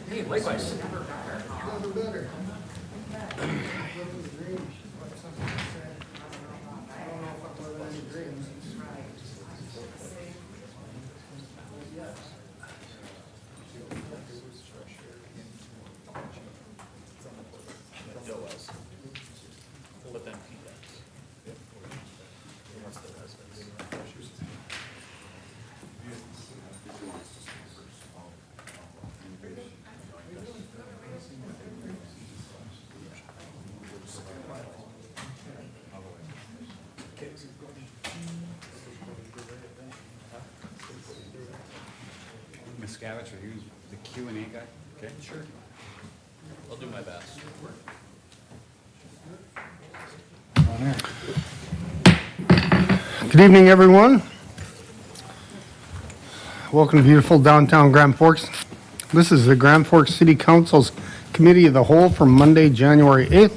Hey, likewise. Ms. Scavich, are you the Q&A guy? Okay, sure. I'll do my best. Good evening, everyone. Welcome to beautiful downtown Grand Forks. This is the Grand Forks City Council's Committee of the Whole for Monday, January 8th.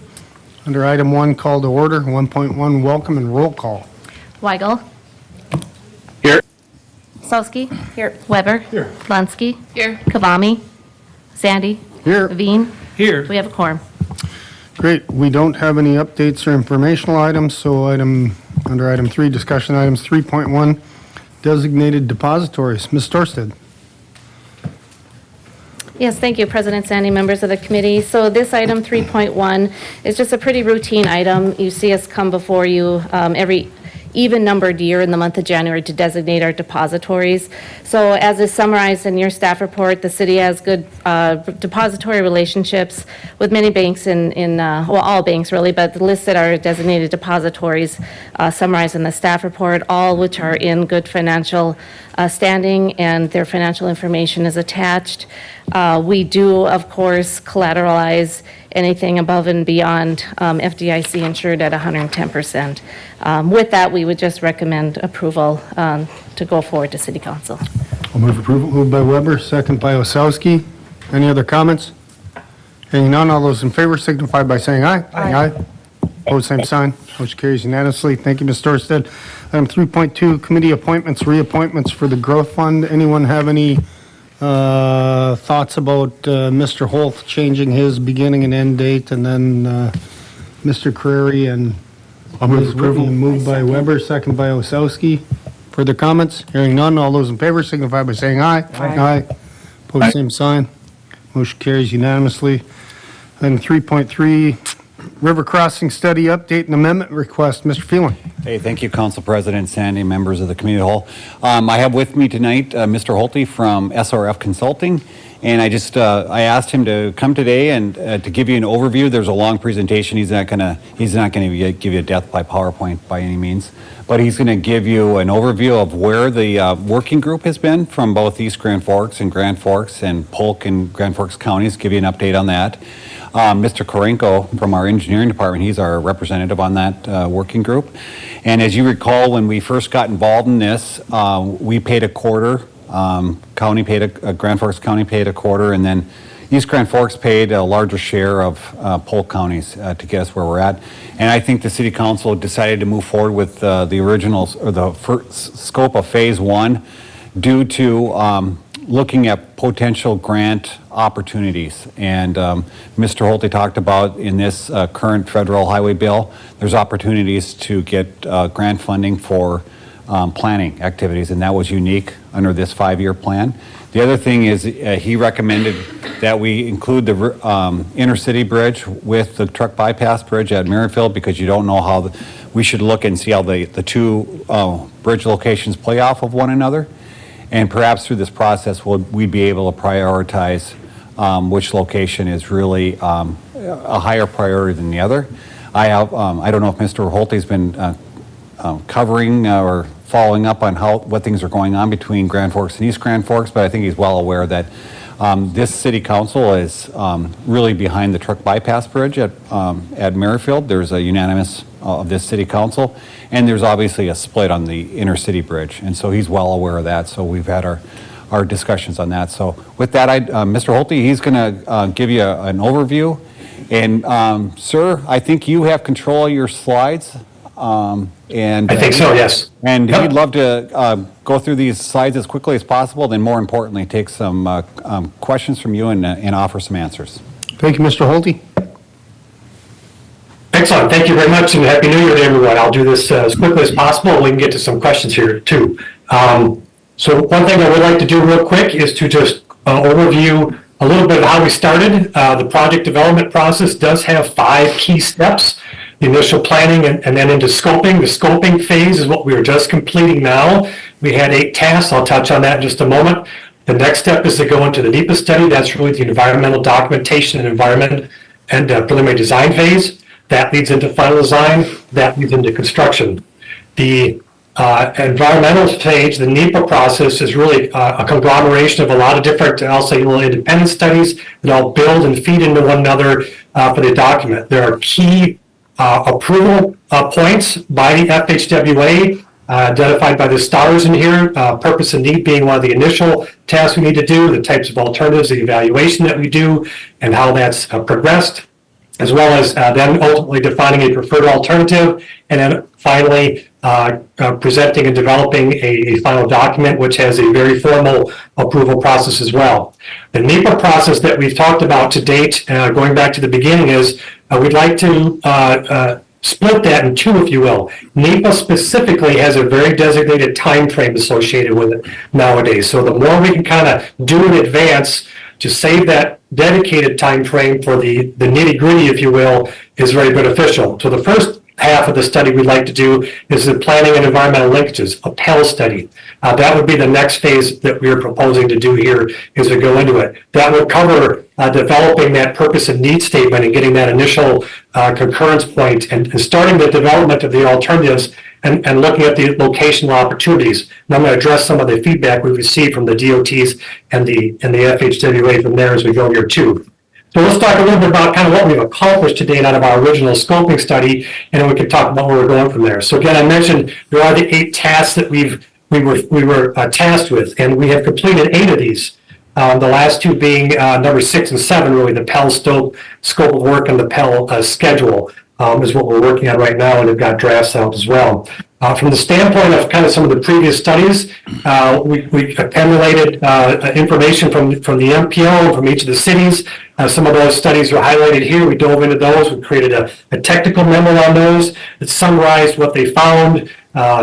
Under item 1, call to order, 1.1, welcome and roll call. Weigel. Here. Sowski. Here. Weber. Here. Lunsky. Here. Kavami. Sandy. Here. Veen. Here. We have a quorum. Great. We don't have any updates or informational items, so under item 3, discussion items 3.1, designated depositories. Ms. Storsted. Yes, thank you, President Sandy, members of the committee. So this item 3.1 is just a pretty routine item. You see us come before you every even-numbered year in the month of January to designate our depositories. So as is summarized in your staff report, the city has good depository relationships with many banks well, all banks really, but the list that are designated depositories summarized in the staff report, all which are in good financial standing, and their financial information is attached. We do, of course, collateralize anything above and beyond FDIC insured at 110%. With that, we would just recommend approval to go forward to City Council. I'll move approval. Moved by Weber, second by Osowski. Any other comments? Hearing none, all those in favor signify by saying aye. Aye. Opposed, same sign. Motion carries unanimously. Thank you, Ms. Storsted. Item 3.2, committee appointments, reappointments for the Growth Fund. Anyone have any thoughts about Mr. Holt changing his beginning and end date, and then Mr. Crary and Ms. Whitney? Moved by Weber, second by Osowski. Further comments? Hearing none, all those in favor signify by saying aye. Aye. Opposed, same sign. Motion carries unanimously. Item 3.3, River Crossing Study Update and Amendment Request. Mr. Phelan. Hey, thank you, Council President Sandy, members of the Committee of the Whole. I have with me tonight Mr. Holte from SRF Consulting, and I asked him to come today and to give you an overview. There's a long presentation. He's not gonna give you a death by PowerPoint by any means, but he's going to give you an overview of where the working group has been from both East Grand Forks and Polk and Grand Forks counties. Give you an update on that. Mr. Korenko from our engineering department, he's our representative on that working group. And as you recall, when we first got involved in this, we paid a quarter. Grand Forks County paid a quarter, and then East Grand Forks paid a larger share of Polk counties to get us where we're at. And I think the City Council decided to move forward with the original, or the first scope of Phase 1 due to looking at potential grant opportunities. And Mr. Holte talked about in this current federal highway bill, there's opportunities to get grant funding for planning activities, and that was unique under this 5-year plan. The other thing is he recommended that we include the intercity bridge with the truck bypass bridge at Merrifield, because you don't know how we should look and see how the two bridge locations play off of one another. And perhaps through this process, we'd be able to prioritize which location is really a higher priority than the other. I don't know if Mr. Holte's been covering or following up on what things are going on between Grand Forks and East Grand Forks, but I think he's well aware that this City Council is really behind the truck bypass bridge at Merrifield. There's a unanimous of this City Council, and there's obviously a split on the intercity bridge, and so he's well aware of that. So we've had our discussions on that. So with that, Mr. Holte, he's going to give you an overview. And sir, I think you have control of your slides. And I think so, yes. And Yep. he'd love to go through these slides as quickly as possible, then more importantly, take some questions from you and offer some answers. Thank you, Mr. Holte. Excellent. Thank you very much, and Happy New Year to everyone. I'll do this as quickly as possible, and we can get to some questions here, too. So one thing I would like to do real quick is to just overview a little bit of how we started. The project development process does have 5 key steps. The initial planning and then into scoping. The scoping phase is what we are just completing now. We had 8 tasks. I'll touch on that in just a moment. The next step is to go into the NEPA study. That's really the environmental documentation and environment and preliminary design phase. That leads into final design. That leads into construction. The environmental stage, the NEPA process, is really a conglomeration of a lot of different, I'll say, little independent studies that all build and feed into one another for the document. There are key approval points by the FHWA identified by the stars in here, purpose and need being one of the initial tasks we need to do, the types of alternatives, the evaluation that we do, and how that's progressed, as well as then ultimately defining a preferred alternative, and then finally presenting and developing a final document, which has a very formal approval process as well. The NEPA process that we've talked about to date, going back to the beginning, is we'd like to split that in 2, if you will. NEPA specifically has a very designated time frame associated with it nowadays. So the more we can kind of do in advance to save that dedicated time frame for the nitty-gritty, if you will, is very beneficial. So the first half of the study we'd like to do is the planning and environmental linkages, a PEL study. That would be the next phase that we are proposing to do here as we go into it. That would cover developing that purpose and need statement and getting that initial concurrence point and starting the development of the alternatives and looking at the locational opportunities. And I'm going to address some of the feedback we've received from the DOTs and the FHWA from there as we go here too. So let's talk a little bit about kind of what we've accomplished to date out of our original scoping study, and then we can talk about where we're going from there. So again, I mentioned there are the 8 tasks that we were tasked with, and we have completed 8 of these. The last 2 being number 6 and 7, really the PEL scope of work and the PEL schedule is what we're working on right now, and we've got drafts out as well. From the standpoint of kind of some of the previous studies, we accumulated information from the MPO, from each of the cities. Some of those studies are highlighted here. We dove into those. We created a technical memo on those that summarized what they found,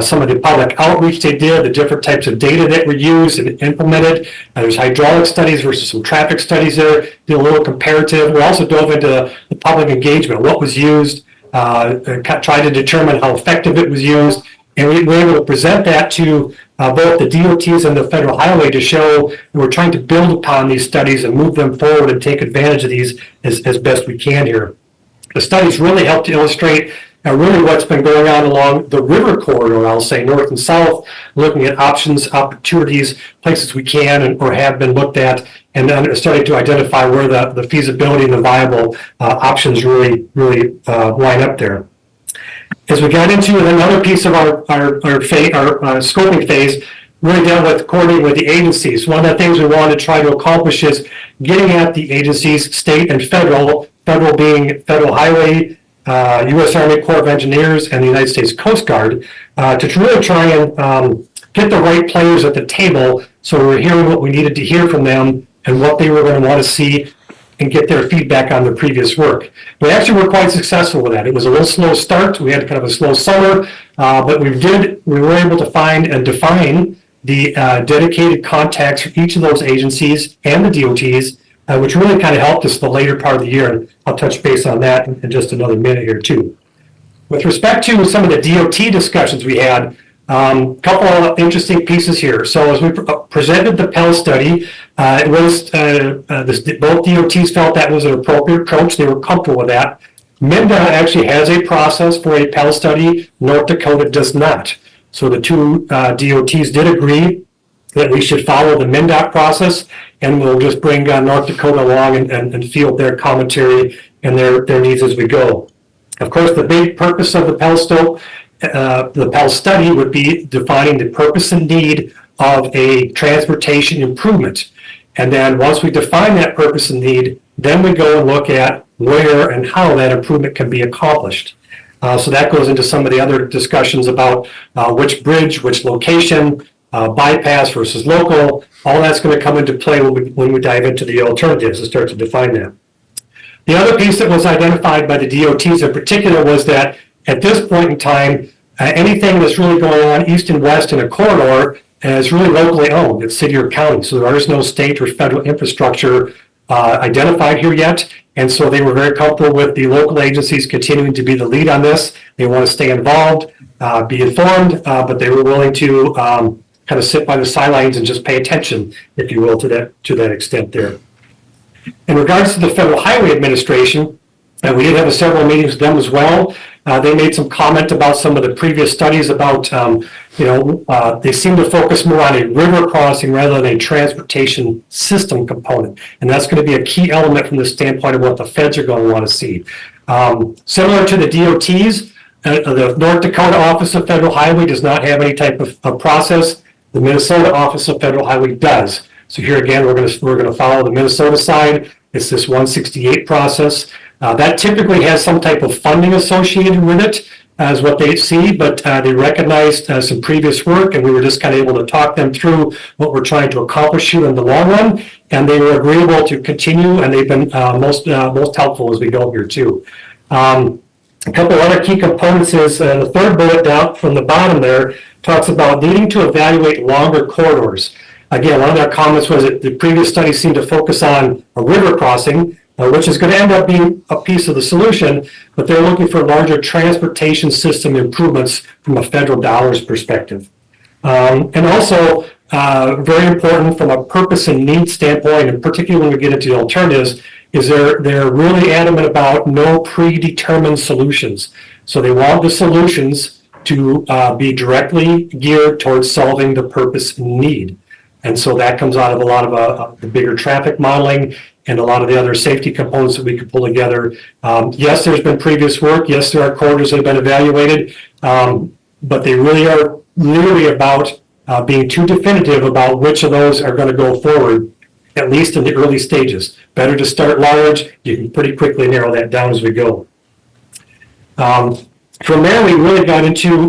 some of the public outreach they did, the different types of data that were used and implemented. There's hydraulic studies versus some traffic studies there. Did a little comparative. We also dove into the public engagement, what was used, tried to determine how effective it was used, and we were able to present that to both the DOTs and the federal highway to show that we're trying to build upon these studies and move them forward and take advantage of these as best we can here. The studies really help to illustrate really what's been going on along the river corridor, I'll say, north and south, looking at options, opportunities, places we can or have been looked at, and then starting to identify where the feasibility and the viable options really line up there. As we got into another piece of our scoping phase, really dealt with coordinating with the agencies. One of the things we wanted to try to accomplish is getting at the agencies, state and federal being Federal Highway, U.S. Army Corps of Engineers, and the United States Coast Guard, to really try and get the right players at the table so we were hearing what we needed to hear from them and what they were going to want to see and get their feedback on the previous work. We actually were quite successful with that. It was a little slow start. We had kind of a slow summer, but we were able to find and define the dedicated contacts for each of those agencies and the DOTs, which really kind of helped us the later part of the year. And I'll touch base on that in just another minute here too. With respect to some of the DOT discussions we had, a couple of interesting pieces here. So as we presented the PEL study, it was both DOTs felt that was an appropriate approach. They were comfortable with that. MnDOT actually has a process for a PEL study. North Dakota does not. So the 2 DOTs did agree that we should follow the MnDOT process, and we'll just bring North Dakota along and field their commentary and their needs as we go. Of course, the big purpose of the PEL study would be defining the purpose and need of a transportation improvement. And then once we define that purpose and need, then we go and look at where and how that improvement can be accomplished. So that goes into some of the other discussions about which bridge, which location, bypass versus local. All that's going to come into play when we dive into the alternatives and start to define that. The other piece that was identified by the DOTs in particular was that at this point in time, anything that's really going on east and west in a corridor is really locally owned. It's city or county. So there is no state or federal infrastructure identified here yet. And so they were very comfortable with the local agencies continuing to be the lead on this. They want to stay involved, be informed, but they were willing to kind of sit by the sidelines and just pay attention, if you will, to that extent there. In regards to the Federal Highway Administration, we did have several meetings with them as well. They made some comment about some of the previous studies about, they seem to focus more on a river crossing rather than a transportation system component. And that's going to be a key element from the standpoint of what the feds are going to want to see. Similar to the DOTs, the North Dakota Office of Federal Highway does not have any type of process. The Minnesota Office of Federal Highway does. So here again, we're going to follow the Minnesota side. It's this 168 process. That typically has some type of funding associated with it, as what they see, but they recognized some previous work, and we were just kind of able to talk them through what we're trying to accomplish here in the long run, and they were agreeable to continue, and they've been most helpful as we go here too. A couple other key components is the third bullet down from the bottom there talks about needing to evaluate longer corridors. Again, one of their comments was that the previous study seemed to focus on a river crossing, which is going to end up being a piece of the solution, but they're looking for larger transportation system improvements from a federal dollars perspective. And also, very important from a purpose and need standpoint, and particularly when we get into the alternatives, is they're really adamant about no predetermined solutions. So they want the solutions to be directly geared towards solving the purpose and need. And so that comes out of a lot of the bigger traffic modeling and a lot of the other safety components that we could pull together. Yes, there's been previous work. Yes, there are corridors that have been evaluated, but they really are literally about being too definitive about which of those are going to go forward, at least in the early stages. Better to start large. You can pretty quickly narrow that down as we go. From there, we really got into,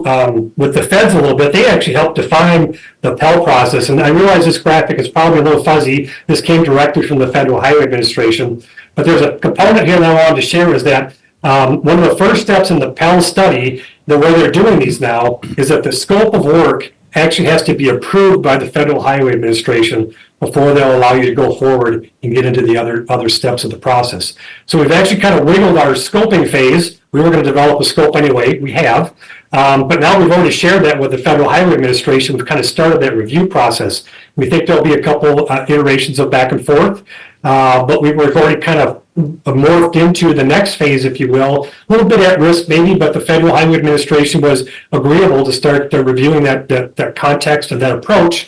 with the feds a little bit, they actually helped define the Pell process. And I realize this graphic is probably a little fuzzy. This came directly from the Federal Highway Administration. But there's a component here that I wanted to share is that one of the first steps in the Pell study, the way they're doing these now, is that the scope of work actually has to be approved by the Federal Highway Administration before they'll allow you to go forward and get into the other steps of the process. So we've actually kind of wiggled our scoping phase. We were going to develop a scope anyway. We have. But now we've already shared that with the Federal Highway Administration. We've kind of started that review process. We think there'll be a couple iterations of back and forth. But we've already kind of morphed into the next phase, if you will, a little bit at risk maybe, but the Federal Highway Administration was agreeable to start reviewing that context and that approach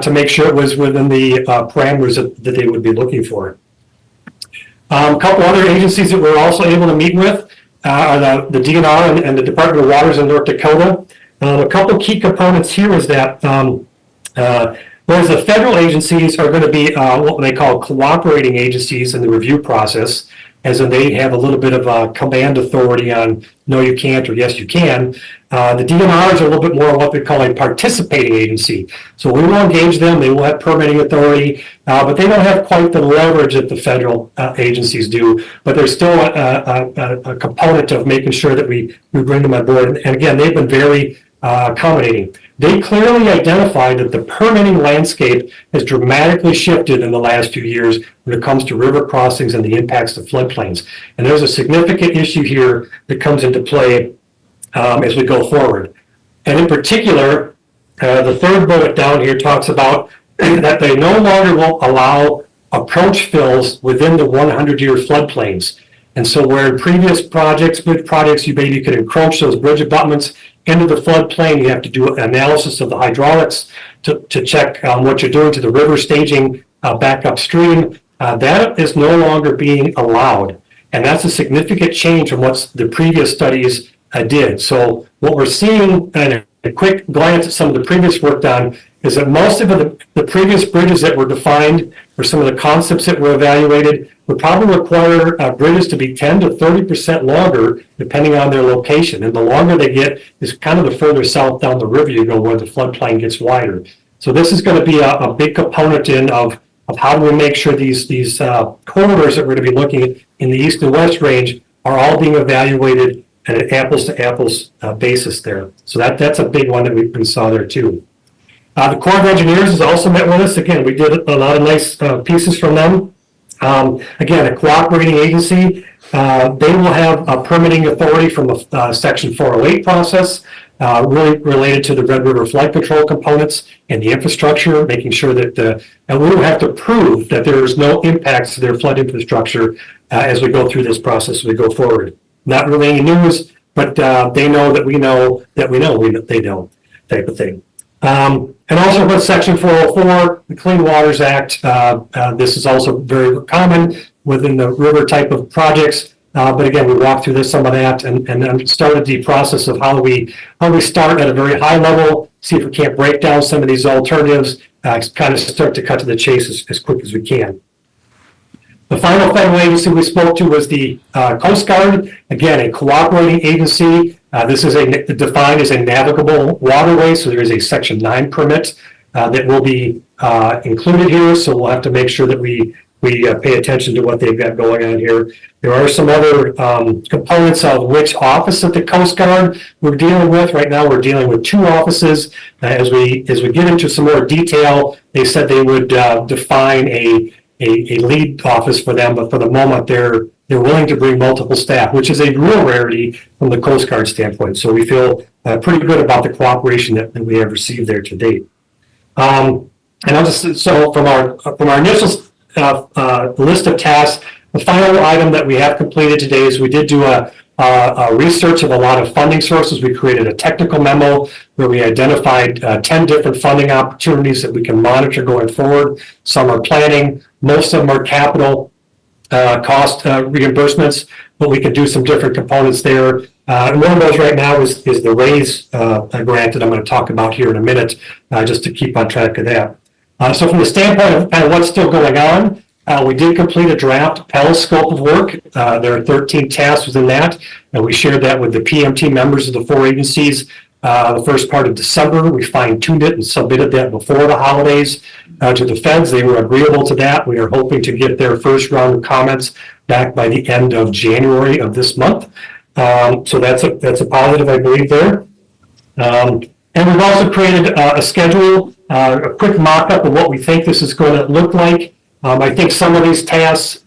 to make sure it was within the parameters that they would be looking for. A couple other agencies that we're also able to meet with are the DNR and the Department of Waters in North Dakota. A couple key components here is that whereas the federal agencies are going to be what they call cooperating agencies in the review process, as in they have a little bit of command authority on no, you can't, or yes, you can. The DNRs are a little bit more what we call a participating agency. So we will engage them. They will have permitting authority, but they don't have quite the leverage that the federal agencies do. But there's still a component of making sure that we bring them on board. And again, they've been very accommodating. They clearly identified that the permitting landscape has dramatically shifted in the last few years when it comes to river crossings and the impacts to floodplains. And there's a significant issue here that comes into play as we go forward. And in particular, the third bullet down here talks about that they no longer will allow approach fills within the 100-year floodplains. And so where in previous projects, bridge projects, you maybe could encroach those bridge abutments into the floodplain, you have to do an analysis of the hydraulics to check what you're doing to the river staging back upstream. That is no longer being allowed. And that's a significant change from what the previous studies did. So what we're seeing, and a quick glance at some of the previous work done, is that most of the previous bridges that were defined or some of the concepts that were evaluated would probably require bridges to be 10 to 30% longer, depending on their location. And the longer they get is kind of the further south down the river you go, where the floodplain gets wider. So this is going to be a big component of how do we make sure these corridors that we're going to be looking at in the east and west range are all being evaluated at an apples to apples basis there. So that's a big one that we saw there too. The Corps of Engineers has also met with us. Again, we did a lot of nice pieces from them. Again, a cooperating agency. They will have a permitting authority from a Section 408 process, really related to the Red River flood control components and the infrastructure, making sure that, and we will have to prove that there is no impacts to their flood infrastructure as we go through this process as we go forward. Not really any news, but they know that we know that we know they know, type of thing. And also with Section 404, the Clean Waters Act, this is also very common within the river type of projects. But again, we walked through some of that and then started the process of how we start at a very high level, see if we can't break down some of these alternatives, kind of start to cut to the chase as quick as we can. The final federal agency we spoke to was the Coast Guard. Again, a cooperating agency. This is defined as a navigable waterway, so there is a Section 9 permit that will be included here. So we'll have to make sure that we pay attention to what they've got going on here. There are some other components of which office at the Coast Guard we're dealing with. Right now, we're dealing with 2 offices. As we get into some more detail, they said they would define a lead office for them, but for the moment, they're willing to bring multiple staff, which is a real rarity from the Coast Guard standpoint. So we feel pretty good about the cooperation that we have received there to date. And I'll just, so from our initial list of tasks, the final item that we have completed today is we did do a research of a lot of funding sources. We created a technical memo where we identified 10 different funding opportunities that we can monitor going forward. Some are planning, most of them are capital cost reimbursements, but we can do some different components there. And one of those right now is the RAISE grant that I'm going to talk about here in a minute, just to keep on track of that. So from the standpoint of kind of what's still going on, we did complete a draft Pell scope of work. There are 13 tasks within that, and we shared that with the PMT members of the 4 agencies the first part of December. We fine-tuned it and submitted that before the holidays to the feds. They were agreeable to that. We are hoping to get their first round of comments back by the end of January of this month. So that's a positive, I believe, there. And we've also created a schedule, a quick mock-up of what we think this is going to look like. I think some of these tasks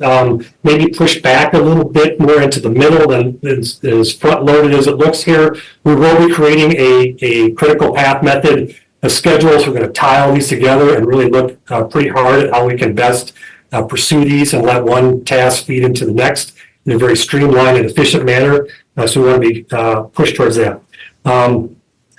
maybe push back a little bit more into the middle than as front-loaded as it looks here. We will be creating a critical path method, a schedule, so we're going to tie all these together and really look pretty hard at how we can best pursue these and let one task feed into the next in a very streamlined and efficient manner. So we want to be pushed towards that.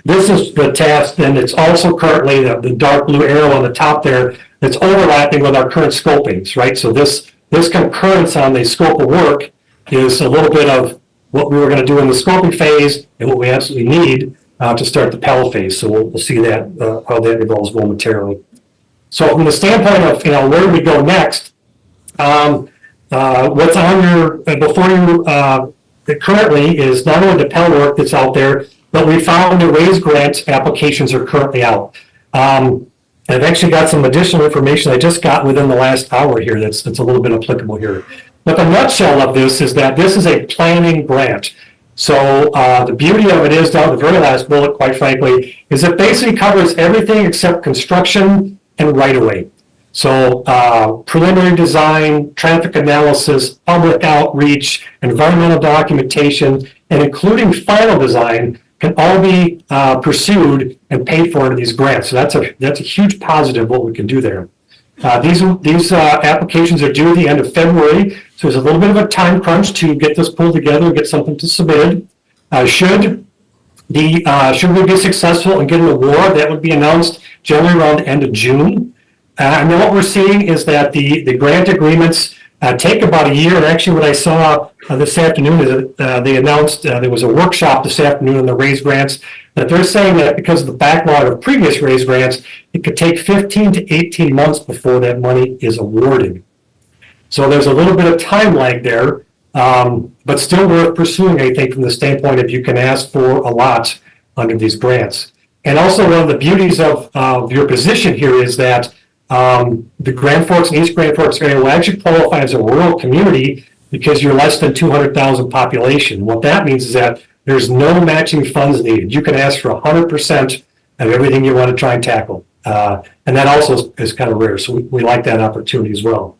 This is the task, and it's also currently the dark blue arrow on the top there that's overlapping with our current scopings, right? So this concurrence on the scope of work is a little bit of what we were going to do in the scoping phase and what we absolutely need to start the Pell phase. So we'll see that how that evolves momentarily. So from the standpoint of where do we go next, what's on your before you currently is not only the Pell work that's out there, but we found the RAISE grant applications are currently out. I've actually got some additional information I just got within the last hour here that's a little bit applicable here. But the nutshell of this is that this is a planning grant. So the beauty of it is, down the very last bullet, quite frankly, is it basically covers everything except construction and right-of-way. So preliminary design, traffic analysis, public outreach, environmental documentation, and including final design can all be pursued and paid for in these grants. So that's a huge positive what we can do there. These applications are due at the end of February, so there's a little bit of a time crunch to get this pulled together and get something to submitted. Should we be successful and get an award, that would be announced generally around the end of June. And then what we're seeing is that the grant agreements take about a year. And actually what I saw this afternoon is they announced there was a workshop this afternoon on the RAISE grants that they're saying that because of the backlog of previous RAISE grants, it could take 15 to 18 months before that money is awarded. So there's a little bit of time lag there, but still worth pursuing, I think, from the standpoint of you can ask for a lot under these grants. And also one of the beauties of your position here is that the Grand Forks and East Grand Forks area will actually qualify as a rural community because you're less than 200,000 population. What that means is that there's no matching funds needed. You can ask for 100% of everything you want to try and tackle. And that also is kind of rare, so we like that opportunity as well.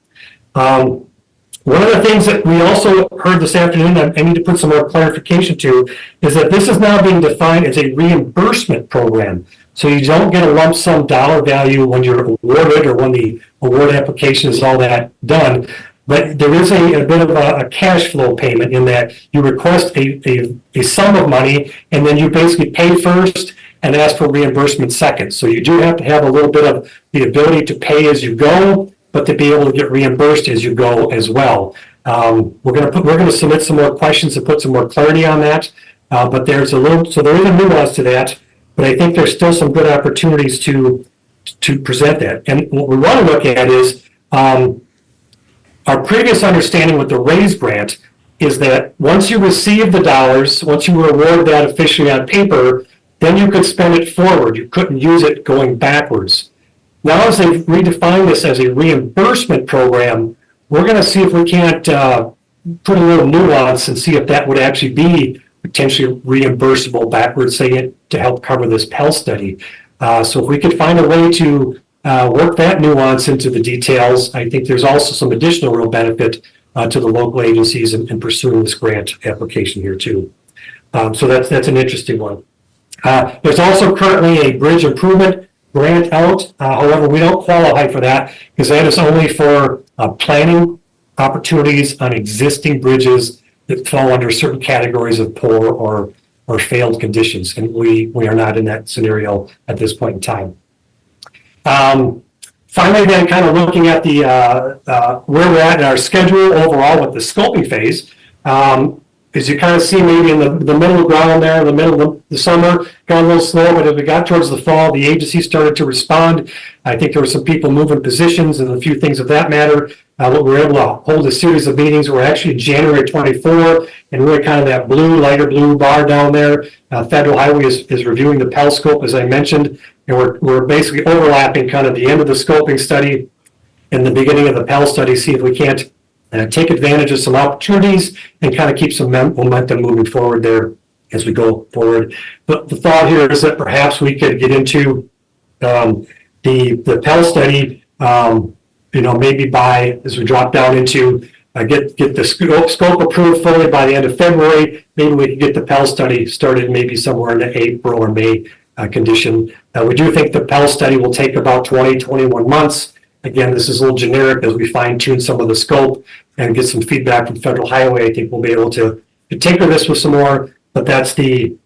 One of the things that we also heard this afternoon that I need to put some more clarification to is that this is now being defined as a reimbursement program. So you don't get a lump sum dollar value when you're awarded or when the award application is all that done. But there is a bit of a cash flow payment in that you request a sum of money and then you basically pay first and ask for reimbursement second. So you do have to have a little bit of the ability to pay as you go, but to be able to get reimbursed as you go as well. We're going to submit some more questions to put some more clarity on that. But there is a nuance to that. But I think there's still some good opportunities to present that. And what we want to look at is our previous understanding with the RAISE grant is that once you receive the dollars, once you were awarded that officially on paper, then you could spend it forward. You couldn't use it going backwards. Now, as they've redefined this as a reimbursement program, we're going to see if we can't put a little nuance and see if that would actually be potentially reimbursable backwards, say, to help cover this Pell study. So if we could find a way to work that nuance into the details, I think there's also some additional real benefit to the local agencies in pursuing this grant application here too. So that's an interesting one. There's also currently a bridge improvement grant out. However, we don't qualify for that because that is only for planning opportunities on existing bridges that fall under certain categories of poor or failed conditions. And we are not in that scenario at this point in time. Finally, then, kind of looking at the where we're at in our schedule overall with the scoping phase. As you kind of see maybe in the middle of the ground there, in the middle of the summer, got a little slow, but as we got towards the fall, the agency started to respond. I think there were some people moving positions and a few things of that matter. We were able to hold a series of meetings. We're actually January 24, and we're kind of that lighter blue bar down there. Federal Highway is reviewing the Pell scope, as I mentioned, and we're basically overlapping kind of the end of the scoping study and the beginning of the Pell study, see if we can't take advantage of some opportunities and kind of keep some momentum moving forward there as we go forward. But the thought here is that perhaps we could get into the Pell study, maybe by, as we drop down into, get the scope approved fully by the end of February. Maybe we can get the Pell study started maybe somewhere in the April or May condition. We do think the Pell study will take about 21 months. Again, this is a little generic as we fine tune some of the scope and get some feedback from Federal Highway. I think we'll be able to tinker this with some more, but that's the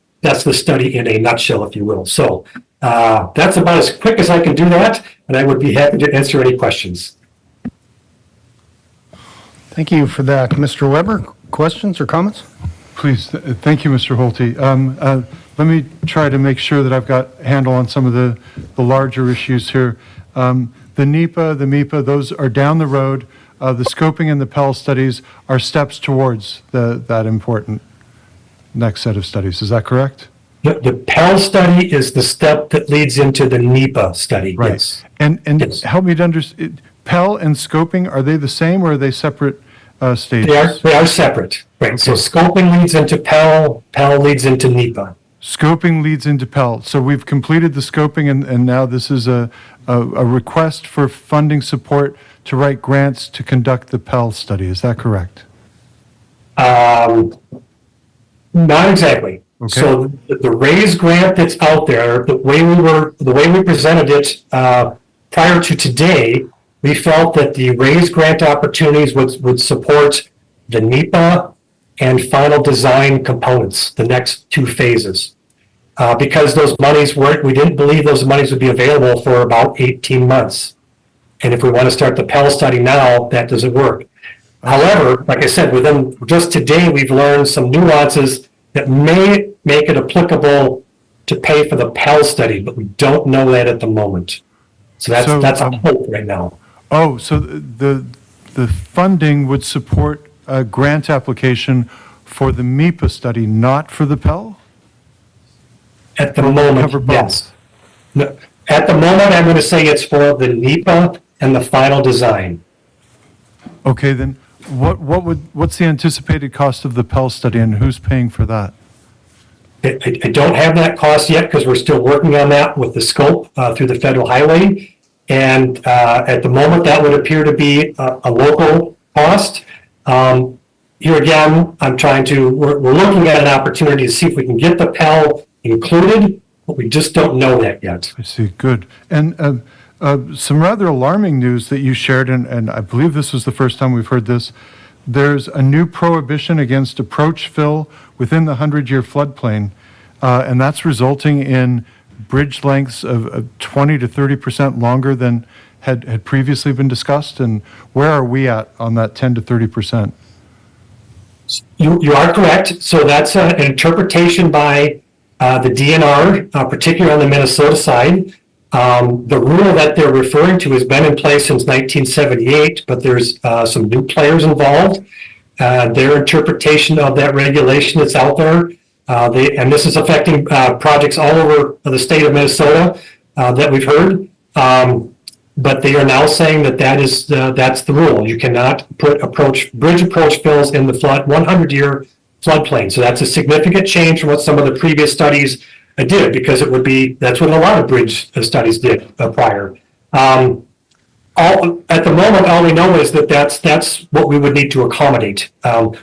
study in a nutshell, if you will. So that's about as quick as I can do that, and I would be happy to answer any questions. Thank you for that. Mr. Weber, questions or comments? Please, thank you, Mr. Holte. Let me try to make sure that I've got a handle on some of the larger issues here. The NEPA, the MEPA, those are down the road. The scoping and the Pell studies are steps towards that important next set of studies. Is that correct? The Pell study is the step that leads into the NEPA study. Right. Yes. And Yes. help me to understand, Pell and scoping, are they the same or are they separate stages? They are separate. Right. Okay. So scoping leads into Pell, Pell leads into NEPA. Scoping leads into Pell. So we've completed the scoping and now this is a request for funding support to write grants to conduct the Pell study. Is that correct? Not exactly. Okay. So the RAISE grant that's out there, the way we presented it prior to today, we felt that the RAISE grant opportunities would support the NEPA and final design components, the next two phases. Because those monies we didn't believe those monies would be available for about 18 months. And if we want to start the Pell study now, that doesn't work. However, like I said, within just today, we've learned some nuances that may make it applicable to pay for the Pell study, but we don't know that at the moment. So So, that's a hope right now. Oh, so the funding would support a grant application for the MIPA study, not for the Pell? At the Cover moment, both. yes. No, at the moment, I'm going to say it's for the NEPA and the final design. Okay, then what's the anticipated cost of the Pell study and who's paying for that? I don't have that cost yet because we're still working on that with the scope through the federal highway. And at the moment, that would appear to be a local cost. Here again, we're looking at an opportunity to see if we can get the Pell included, but we just don't know that yet. I see, good. And some rather alarming news that you shared, and I believe this was the first time we've heard this. There's a new prohibition against approach fill within the 100-year floodplain, and that's resulting in bridge lengths of 20 to 30% longer than had previously been discussed. And where are we at on that 10 to 30%? You are correct. So that's an interpretation by the DNR, particularly on the Minnesota side. The rule that they're referring to has been in place since 1978, but there's some new players involved. Their interpretation of that regulation that's out there, and this is affecting projects all over the state of Minnesota that we've heard. But they are now saying that that's the rule. You cannot put bridge approach fills in the 100-year floodplain. So that's a significant change from what some of the previous studies did, because that's what a lot of bridge studies did prior. At the moment, all we know is that that's what we would need to accommodate.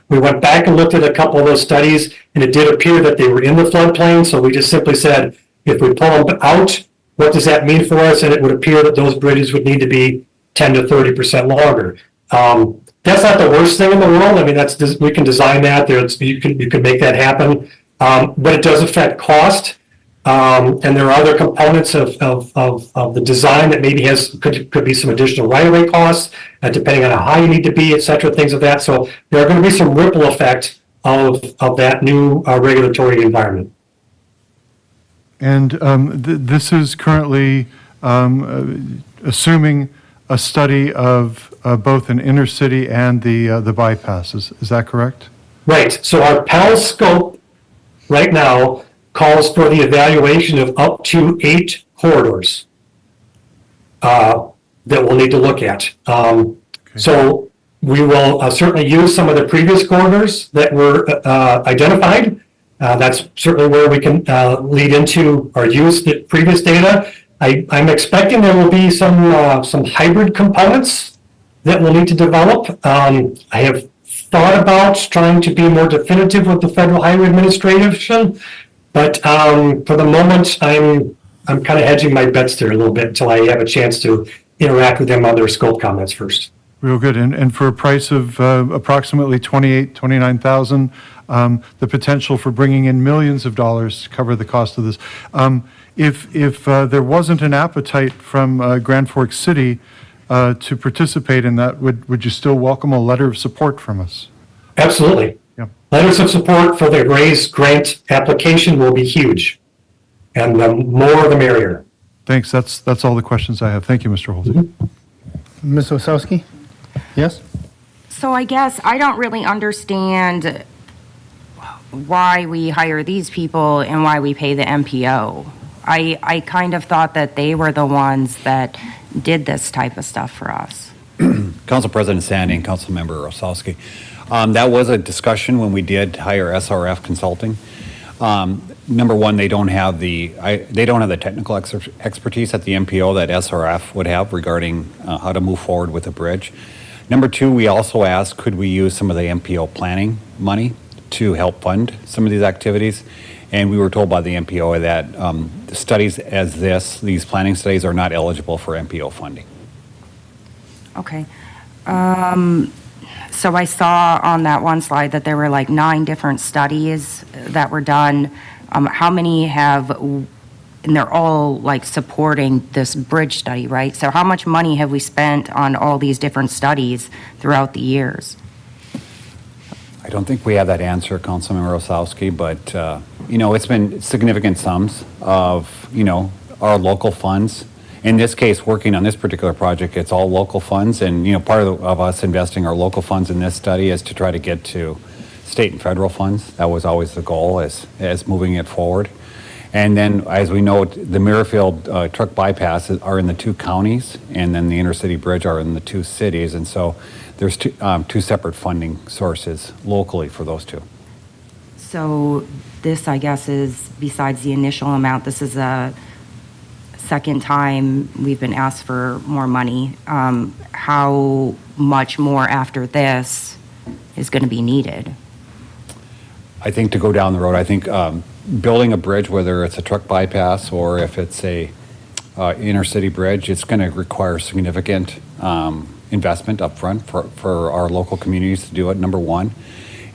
We went back and looked at a couple of those studies, and it did appear that they were in the floodplain. So we just simply said, if we pull them out, what does that mean for us? And it would appear that those bridges would need to be 10 to 30% longer. That's not the worst thing in the world. I mean, we can design that. You can make that happen. But it does affect cost. And there are other components of the design that maybe could be some additional right-of-way costs, depending on how high you need to be, et cetera, things of that. So there are going to be some ripple effect of that new regulatory environment. And this is currently assuming a study of both an inner city and the bypasses. Is that correct? Right. So our Pell scope right now calls for the evaluation of up to 8 corridors that we'll need to look at. So we will certainly use some of the previous corridors that were identified. That's certainly where we can lead into or use the previous data. I'm expecting there will be some hybrid components that we'll need to develop. I have thought about trying to be more definitive with the Federal Highway Administration, but for the moment, I'm kind of hedging my bets there a little bit until I have a chance to interact with them on their scope comments first. Real good. And for a price of approximately $29,000, the potential for bringing in millions of dollars to cover the cost of this. If there wasn't an appetite from Grand Forks City to participate in that, would you still welcome a letter of support from us? Absolutely. Yeah. Letters of support for the RAISE grant application will be huge, and the more the merrier. Thanks. That's all the questions I have. Thank you, Mr. Holte. Ms. Osowski? Yes? So I guess I don't really understand why we hire these people and why we pay the MPO. I kind of thought that they were the ones that did this type of stuff for us. Council President Sandy and Council Member Osowski. That was a discussion when we did hire SRF Consulting. Number one, they don't have the technical expertise at the MPO that SRF would have regarding how to move forward with a bridge. Number two, we also asked, could we use some of the MPO planning money to help fund some of these activities? And we were told by the MPO that the studies these planning studies are not eligible for MPO funding. Okay. So I saw on that one slide that there were like 9 different studies that were done. How many and they're all like supporting this bridge study, right? So how much money have we spent on all these different studies throughout the years? don't think we have that answer, Councilman Rosowski, but, it's been significant sums of, our local funds. In this case, working on this particular project, it's all local funds, and, part of us investing our local funds in this study is to try to get to state and federal funds. That was always the goal as moving it forward. And then, as we know, the Merrifield truck bypasses are in the 2 counties, and then the intercity bridge are in the 2 cities, and so there's two separate funding sources locally for those 2. So this, I guess, is, besides the initial amount, this is a second time we've been asked for more money. How much more after this is going to be needed? I think to go down the road, I think building a bridge, whether it's a truck bypass or if it's a intercity bridge, it's going to require significant investment up front for our local communities to do it, number one.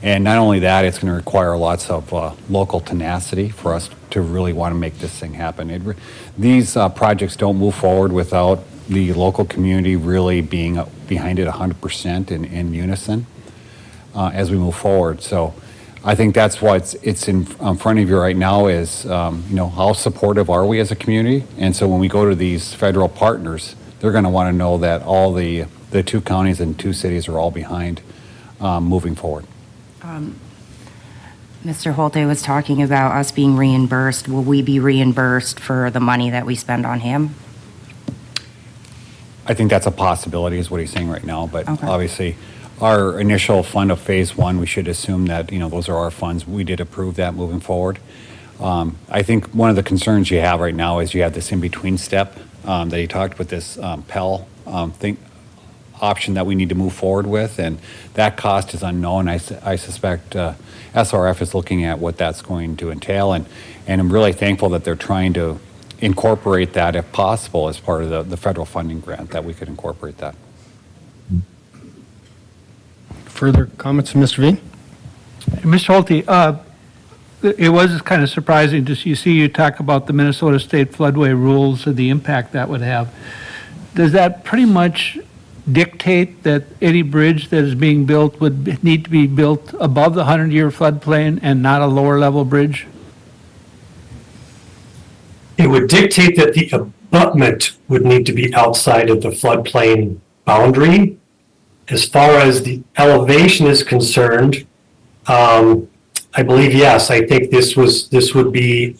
And not only that, it's going to require lots of local tenacity for us to really want to make this thing happen. These projects don't move forward without the local community really being behind it 100% in unison as we move forward. So I think that's why it's in front of you right now is, how supportive are we as a community? And so when we go to these federal partners, they're going to want to know that all the 2 counties and 2 cities are all behind moving forward. Mr. Holte was talking about us being reimbursed. Will we be reimbursed for the money that we spend on him? I think that's a possibility is what he's saying right now, but Okay. obviously our initial fund of phase 1, we should assume that, those are our funds. We did approve that moving forward. I think one of the concerns you have right now is you have this in-between step that you talked with this Pell option that we need to move forward with, and that cost is unknown. I suspect SRF is looking at what that's going to entail, and I'm really thankful that they're trying to incorporate that if possible as part of the federal funding grant, that we could incorporate that. Further comments from Mr. Veen? Mr. Holte, it was kind of surprising to see you talk about the Minnesota State floodway rules and the impact that would have. Does that pretty much dictate that any bridge that is being built would need to be built above the 100-year floodplain and not a lower-level bridge? It would dictate that the abutment would need to be outside of the floodplain boundary. As far as the elevation is concerned, I believe, yes, I think this would be,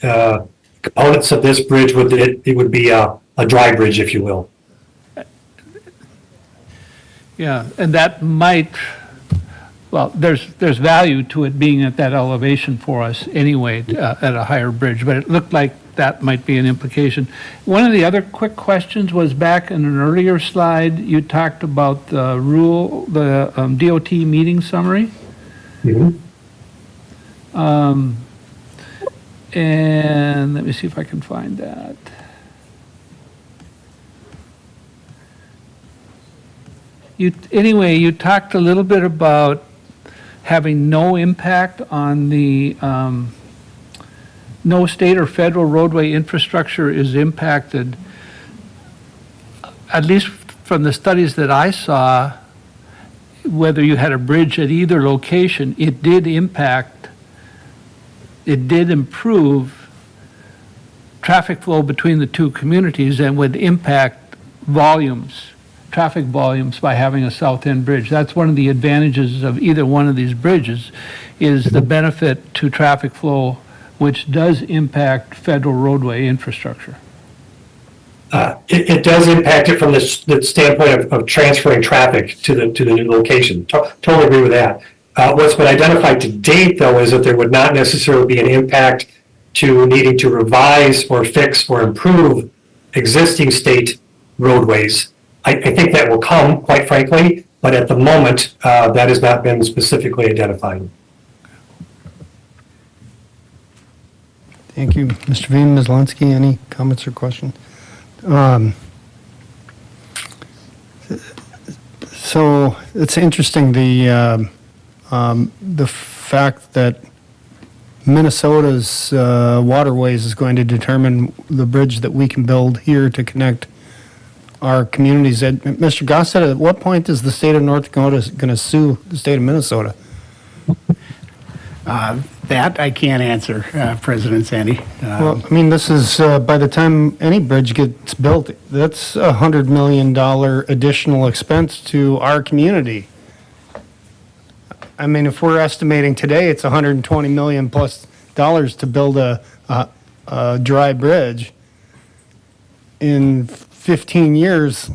components of this bridge it would be a dry bridge, if you will. Yeah, and that might, well, there's value to it being at that elevation for us anyway, at a higher bridge, but it looked like that might be an implication. One of the other quick questions was back in an earlier slide, you talked about the DOT meeting summary. Mhm. And let me see if I can find that. You talked a little bit about having no impact on the, no state or federal roadway infrastructure is impacted. At least from the studies that I saw, whether you had a bridge at either location, it did improve traffic flow between the 2 communities and would impact traffic volumes by having a south end bridge. That's one of the advantages of either one of these bridges, is the benefit to traffic flow, which does impact federal roadway infrastructure. It does impact it from the standpoint of transferring traffic to the new location. Totally agree with that. What's been identified to date, though, is that there would not necessarily be an impact to needing to revise or fix or improve existing state roadways. I think that will come, quite frankly, but at the moment, that has not been specifically identified. Thank you. Mr. Veen, Ms. Lansky, any comments or questions? So it's interesting, the fact that Minnesota's waterways is going to determine the bridge that we can build here to connect our communities. Mr. Gossett, at what point is the state of North Dakota going to sue the state of Minnesota? That I can't answer, President Sandy. Well, I mean, this is, by the time any bridge gets built, that's $100 million additional expense to our community. I mean, if we're estimating today, it's $120 million plus dollars to build a dry bridge. In 15 years,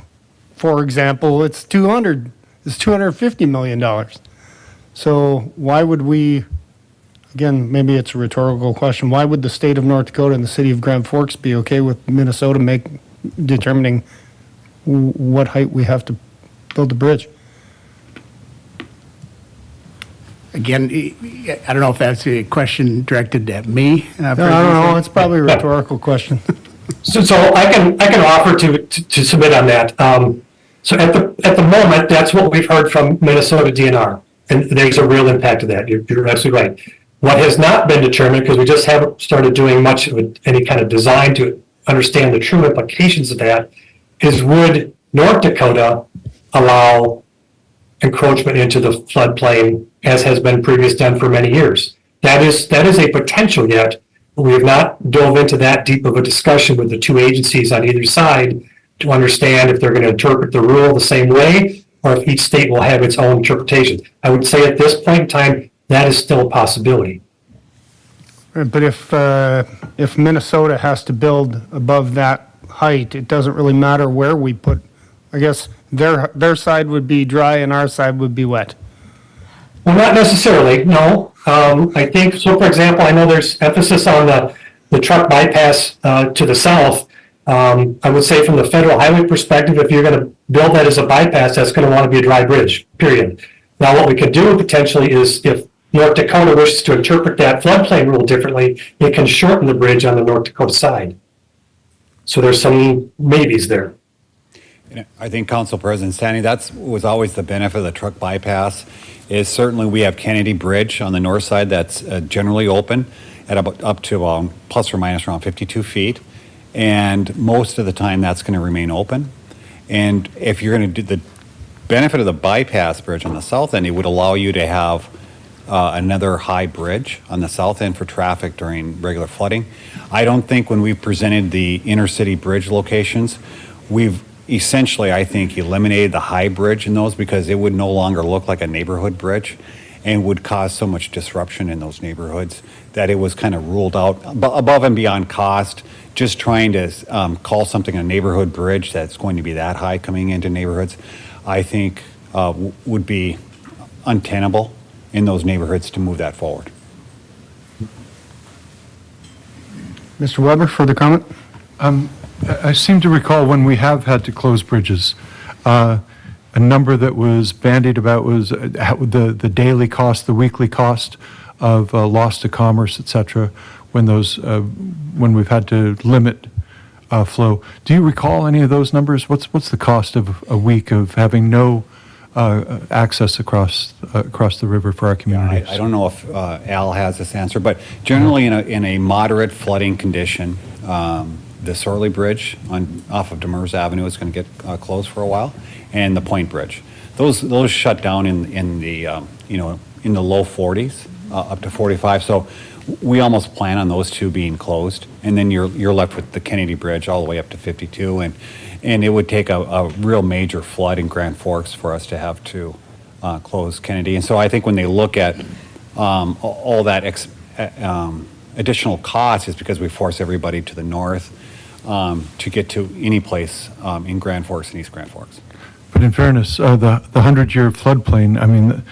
for example, it's $250 million. So why would we, again, maybe it's a rhetorical question, why would the state of North Dakota and the city of Grand Forks be okay with Minnesota determining what height we have to build a bridge? Again, I don't know if that's a question directed at me. I don't know, it's probably a rhetorical question. So I can offer to submit on that. So at the moment, that's what we've heard from Minnesota DNR, and there's a real impact of that. You're absolutely right. What has not been determined, because we just haven't started doing much of any kind of design to understand the true implications of that, is would North Dakota allow encroachment into the floodplain as has been previously done for many years? That is a potential yet. We have not dove into that deep of a discussion with the two agencies on either side to understand if they're going to interpret the rule the same way or if each state will have its own interpretation. I would say at this point in time, that is still a possibility. But if Minnesota has to build above that height, it doesn't really matter where we put, I guess their side would be dry and our side would be wet. Well, not necessarily, no. I think, so for example, I know there's emphasis on the truck bypass to the south. I would say from the federal highway perspective, if you're going to build that as a bypass, that's going to want to be a dry bridge, period. Now, what we could do potentially is if North Dakota wishes to interpret that floodplain rule differently, it can shorten the bridge on the North Dakota side. So there's some maybes there. I think Council President Sandy, that was always the benefit of the truck bypass, is certainly we have Kennedy Bridge on the north side that's generally open at about up to plus or minus around 52 feet. And most of the time that's going to remain open. And if you're going to do the benefit of the bypass bridge on the south end, it would allow you to have another high bridge on the south end for traffic during regular flooding. I don't think when we presented the intercity bridge locations, we've essentially, I think, eliminated the high bridge in those because it would no longer look like a neighborhood bridge and would cause so much disruption in those neighborhoods that it was kind of ruled out above and beyond cost. Just trying to call something a neighborhood bridge that's going to be that high coming into neighborhoods, I think would be untenable in those neighborhoods to move that forward. Mr. Weber, further comment? I seem to recall when we have had to close bridges, a number that was bandied about was the daily cost, the weekly cost of loss to commerce, et cetera, when we've had to limit flow. Do you recall any of those numbers? What's the cost of a week of having no access across the river for our communities? I don't know if Al has this answer, but generally in a moderate flooding condition, the Sorley Bridge off of Demers Avenue is going to get closed for a while, and the Point Bridge. Those shut down in the low 40s up to 45. So we almost plan on those two being closed, and then you're left with the Kennedy Bridge all the way up to 52, and it would take a real major flood in Grand Forks for us to have to close Kennedy. And so I think when they look at all that additional cost is because we force everybody to the north to get to any place in Grand Forks and East Grand Forks. But in fairness, the 100-year floodplain, I mean,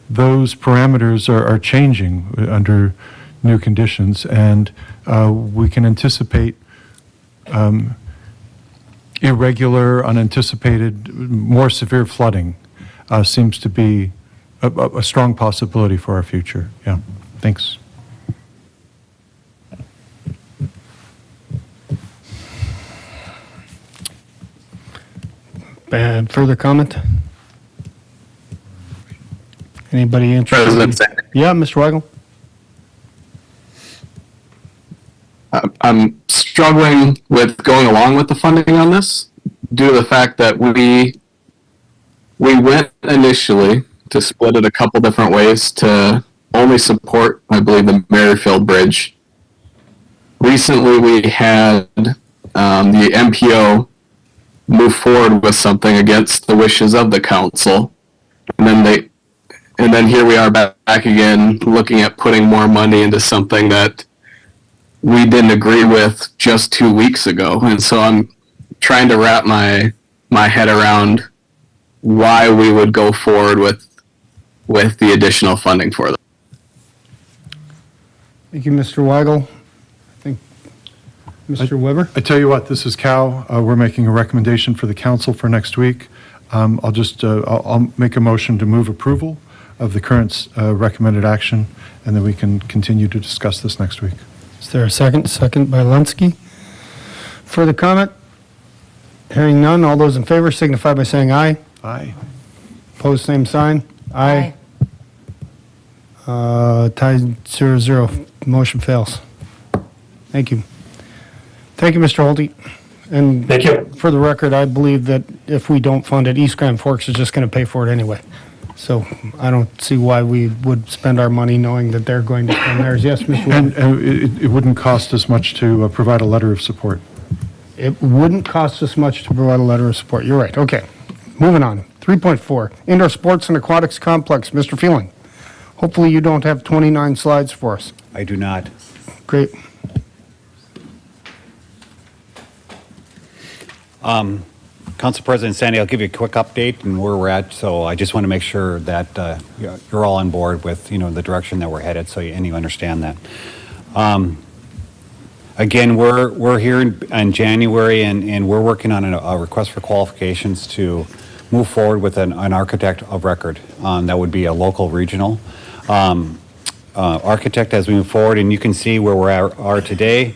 those parameters are changing under new conditions, and we can anticipate irregular, unanticipated, more severe flooding seems to be a strong possibility for our future. Yeah, thanks. Further comment? Anybody interested? President, Yeah, Mr. Weigel? I'm struggling with going along with the funding on this due to the fact that we went initially to split it a couple different ways to only support, I believe, the Merrifield Bridge. Recently, we had the MPO move forward with something against the wishes of the council, and then here we are back again, looking at putting more money into something that we didn't agree with just 2 weeks ago. And so I'm trying to wrap my head around why we would go forward with the additional funding for them. Thank you, Mr. Weigel. I think Mr. Weber? I tell you what, this is Cal. We're making a recommendation for the council for next week. I'll make a motion to move approval of the current recommended action, and then we can continue to discuss this next week. Is there a second? Second by Lunsky. Further comment? Hearing none, all those in favor signify by saying aye. Aye. Opposed, same sign. Aye. Tied 0-0. Motion fails. Thank you. Thank you, Mr. Holte. And Thank you. for the record, I believe that if we don't fund it, East Grand Forks is just going to pay for it anyway. So I don't see why we would spend our money knowing that they're going to spend theirs. Yes, Mr. Weber? And it wouldn't cost us much to provide a letter of support. It wouldn't cost us much to provide a letter of support. You're right. Okay. Moving on. 3.4, Indoor Sports and Aquatics Complex. Mr. Feeling. Hopefully you don't have 29 slides for us. I do not. Great. Council President Sandy, I'll give you a quick update and where we're at. So I just want to make sure that you're all on board with, the direction that we're headed, and you understand that. Again, we're here in January, and we're working on a request for qualifications to move forward with an architect of record. That would be a local regional architect as we move forward, and you can see where we are today.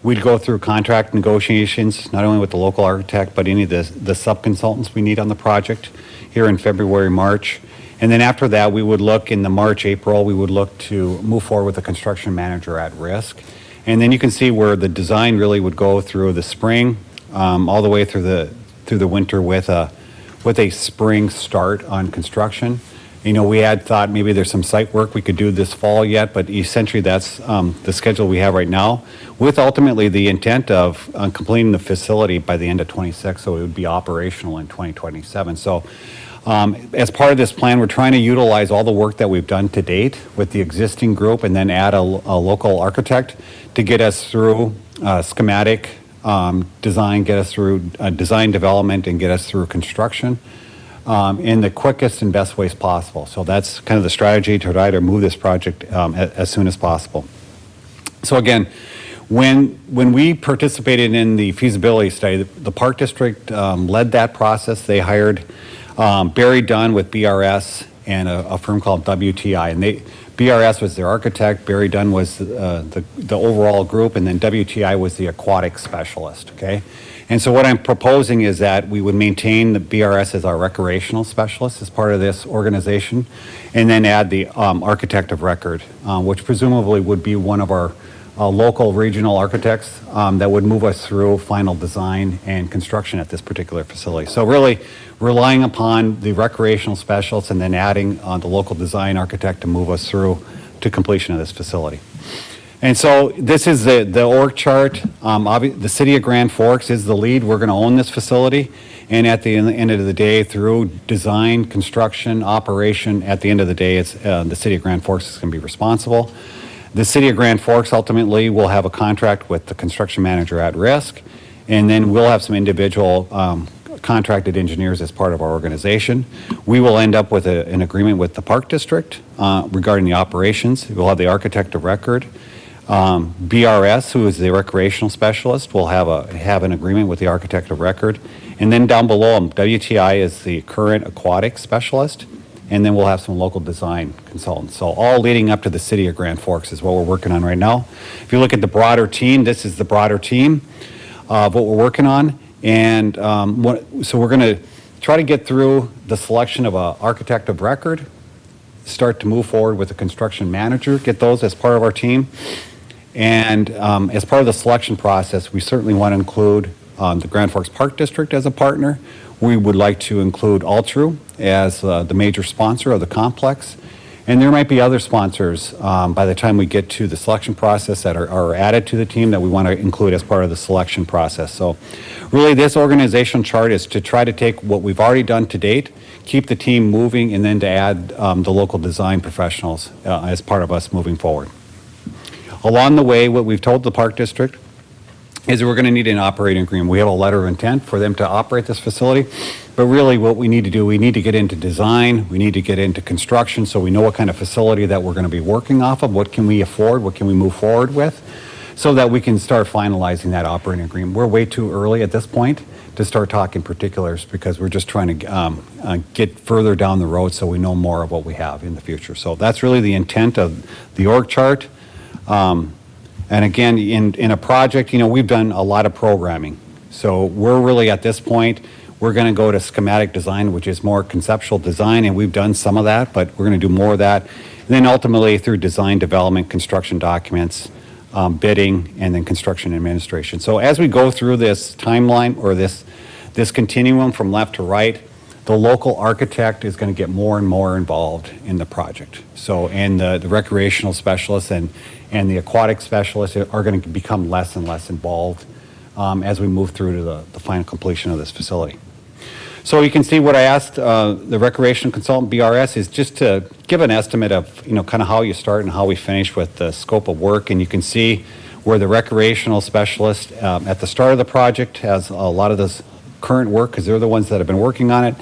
We'd go through contract negotiations, not only with the local architect, but any of the sub-consultants we need on the project here in February, March. And then after that, we would look in the March, April, we would look to move forward with the construction manager at risk. And then you can see where the design really would go through the spring, all the way through the winter with a spring start on construction. We had thought maybe there's some site work we could do this fall yet, but essentially that's the schedule we have right now, with ultimately the intent of completing the facility by the end of 26, so it would be operational in 2027. So as part of this plan, we're trying to utilize all the work that we've done to date with the existing group and then add a local architect to get us through schematic design, get us through design development, and get us through construction in the quickest and best ways possible. So that's kind of the strategy to try to move this project as soon as possible. So again, when we participated in the feasibility study, the Park District led that process. They hired Barry Dunn with BRS and a firm called WTI, and BRS was their architect, Barry Dunn was the overall group, and then WTI was the aquatic specialist, okay? And so what I'm proposing is that we would maintain the BRS as our recreational specialist as part of this organization, and then add the architect of record, which presumably would be one of our local regional architects that would move us through final design and construction at this particular facility. So really relying upon the recreational specialists and then adding the local design architect to move us through to completion of this facility. And so this is the org chart. The city of Grand Forks is the lead. We're going to own this facility. And at the end of the day, through design, construction, operation, at the end of the day, it's the city of Grand Forks is going to be responsible. The city of Grand Forks ultimately will have a contract with the construction manager at risk. And then we'll have some individual contracted engineers as part of our organization. We will end up with an agreement with the Park District regarding the operations. We'll have the architect of record. BRS, who is the recreational specialist, will have an agreement with the architect of record. And then down below them, WTI is the current aquatic specialist. And then we'll have some local design consultants. So all leading up to the city of Grand Forks is what we're working on right now. If you look at the broader team, this is the broader team of what we're working on. And so we're going to try to get through the selection of an architect of record, start to move forward with a construction manager, get those as part of our team. And as part of the selection process, we certainly want to include the Grand Forks Park District as a partner. We would like to include Altru as the major sponsor of the complex. And there might be other sponsors by the time we get to the selection process that are added to the team that we want to include as part of the selection process. So really this organizational chart is to try to take what we've already done to date, keep the team moving, and then to add the local design professionals as part of us moving forward. Along the way, what we've told the Park District is that we're going to need an operating agreement. We have a letter of intent for them to operate this facility, but really what we need to do, we need to get into design, we need to get into construction so we know what kind of facility that we're going to be working off of, what can we afford, what can we move forward with, so that we can start finalizing that operating agreement. We're way too early at this point to start talking particulars because we're just trying to get further down the road so we know more of what we have in the future. So that's really the intent of the org chart. And again, in a project, you know, we've done a lot of programming. So we're really at this point, we're going to go to schematic design, which is more conceptual design, and we've done some of that, but we're going to do more of that. And then ultimately through design development, construction documents, bidding, and then construction administration. So as we go through this timeline or this continuum from left to right, the local architect is going to get more and more involved in the project. So, and the recreational specialists and the aquatic specialists are going to become less and less involved as we move through to the final completion of this facility. So you can see what I asked the recreation consultant, BRS, is just to give an estimate of, you know, kind of how you start and how we finish with the scope of work. And you can see where the recreational specialist at the start of the project has a lot of this current work because they're the ones that have been working on it.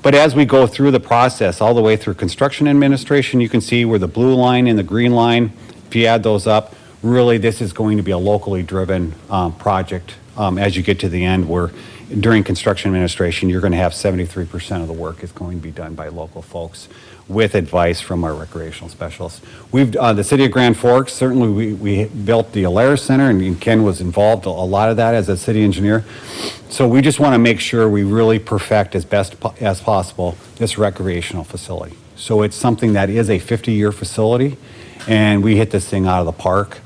But as we go through the process, all the way through construction administration, you can see where the blue line and the green line, if you add those up, really this is going to be a locally driven project as you get to the end where during construction administration, you're going to have 73% of the work is going to be done by local folks with advice from our recreational specialists. We've, the city of Grand Forks, certainly we built the Alaris Center and Ken was involved a lot of that as a city engineer. So we just want to make sure we really perfect as best as possible this recreational facility. So it's something that is a 50-year facility and we hit this thing out of the park.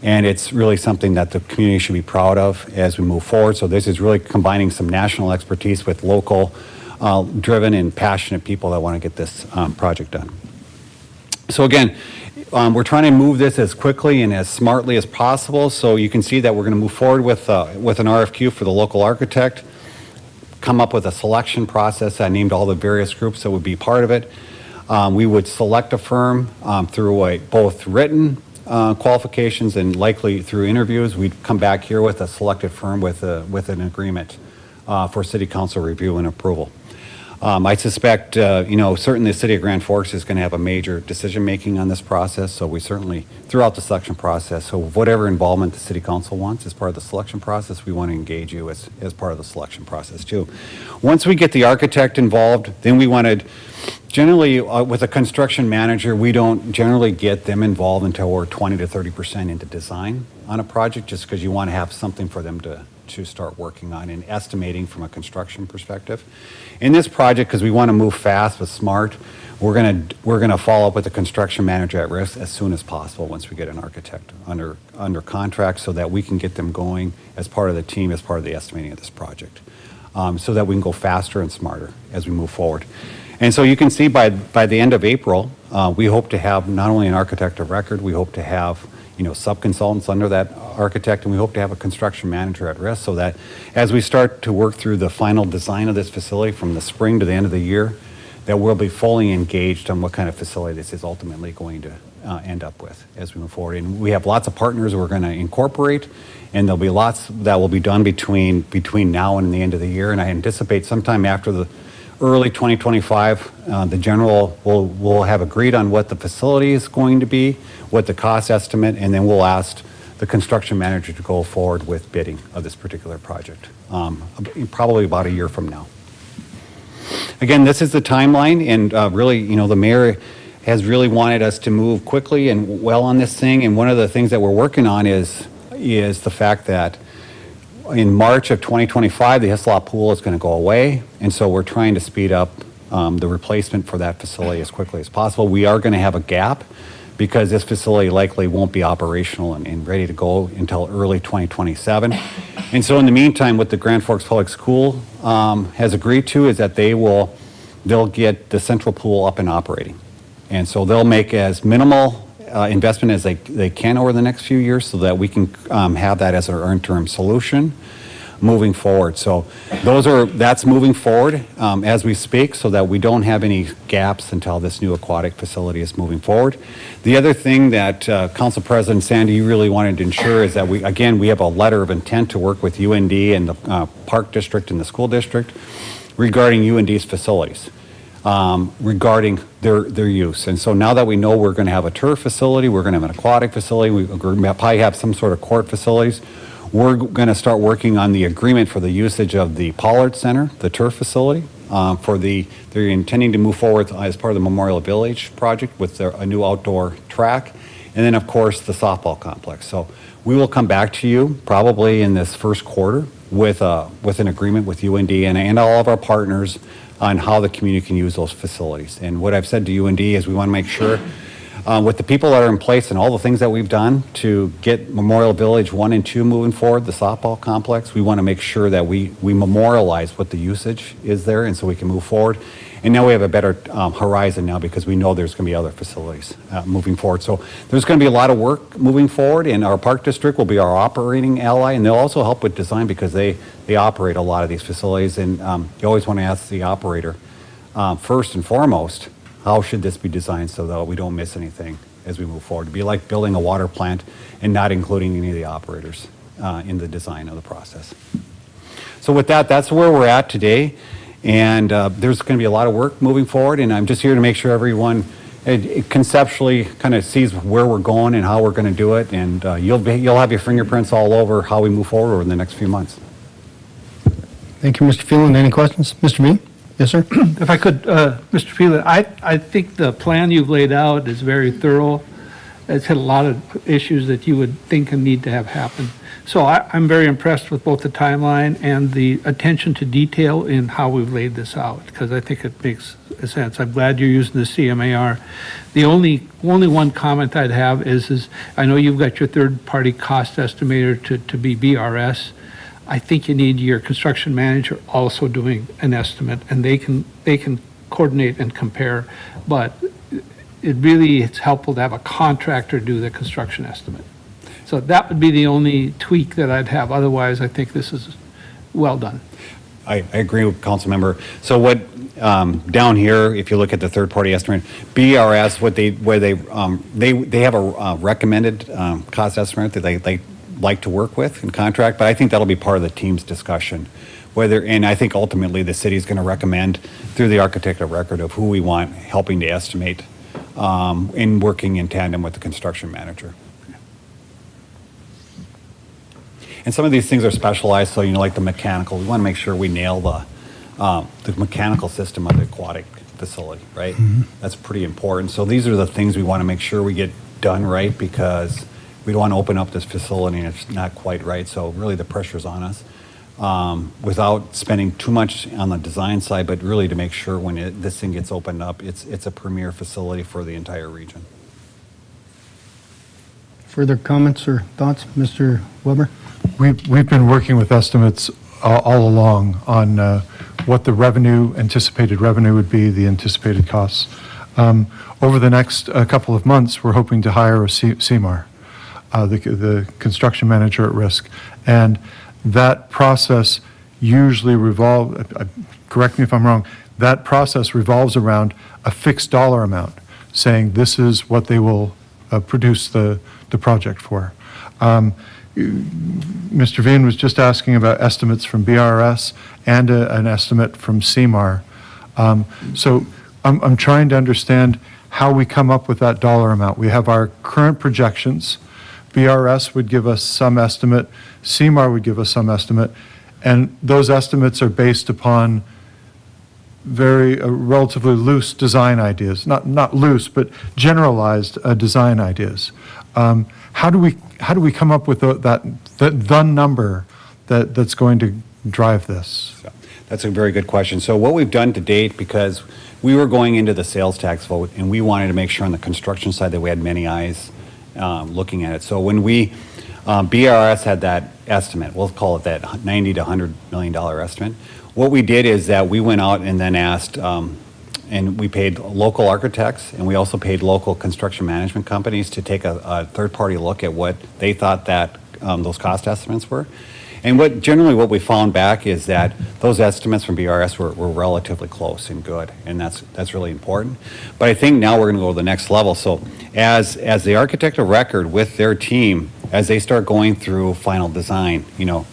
And it's really something that the community should be proud of as we move forward. So this is really combining some national expertise with local driven and passionate people that want to get this project done. So again, we're trying to move this as quickly and as smartly as possible. So you can see that we're going to move forward with an RFQ for the local architect, come up with a selection process. I named all the various groups that would be part of it. We would select a firm through both written qualifications and likely through interviews. We'd come back here with a selected firm with an agreement for city council review and approval. I suspect, you know, certainly the city of Grand Forks is going to have a major decision making on this process. So we certainly, throughout the selection process, so whatever involvement the city council wants as part of the selection process, we want to engage you as part of the selection process too. Once we get the architect involved, then we wanted, generally with a construction manager, we don't generally get them involved until we're 20 to 30% into design on a project, just because you want to have something for them to start working on and estimating from a construction perspective. In this project, because we want to move fast but smart, we're gonna follow up with the construction manager at risk as soon as possible once we get an architect under contract, so that we can get them going as part of the team, as part of the estimating of this project, so that we can go faster and smarter as we move forward. And so you can see by the end of April, we hope to have not only an architect of record, we hope to have, you know, sub-consultants under that architect, and we hope to have a construction manager at risk, so that as we start to work through the final design of this facility from the spring to the end of the year, that we'll be fully engaged on what kind of facility this is ultimately going to end up with as we move forward. And we have lots of partners we're going to incorporate, and there'll be lots that will be done between now and the end of the year. And I anticipate sometime after the early 2025, the general will have agreed on what the facility is going to be, what the cost estimate, and then we'll ask the construction manager to go forward with bidding of this particular project, probably about a year from now. Again, this is the timeline, and really, you know, the mayor has really wanted us to move quickly and well on this thing. And one of the things that we're working on is the fact that in March of 2025, the Hislop Pool is going to go away, and so we're trying to speed up the replacement for that facility as quickly as possible. We are going to have a gap because this facility likely won't be operational and ready to go until early 2027. And so in the meantime, what the Grand Forks Public School has agreed to is that they'll get the central pool up and operating. And so they'll make as minimal investment as they can over the next few years so that we can have that as our interim solution moving forward. So that's moving forward as we speak so that we don't have any gaps until this new aquatic facility is moving forward. The other thing that Council President Sandy, you really wanted to ensure is that we have a letter of intent to work with UND and the Park District and the school district regarding UND's facilities, regarding their use. And so now that we know we're going to have a turf facility, we're going to have an aquatic facility, we're going to probably have some sort of court facilities, we're going to start working on the agreement for the usage of the Pollard Center, the turf facility. They're intending to move forward as part of the Memorial Village project with a new outdoor track. And then, of course, the softball complex. So we will come back to you probably in this first quarter with an agreement with UND and all of our partners on how the community can use those facilities. And what I've said to UND is we want to make sure with the people that are in place and all the things that we've done to get Memorial Village 1 and 2 moving forward, the softball complex, we want to make sure that we memorialize what the usage is there and so we can move forward. And now we have a better horizon now because we know there's going to be other facilities moving forward. So there's going to be a lot of work moving forward, and our Park District will be our operating ally, and they'll also help with design because they operate a lot of these facilities. And you always want to ask the operator, first and foremost, how should this be designed so that we don't miss anything as we move forward? It'd be like building a water plant and not including any of the operators in the design of the process. So with that, that's where we're at today. And there's going to be a lot of work moving forward, and I'm just here to make sure everyone conceptually kind of sees where we're going and how we're going to do it, and you'll have your fingerprints all over how we move forward over the next few months. Thank you, Mr. Phelan. Any questions? Mr. Bean? Yes, sir. If I could, Mr. Phelan, I think the plan you've laid out is very thorough. It's had a lot of issues that you would think and need to have happen. So I'm very impressed with both the timeline and the attention to detail in how we've laid this out, because I think it makes sense. I'm glad you're using the CMAR. The only one comment I'd have is I know you've got your third-party cost estimator to be BRS. I think you need your construction manager also doing an estimate, and they can coordinate and compare, but it's helpful to have a contractor do the construction estimate. So that would be the only tweak that I'd have. Otherwise, I think this is well done. I agree with Council Member. So what down here, if you look at the third-party estimate, BRS, they have a recommended cost estimate that they like to work with and contract, but I think that'll be part of the team's discussion. And I think ultimately the city is going to recommend through the architect of record of who we want helping to estimate and working in tandem with the construction manager. And some of these things are specialized, so like the mechanical, we want to make sure we nail the mechanical system of the aquatic facility, right? Mm-hmm. That's pretty important. So these are the things we want to make sure we get done right, because we don't want to open up this facility and it's not quite right. So really the pressure's on us without spending too much on the design side, but really to make sure when this thing gets opened up, it's a premier facility for the entire region. Further comments or thoughts, Mr. Weber? We've been working with estimates all along on what the anticipated revenue would be, the anticipated costs. Over the next couple of months, we're hoping to hire a CMAR, the construction manager at risk. And that process usually correct me if I'm wrong, that process revolves around a fixed dollar amount, saying this is what they will produce the project for. Mr. Veen was just asking about estimates from BRS and an estimate from CMAR. So I'm trying to understand how we come up with that dollar amount. We have our current projections. BRS would give us some estimate. CMAR would give us some estimate. And those estimates are based upon very relatively loose design ideas. Not loose, but generalized design ideas. How do we come up with the number that's going to drive this? That's a very good question. So what we've done to date, because we were going into the sales tax vote and we wanted to make sure on the construction side that we had many eyes looking at it. So when BRS had that estimate, we'll call it that $90 to $100 million estimate. What we did is that we went out and then asked And we paid local architects, and we also paid local construction management companies to take a third-party look at what they thought that those cost estimates were. And what we found back is that those estimates from BRS were relatively close and good, and that's really important. But I think now we're going to go to the next level. So as the architect of record with their team, as they start going through final design,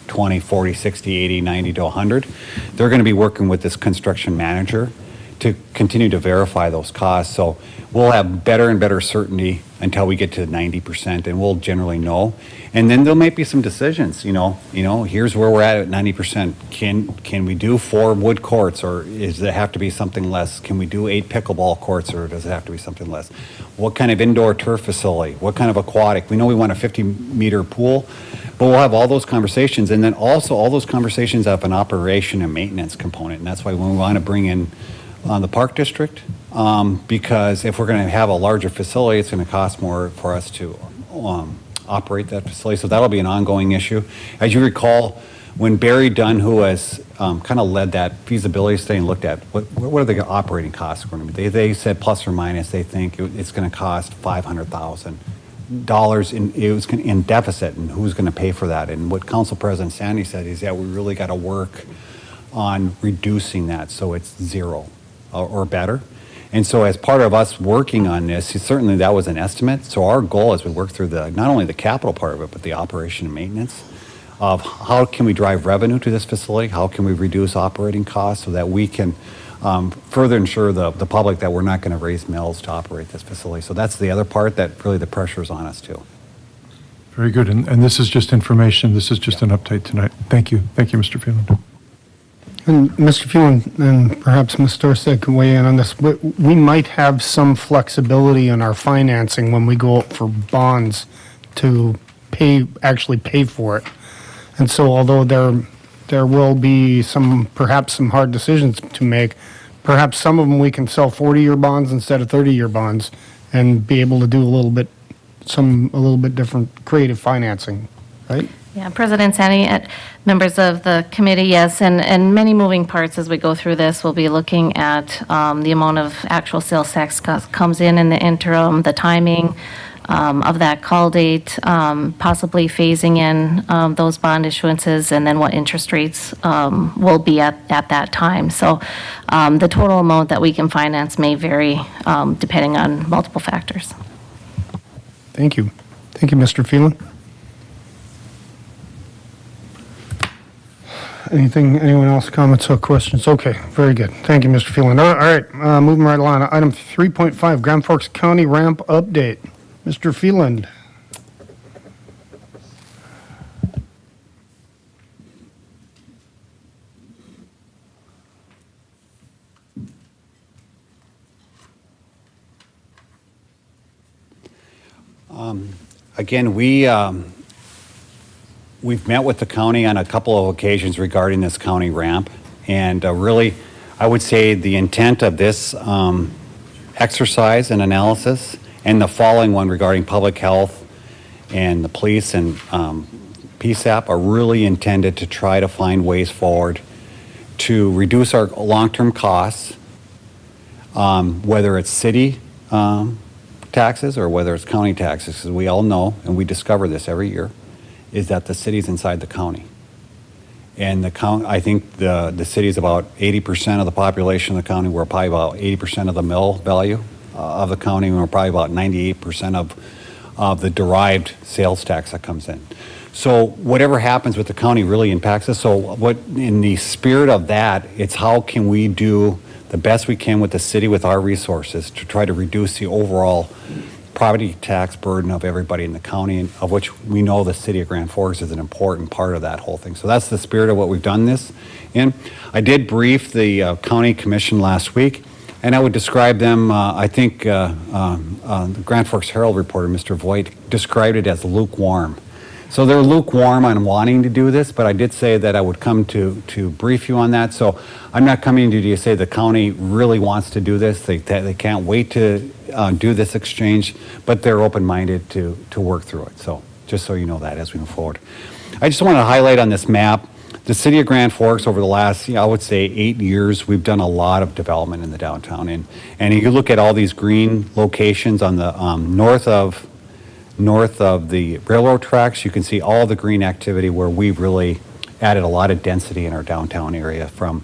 20, 40, 60, 80, 90 to 100, they're going to be working with this construction manager to continue to verify those costs. So we'll have better and better certainty until we get to 90%, and we'll generally know. And then there might be some decisions, here's where we're at 90%. Can we do 4 wood courts, or does it have to be something less? Can we do 8 pickleball courts, or does it have to be something less? What kind of indoor turf facility? What kind of aquatic? We know we want a 50-meter pool, but we'll have all those conversations. And then also all those conversations have an operation and maintenance component. And that's why when we want to bring in the park district, because if we're going to have a larger facility, it's going to cost more for us to operate that facility. So that'll be an ongoing issue. As you recall, when Barry Dunn, who has kind of led that feasibility study and looked at what are the operating costs going to be, they said plus or minus, they think it's going to cost $500,000 in deficit, and who's going to pay for that? And what Council President Sandy said is that we really got to work on reducing that so it's zero or better. And so as part of us working on this, certainly that was an estimate. So our goal as we work through not only the capital part of it, but the operation and maintenance of how can we drive revenue to this facility? How can we reduce operating costs so that we can further ensure the public that we're not going to raise mills to operate this facility? So that's the other part that really the pressure is on us too. Very good. And this is just information. This is just an update tonight. Thank you. Thank you, Mr. Phelan. And Mr. Phelan, and perhaps Ms. Dorsett can weigh in on this, but we might have some flexibility in our financing when we go out for bonds to actually pay for it. And so although there will be perhaps some hard decisions to make, perhaps some of them we can sell 40-year bonds instead of 30-year bonds and be able to do a little bit different creative financing, right? Yeah, President Sandy, members of the committee, yes, and many moving parts as we go through this. We'll be looking at the amount of actual sales tax comes in the interim, the timing of that call date, possibly phasing in those bond issuances, and then what interest rates will be at that time. So the total amount that we can finance may vary depending on multiple factors. Thank you. Thank you, Mr. Phelan. Anyone else, comments or questions? Okay, very good. Thank you, Mr. Phelan. All right, moving right along. Item 3.5, Grand Forks County ramp update. Mr. Phelan. Again, we've met with the county on a couple of occasions regarding this county ramp, and really, I would say the intent of this exercise and analysis, and the following one regarding public health and the police and PSAP, are really intended to try to find ways forward to reduce our long-term costs, whether it's city taxes or whether it's county taxes, because we all know, and we discover this every year, is that the city's inside the county. And I think the city is about 80% of the population of the county. We're probably about 80% of the mill value of the county, and we're probably about 98% of the derived sales tax that comes in. So whatever happens with the county really impacts us. So in the spirit of that, it's how can we do the best we can with the city with our resources to try to reduce the overall property tax burden of everybody in the county, of which we know the city of Grand Forks is an important part of that whole thing. So that's the spirit of what we've done this in. I did brief the county commission last week, and I would describe them, I think the Grand Forks Herald reporter, Mr. Voigt, described it as lukewarm. So they're lukewarm on wanting to do this, but I did say that I would come to brief you on that. So I'm not coming to say the county really wants to do this. They can't wait to do this exchange, but they're open-minded to work through it. So just so you know that as we move forward. I just want to highlight on this map the city of Grand Forks over the last, I would say 8 years, we've done a lot of development in the downtown. And you look at all these green locations on the north of the railroad tracks, you can see all the green activity where we've really added a lot of density in our downtown area, from,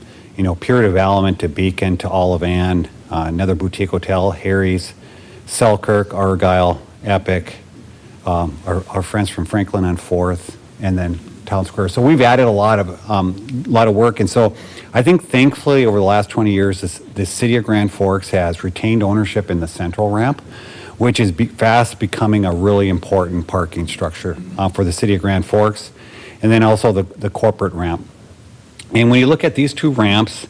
Pure Development to Beacon to Olive Ann, another boutique hotel, Harry's, Selkirk, Argyle, Epic, our friends from Franklin on 4th, and then Town Square. So we've added a lot of work. And so I think thankfully over the last 20 years, the city of Grand Forks has retained ownership in the central ramp, which is fast becoming a really important parking structure for the city of Grand Forks, and then also the corporate ramp. And when you look at these two ramps,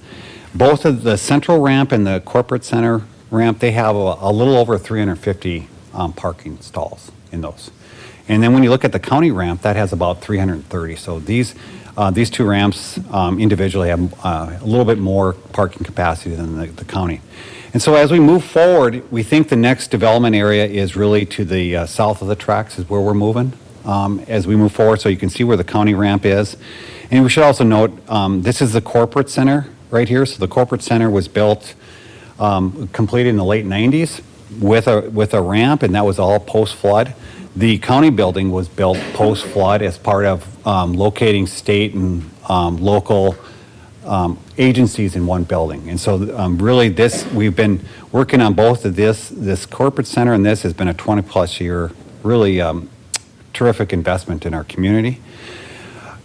both of the central ramp and the corporate center ramp, they have a little over 350 parking stalls in those. And then when you look at the county ramp, that has about 330. So these two ramps individually have a little bit more parking capacity than the county. And so as we move forward, we think the next development area is really to the south of the tracks is where we're moving as we move forward. So you can see where the county ramp is. And we should also note, this is the corporate center right here. So the corporate center was built, completed in the late 90s with a ramp, and that was all post-flood. The county building was built post-flood as part of locating state and local agencies in one building. And so really we've been working on both of this corporate center, and this has been a 20-plus year, really terrific investment in our community.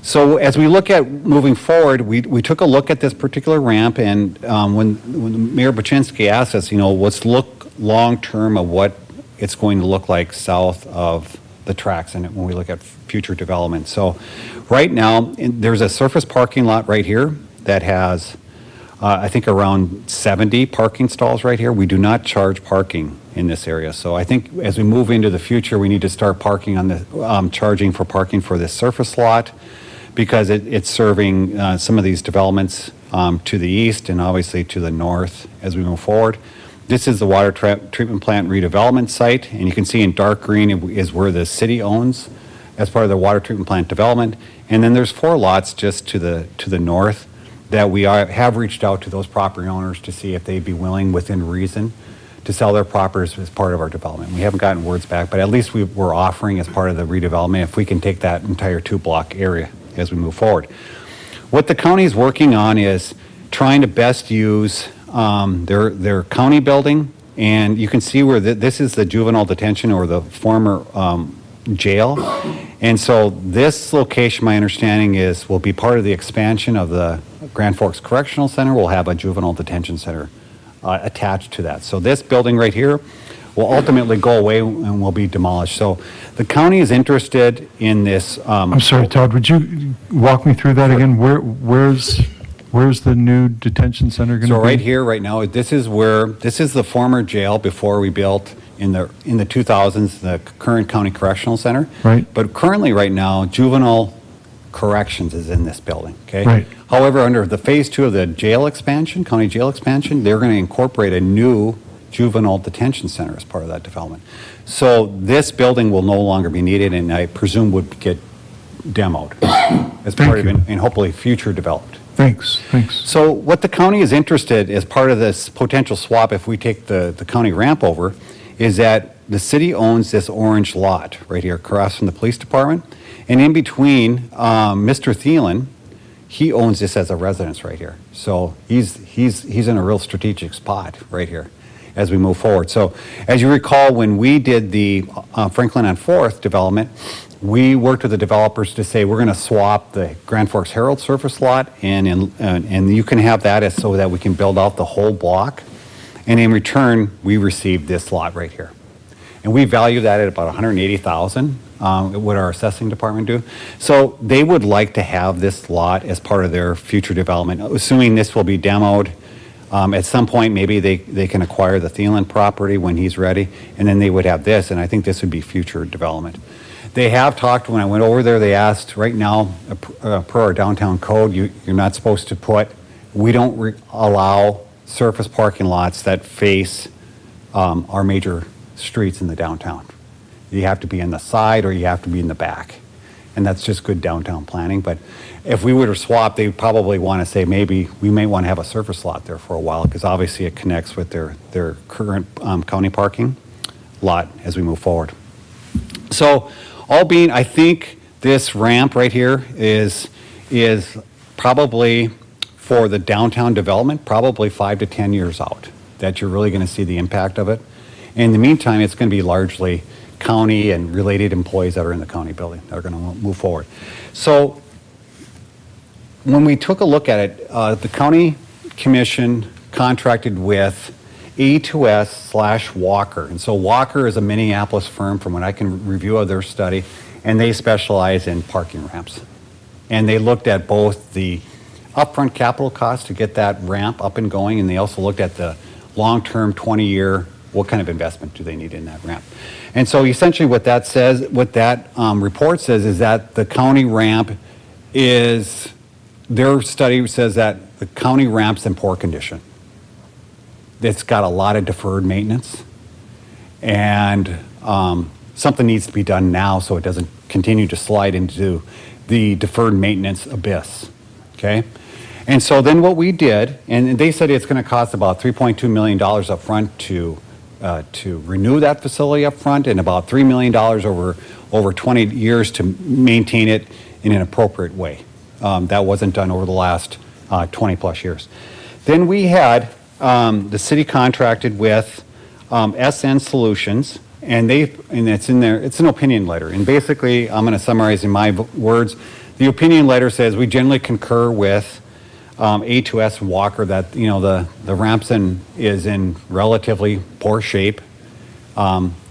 So as we look at moving forward, we took a look at this particular ramp, and when Mayor Buczynski asked us, let's look long-term of what it's going to look like south of the tracks and when we look at future development. So right now, there's a surface parking lot right here that has, I think, around 70 parking stalls right here. We do not charge parking in this area. So I think as we move into the future, we need to start parking on the, charging for parking for this surface lot, because it's serving some of these developments to the east and obviously to the north as we move forward. This is the water treatment plant redevelopment site, and you can see in dark green is where the city owns as part of the water treatment plant development. And then there's 4 lots just to the north that we have reached out to those property owners to see if they'd be willing, within reason, to sell their properties as part of our development. We haven't gotten words back, but at least we're offering as part of the redevelopment if we can take that entire 2-block area as we move forward. What the county is working on is trying to best use their county building, and you can see where this is the juvenile detention or the former jail. And so this location, my understanding is, will be part of the expansion of the Grand Forks Correctional Center. We'll have a juvenile detention center attached to that. So this building right here will ultimately go away and will be demolished. So the county is interested in this. I'm sorry, Todd, would you walk me through that again? Where's the new detention center going to be? So right here, right now, this is the former jail before we built in the 2000s, the current county correctional center. Right. But currently, right now, juvenile corrections is in this building, okay? Right. However, under the phase 2 of the jail expansion, county jail expansion, they're going to incorporate a new juvenile detention center as part of that development. So this building will no longer be needed, and I presume would get demoed as part of it, and hopefully future developed. Thanks. So what the county is interested as part of this potential swap, if we take the county ramp over, is that the city owns this orange lot right here across from the police department. And in between, Mr. Thielen, he owns this as a residence right here. So he's in a real strategic spot right here as we move forward. So as you recall, when we did the Franklin on 4th development, we worked with the developers to say we're going to swap the Grand Forks Herald surface lot, and you can have that as so that we can build out the whole block. And in return, we received this lot right here. And we value that at about $180,000, what our assessing department do. So they would like to have this lot as part of their future development, assuming this will be demoed. At some point, maybe they can acquire the Thielen property when he's ready, and then they would have this, and I think this would be future development. They have talked, when I went over there, they asked, right now, per our downtown code, you're not supposed to put, we don't allow surface parking lots that face our major streets in the downtown. You have to be in the side or you have to be in the back. and that's just good downtown planning. But if we were to swap, they probably want to say maybe we may want to have a surface lot there for a while, because obviously it connects with their current county parking lot as we move forward. So I think this ramp right here is probably for the downtown development, probably 5 to 10 years out, that you're really going to see the impact of it. In the meantime, it's going to be largely county and related employees that are in the county building that are going to move forward. So when we took a look at it, the county commission contracted with A2S/Walker. And so Walker is a Minneapolis firm, from what I can review of their study, and they specialize in parking ramps. And they looked at both the upfront capital cost to get that ramp up and going, and they also looked at the long-term 20-year, what kind of investment do they need in that ramp. And so essentially what that says, what that report says, is that the county ramp is, their study says that the county ramp's in poor condition. It's got a lot of deferred maintenance, and something needs to be done now so it doesn't continue to slide into the deferred maintenance abyss, okay? And so then what we did, and they said it's going to cost about $3.2 million up front to renew that facility up front, and about $3 million over 20 years to maintain it in an appropriate way. That wasn't done over the last 20 plus years. Then we had, the city contracted with SN Solutions, and it's in there, it's an opinion letter. And basically, I'm going to summarize in my words. The opinion letter says we generally concur with A2S and Walker that, you know, the ramp is in relatively poor shape.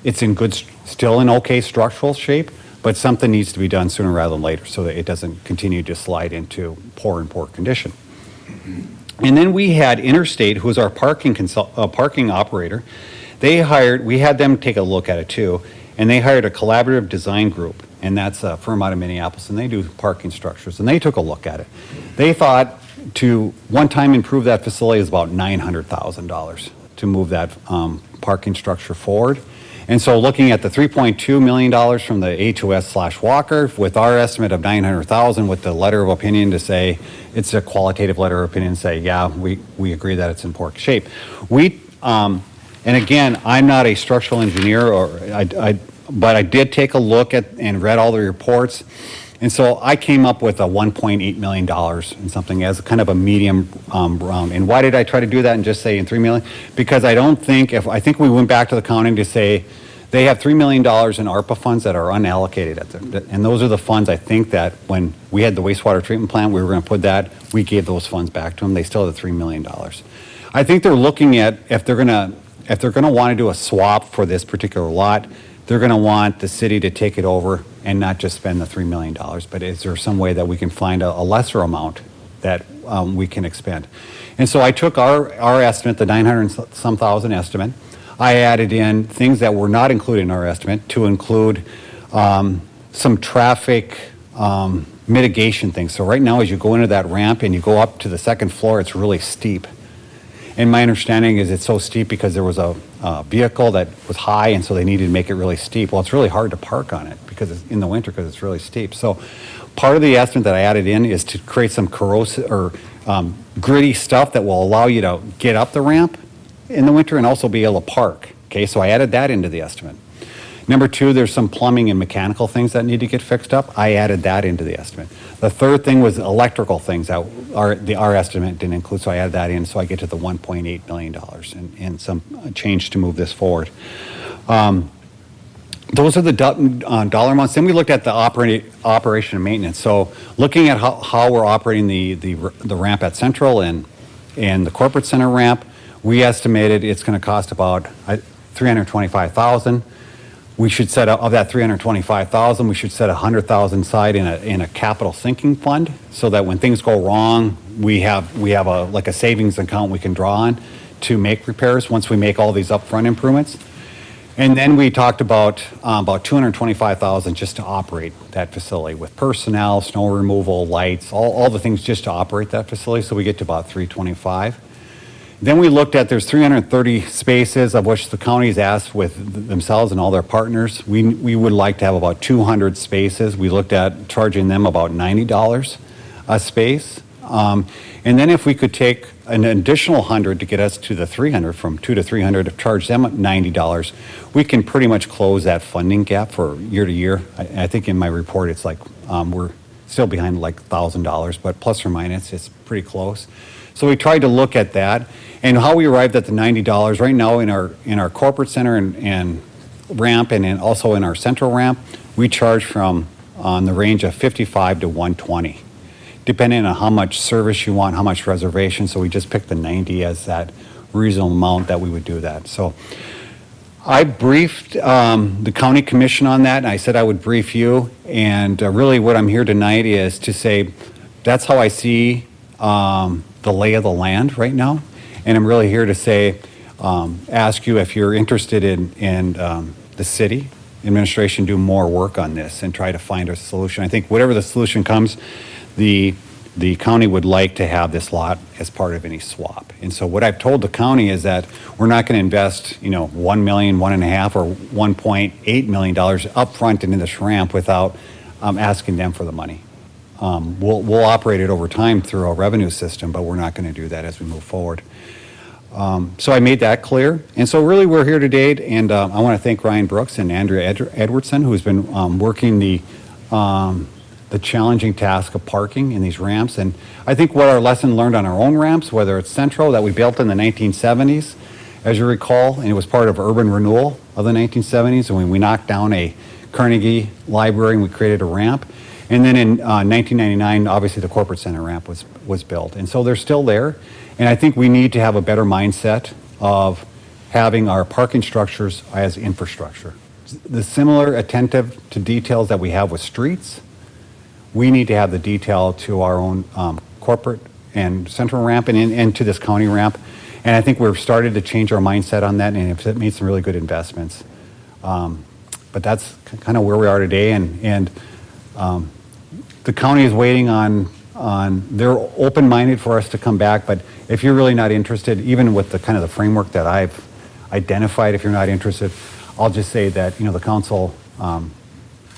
It's in still in okay structural shape, but something needs to be done sooner rather than later so that it doesn't continue to slide into poor condition. And then we had Interstate, who was our parking operator. We had them take a look at it too, and they hired a collaborative design group, and that's a firm out of Minneapolis, and they do parking structures, and they took a look at it. They thought to one-time improve that facility is about $900,000 to move that parking structure forward. And so looking at the $3.2 million from the A2S/Walker with our estimate of $900,000 with the letter of opinion to say, it's a qualitative letter of opinion to say, yeah, we agree that it's in poor shape. And again, I'm not a structural engineer, but I did take a look at and read all the reports. And so I came up with a $1.8 million and something as kind of a medium round. And why did I try to do that and just say in $3 million? Because I think we went back to the county to say they have $3 million in ARPA funds that are unallocated. And those are the funds, I think, that when we had the wastewater treatment plant, we were going to put that, we gave those funds back to them. They still have the $3 million. I think they're looking at, if they're going to want to do a swap for this particular lot, they're going to want the city to take it over and not just spend the $3 million. But is there some way that we can find a lesser amount that we can expend? And so I took our estimate, the 900-some thousand estimate. I added in things that were not included in our estimate to include some traffic mitigation things. So right now, as you go into that ramp and you go up to the second floor, it's really steep. And my understanding is it's so steep because there was a vehicle that was high, and so they needed to make it really steep. Well, it's really hard to park on it because it's in the winter because it's really steep. So part of the estimate that I added in is to create some corrosive or gritty stuff that will allow you to get up the ramp in the winter and also be able to park. Okay, so I added that into the estimate. Number two, there's some plumbing and mechanical things that need to get fixed up. I added that into the estimate. The third thing was electrical things that our estimate didn't include, so I added that in, so I get to the $1.8 million and some change to move this forward. Those are the dollar amounts. Then we looked at the operation and maintenance. So looking at how we're operating the ramp at Central and the corporate center ramp, we estimated it's going to cost about $325,000. We should set up, of that $325,000, we should set $100,000 aside in a capital sinking fund, so that when things go wrong, we have a savings account we can draw on to make repairs once we make all these upfront improvements. And then we talked about $225,000 just to operate that facility with personnel, snow removal, lights, all the things just to operate that facility. So we get to about $325,000. Then we looked at, there's 330 spaces of which the county's asked with themselves and all their partners. We would like to have about 200 spaces. We looked at charging them about $90 a space. And then if we could take an additional 100 to get us to the 300, from 2 to 300, charge them $90, we can pretty much close that funding gap for year to year. I think in my report, it's like, we're still behind like $1,000, but plus or minus, it's pretty close. So we tried to look at that, and how we arrived at the $90 right now in our corporate center and ramp, and then also in our central ramp, we charge from on the range of 55 to 120, depending on how much service you want, how much reservation. So we just picked the 90 as that reasonable amount that we would do that. So I briefed the county commission on that, and I said I would brief you. And really what I'm here tonight is to say that's how I see the lay of the land right now. And I'm really here to say, ask you if you're interested in the city administration do more work on this and try to find a solution. I think whatever the solution comes, the county would like to have this lot as part of any swap. And so what I've told the county is that we're not going to invest, $1 million, $1.5 million, or $1.8 million upfront into this ramp without asking them for the money. We'll operate it over time through a revenue system, but we're not going to do that as we move forward. So I made that clear. And so really we're here today, and I want to thank Ryan Brooks and Andrea Edwardson, who's been working the challenging task of parking in these ramps. And I think what our lesson learned on our own ramps, whether it's Centro that we built in the 1970s, as you recall, and it was part of urban renewal of the 1970s, and when we knocked down a Carnegie Library and we created a ramp. And then in 1999, obviously the corporate center ramp was built. And so they're still there. And I think we need to have a better mindset of having our parking structures as infrastructure. The similar attentive to details that we have with streets, we need to have the detail to our own corporate and central ramp and to this county ramp. And I think we've started to change our mindset on that, and it's made some really good investments. But that's kind of where we are today. And the county is waiting on, they're open-minded for us to come back, but if you're really not interested, even with the kind of the framework that I've identified, if you're not interested, I'll just say that, the council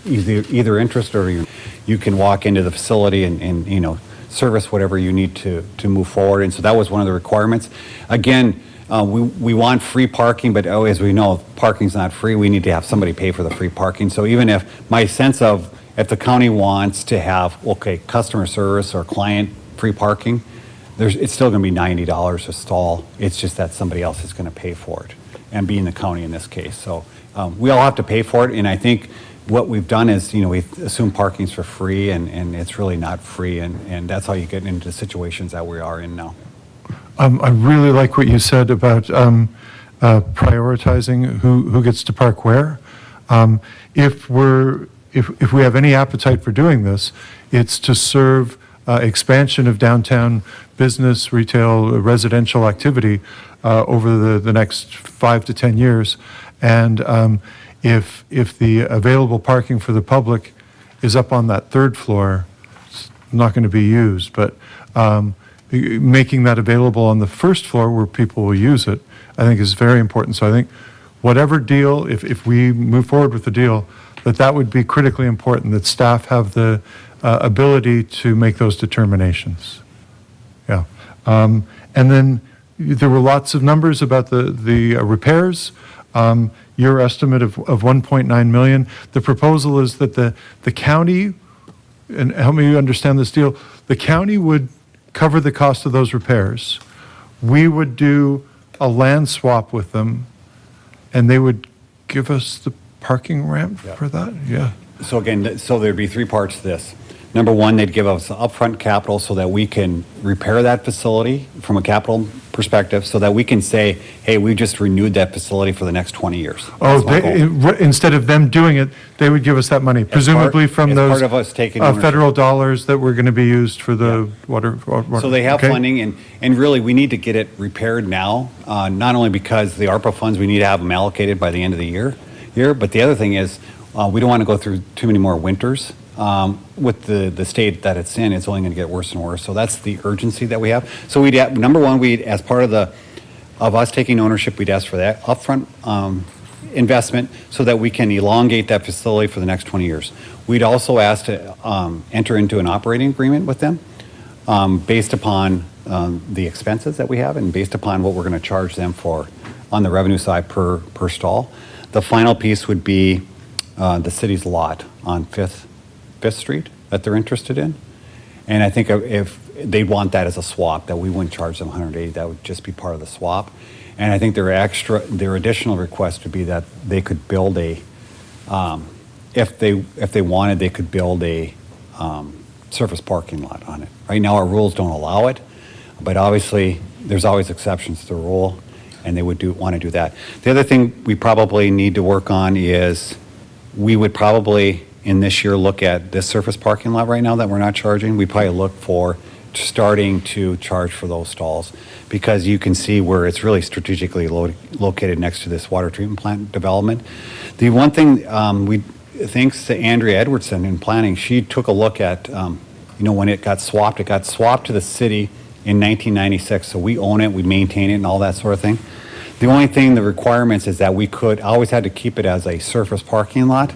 is either interested or you can walk into the facility and service whatever you need to move forward. And so that was one of the requirements. Again, we want free parking, but as we know, parking's not free. We need to have somebody pay for the free parking. So even if my sense of, if the county wants to have, customer service or client free parking, it's still going to be $90 a stall. It's just that somebody else is going to pay for it, and being the county in this case. So we all have to pay for it, and I think what we've done is, we assume parking's for free, and it's really not free, and that's how you get into situations that we are in now. I really like what you said about prioritizing who gets to park where. If we have any appetite for doing this, it's to serve expansion of downtown business, retail, residential activity over the next 5 to 10 years. And if the available parking for the public is up on that third floor, it's not going to be used. But making that available on the first floor where people will use it, I think is very important. So I think whatever deal, if we move forward with the deal, that would be critically important, that staff have the ability to make those determinations. Yeah. And then there were lots of numbers about the repairs. Your estimate of 1.9 million. The proposal is that the county, and help me understand this deal, the county would cover the cost of those repairs. We would do a land swap with them, and they would give us the parking ramp for that? Yeah. So again, there'd be three parts to this. Number one, they'd give us upfront capital so that we can repair that facility from a capital perspective, so that we can say, hey, we just renewed that facility for the next 20 years. Instead of them doing it, they would give us that money, presumably from those part of us taking federal dollars that were going to be used for the water. So they have funding, and really we need to get it repaired now, not only because the ARPA funds, we need to have them allocated by the end of the year, but the other thing is we don't want to go through too many more winters. With the state that it's in, it's only going to get worse and worse. So that's the urgency that we have. So number one, as part of of us taking ownership, we'd ask for that upfront investment so that we can elongate that facility for the next 20 years. We'd also ask to enter into an operating agreement with them based upon the expenses that we have and based upon what we're going to charge them for on the revenue side per stall. The final piece would be the city's lot on Fifth Street that they're interested in. And I think if they'd want that as a swap, that we wouldn't charge them 180, that would just be part of the swap. And I think their additional request would be that they could build a, if they wanted, they could build a surface parking lot on it. Right now, our rules don't allow it, but obviously, there's always exceptions to the rule, and they would want to do that. The other thing we probably need to work on is we would probably, in this year, look at this surface parking lot right now that we're not charging. We probably look for starting to charge for those stalls because you can see where it's really strategically located next to this water treatment plant development. The one thing thanks to Andrea Edwardson in planning, she took a look at, when it got swapped to the city in 1996. So we own it, we maintain it and all that sort of thing. The only thing, the requirements is that we always had to keep it as a surface parking lot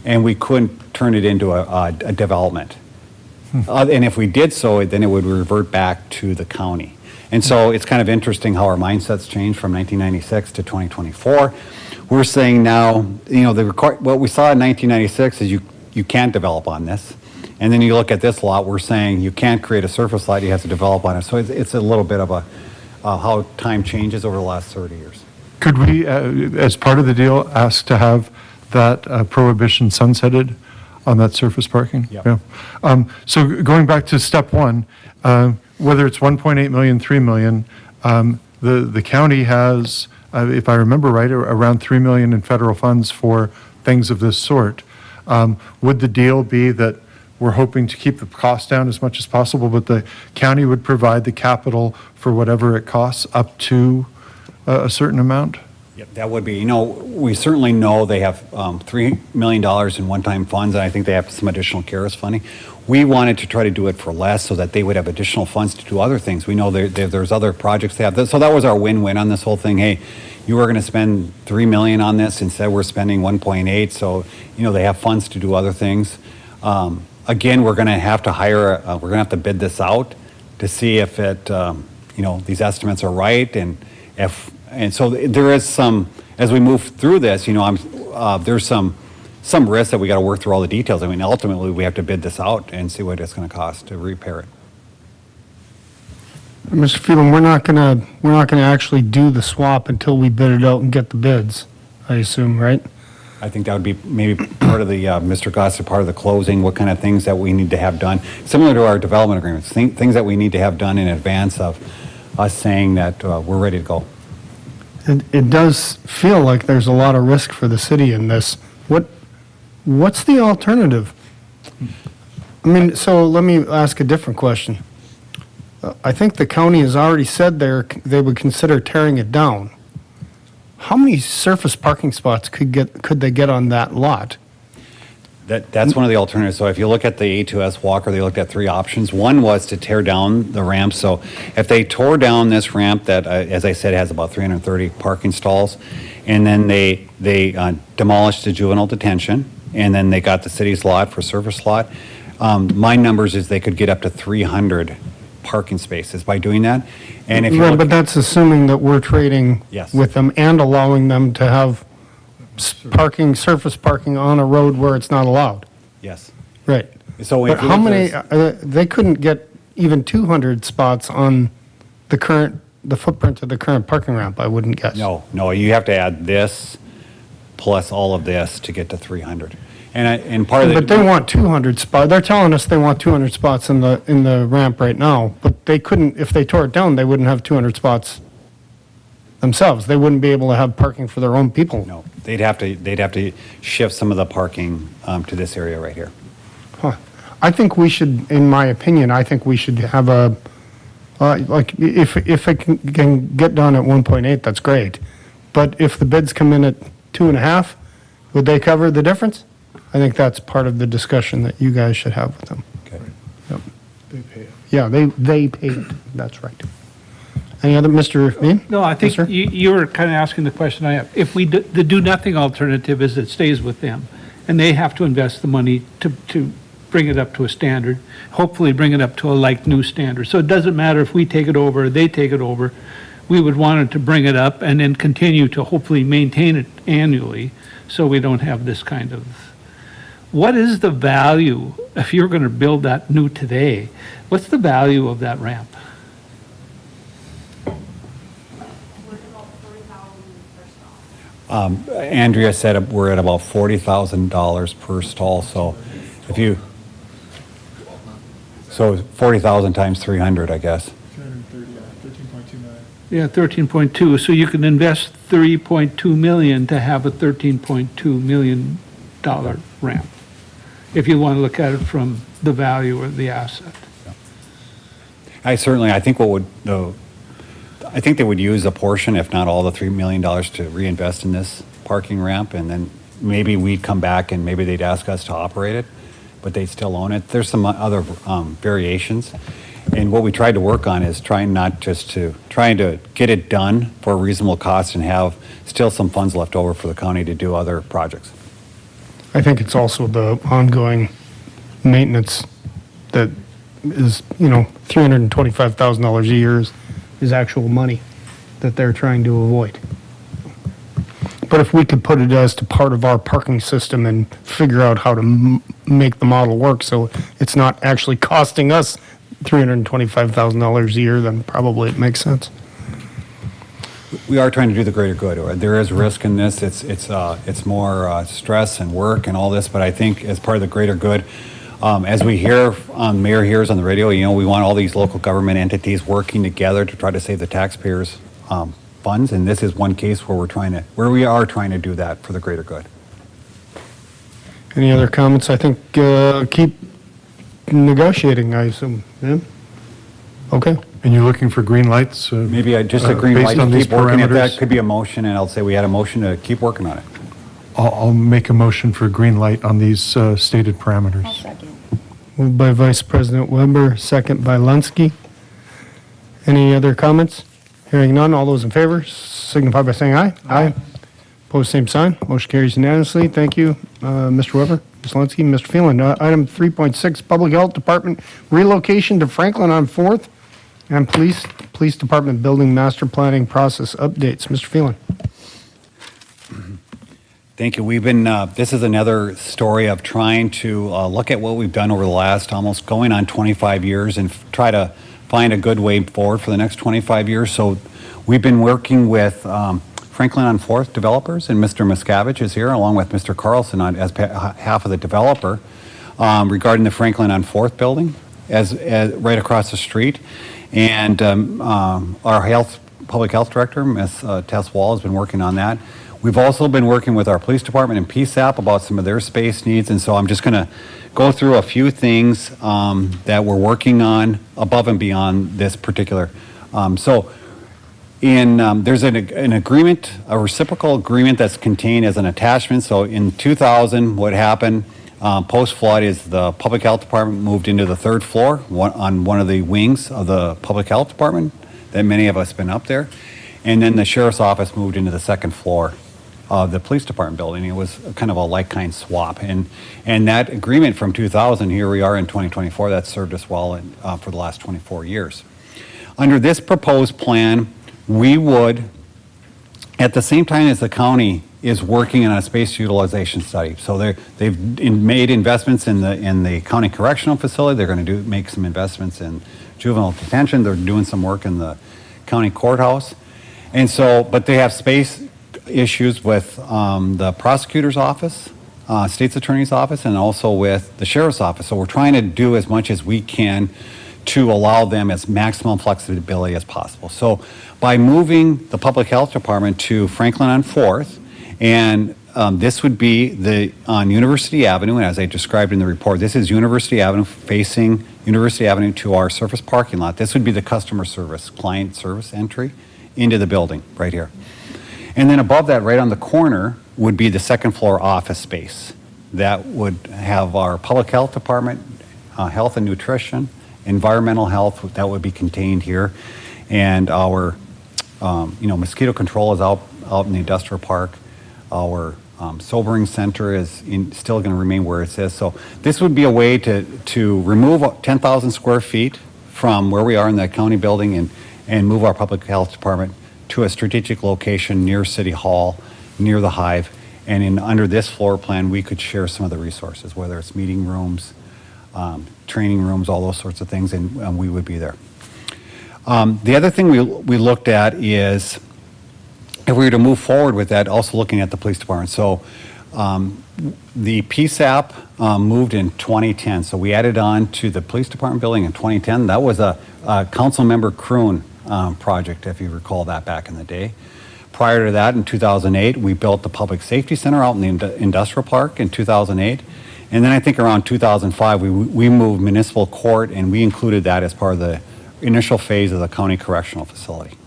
and we couldn't turn it into a development. And if we did so, then it would revert back to the county. And so it's kind of interesting how our mindsets changed from 1996 to 2024. We're saying now, what we saw in 1996 is you can't develop on this. And then you look at this lot, we're saying you can't create a surface lot, you have to develop on it. So it's a little bit of how time changes over the last 30 years. Could we, as part of the deal, ask to have that prohibition sunsetted on that surface parking? Yep. Yeah. So going back to step one, whether it's 1.8 million, 3 million, the county has, if I remember right, around 3 million in federal funds for things of this sort. Would the deal be that we're hoping to keep the cost down as much as possible, but the county would provide the capital for whatever it costs up to a certain amount? Yep, that would be, we certainly know they have $3 million in one-time funds, and I think they have some additional CARES funding. We wanted to try to do it for less so that they would have additional funds to do other things. We know there's other projects they have. So that was our win-win on this whole thing. Hey, you were going to spend $3 million on this. Instead, we're spending 1.8. So, they have funds to do other things. Again, we're going to have to we're going to have to bid this out to see if these estimates are right. And so there is some, as we move through this, there's some risk that we got to work through all the details. I mean, ultimately, we have to bid this out and see what it's going to cost to repair it. Mr. Phelan, we're not gonna actually do the swap until we bid it out and get the bids, I assume, right? I think that would be maybe part of the, Mr. Gossett, part of the closing, what kind of things that we need to have done, similar to our development agreements, things that we need to have done in advance of us saying that we're ready to go. It does feel like there's a lot of risk for the city in this. What's the alternative? I mean, so let me ask a different question. I think the county has already said they would consider tearing it down. How many surface parking spots could they get on that lot? That's one of the alternatives. So if you look at the A2S Walker, they looked at 3 options. One was to tear down the ramp. So if they tore down this ramp that, as I said, has about 330 parking stalls, and then they demolished the juvenile detention, and then they got the city's lot for surface lot, my numbers is they could get up to 300 parking spaces by doing that. And if you Right, but that's assuming that we're trading Yes. with them and allowing them to have surface parking on a road where it's not allowed. Yes. Right. So But if you how look many, at they couldn't get even 200 spots on the footprint of the current parking ramp, I wouldn't guess. No, you have to add this plus all of this to get to 300. And part of the. But they want 200 spots. They're telling us they want 200 spots in the ramp right now, but they couldn't, if they tore it down, they wouldn't have 200 spots themselves. They wouldn't be able to have parking for their own people. No, they'd have to shift some of the parking to this area right here. Huh. I think we should, in my opinion, I think we should have if it can get done at 1.8, that's great. But if the bids come in at 2.5, would they cover the difference? I think that's part of the discussion that you guys should have with them. Okay. Yep. Yeah, they paid, that's right. Any other, Mr. Bean? No, I think Yes, sir? you were kind of asking the question I have. If we, the do-nothing alternative is it stays with them, and they have to invest the money to bring it up to a standard, hopefully bring it up to a like-new standard. So it doesn't matter if we take it over or they take it over. We would want it to bring it up and then continue to hopefully maintain it annually, so we don't have this kind of... What is the value, if you're going to build that new today, what's the value of that ramp? Andrea said we're at about $40,000 per stall, so if you, so 40,000 times 300, I guess. 13.2 million. Yeah, 13.2, so you can invest 3.2 million to have a $13.2 million ramp, if you want to look at it from the value of the asset. I think I think they would use a portion, if not all the $3 million to reinvest in this parking ramp, and then maybe we'd come back and maybe they'd ask us to operate it, but they'd still own it. There's some other variations. And what we tried to work on is trying to get it done for a reasonable cost and have still some funds left over for the county to do other projects. I think it's also the ongoing maintenance that is, $325,000 a year is actual money that they're trying to avoid. But if we could put it as to part of our parking system and figure out how to make the model work so it's not actually costing us $325,000 a year, then probably it makes sense. We are trying to do the greater good. There is risk in this. It's more stress and work and all this, but I think as part of the greater good, as we hear, Mayor hears on the radio, we want all these local government entities working together to try to save the taxpayers' funds, and this is one case where we are trying to do that for the greater good. Any other comments? I think keep negotiating, I assume. Yeah? Okay. And you're looking for green lights? Maybe just a green based light on to these keep working at that. parameters? Could be a motion, and I'll say we had a motion to keep working on it. I'll make a motion for green light on these stated parameters. Moved by Vice President Weber, second by Lunsky. Any other comments? Hearing none, all those in favor signify by saying aye. Aye. Opposed, same sign. Motion carries unanimously. Thank you, Mr. Weber, Ms. Lunsky, Mr. Phelan. Item 3.6, Public Health Department relocation to Franklin on 4th, and Police Department Building Master Planning Process updates. Mr. Phelan. Thank you. We've been, this is another story of trying to look at what we've done over the last almost going on 25 years and try to find a good way forward for the next 25 years. So we've been working with Franklin on 4th developers, and Mr. Miscavige is here along with Mr. Carlson as half of the developer regarding the Franklin on 4th building as right across the street. And our public health director, Ms. Tess Wall, has been working on that. We've also been working with our police department and PSAP about some of their space needs, and so I'm just going to go through a few things that we're working on above and beyond this particular. There's an agreement, a reciprocal agreement that's contained as an attachment. So in 2000, what happened post-flood is the public health department moved into the 3rd floor on one of the wings of the public health department that many of us been up there. And then the sheriff's office moved into the 2nd floor of the police department building. It was kind of a like-kind swap. And that agreement from 2000, here we are in 2024, that served us well for the last 24 years. Under this proposed plan, we would, at the same time as the county is working on a space utilization study. So they've made investments in the county correctional facility. They're going to make some investments in juvenile detention. They're doing some work in the county courthouse. And so, but they have space issues with the prosecutor's office, state's attorney's office, and also with the sheriff's office. So we're trying to do as much as we can to allow them as maximum flexibility as possible. So by moving the public health department to Franklin on 4th, and this would be on University Avenue, and as I described in the report, this is University Avenue facing University Avenue to our surface parking lot. This would be the customer service, client service entry into the building right here. And then above that, right on the corner, would be the 2nd floor office space. That would have our public health department, health and nutrition, environmental health, that would be contained here. And our, mosquito control is out in the industrial park. Our sobering center is still going to remain where it is. So this would be a way to remove 10,000 square feet from where we are in the county building and move our public health department to a strategic location near City Hall, near the Hive. And under this floor plan, we could share some of the resources, whether it's meeting rooms, training rooms, all those sorts of things, and we would be there. The other thing we looked at is, if we were to move forward with that, also looking at the police department. So the PSAP moved in 2010. So we added on to the police department building in 2010. That was a council member Kroon project, if you recall that back in the day. Prior to that, in 2008, we built the public safety center out in the industrial park in 2008. And then I think around 2005, we moved municipal court, and we included that as part of the initial phase of the county correctional facility.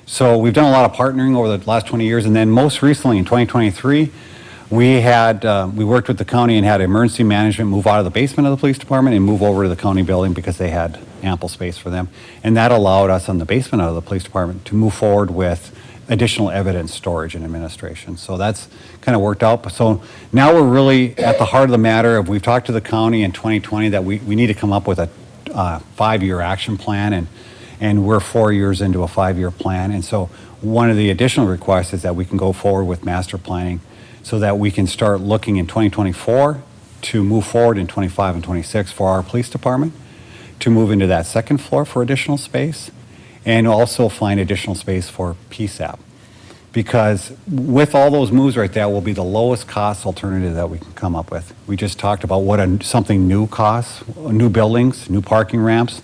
So we've done a lot of partnering over the last 20 years, and then most recently in 2023, we worked with the county and had emergency management move out of the basement of the police department and move over to the county building because they had ample space for them. And that allowed us on the basement of the police department to move forward with additional evidence storage and administration. So that's kind of worked out. So now we're really at the heart of the matter. We've talked to the county in 2020 that we need to come up with a 5-year action plan, and we're 4 years into a 5-year plan. And so one of the additional requests is that we can go forward with master planning so that we can start looking in 2024 to move forward in 25 and 26 for our police department, to move into that second floor for additional space, and also find additional space for PSAP. Because with all those moves right there will be the lowest cost alternative that we can come up with. We just talked about what something new costs, new buildings, new parking ramps.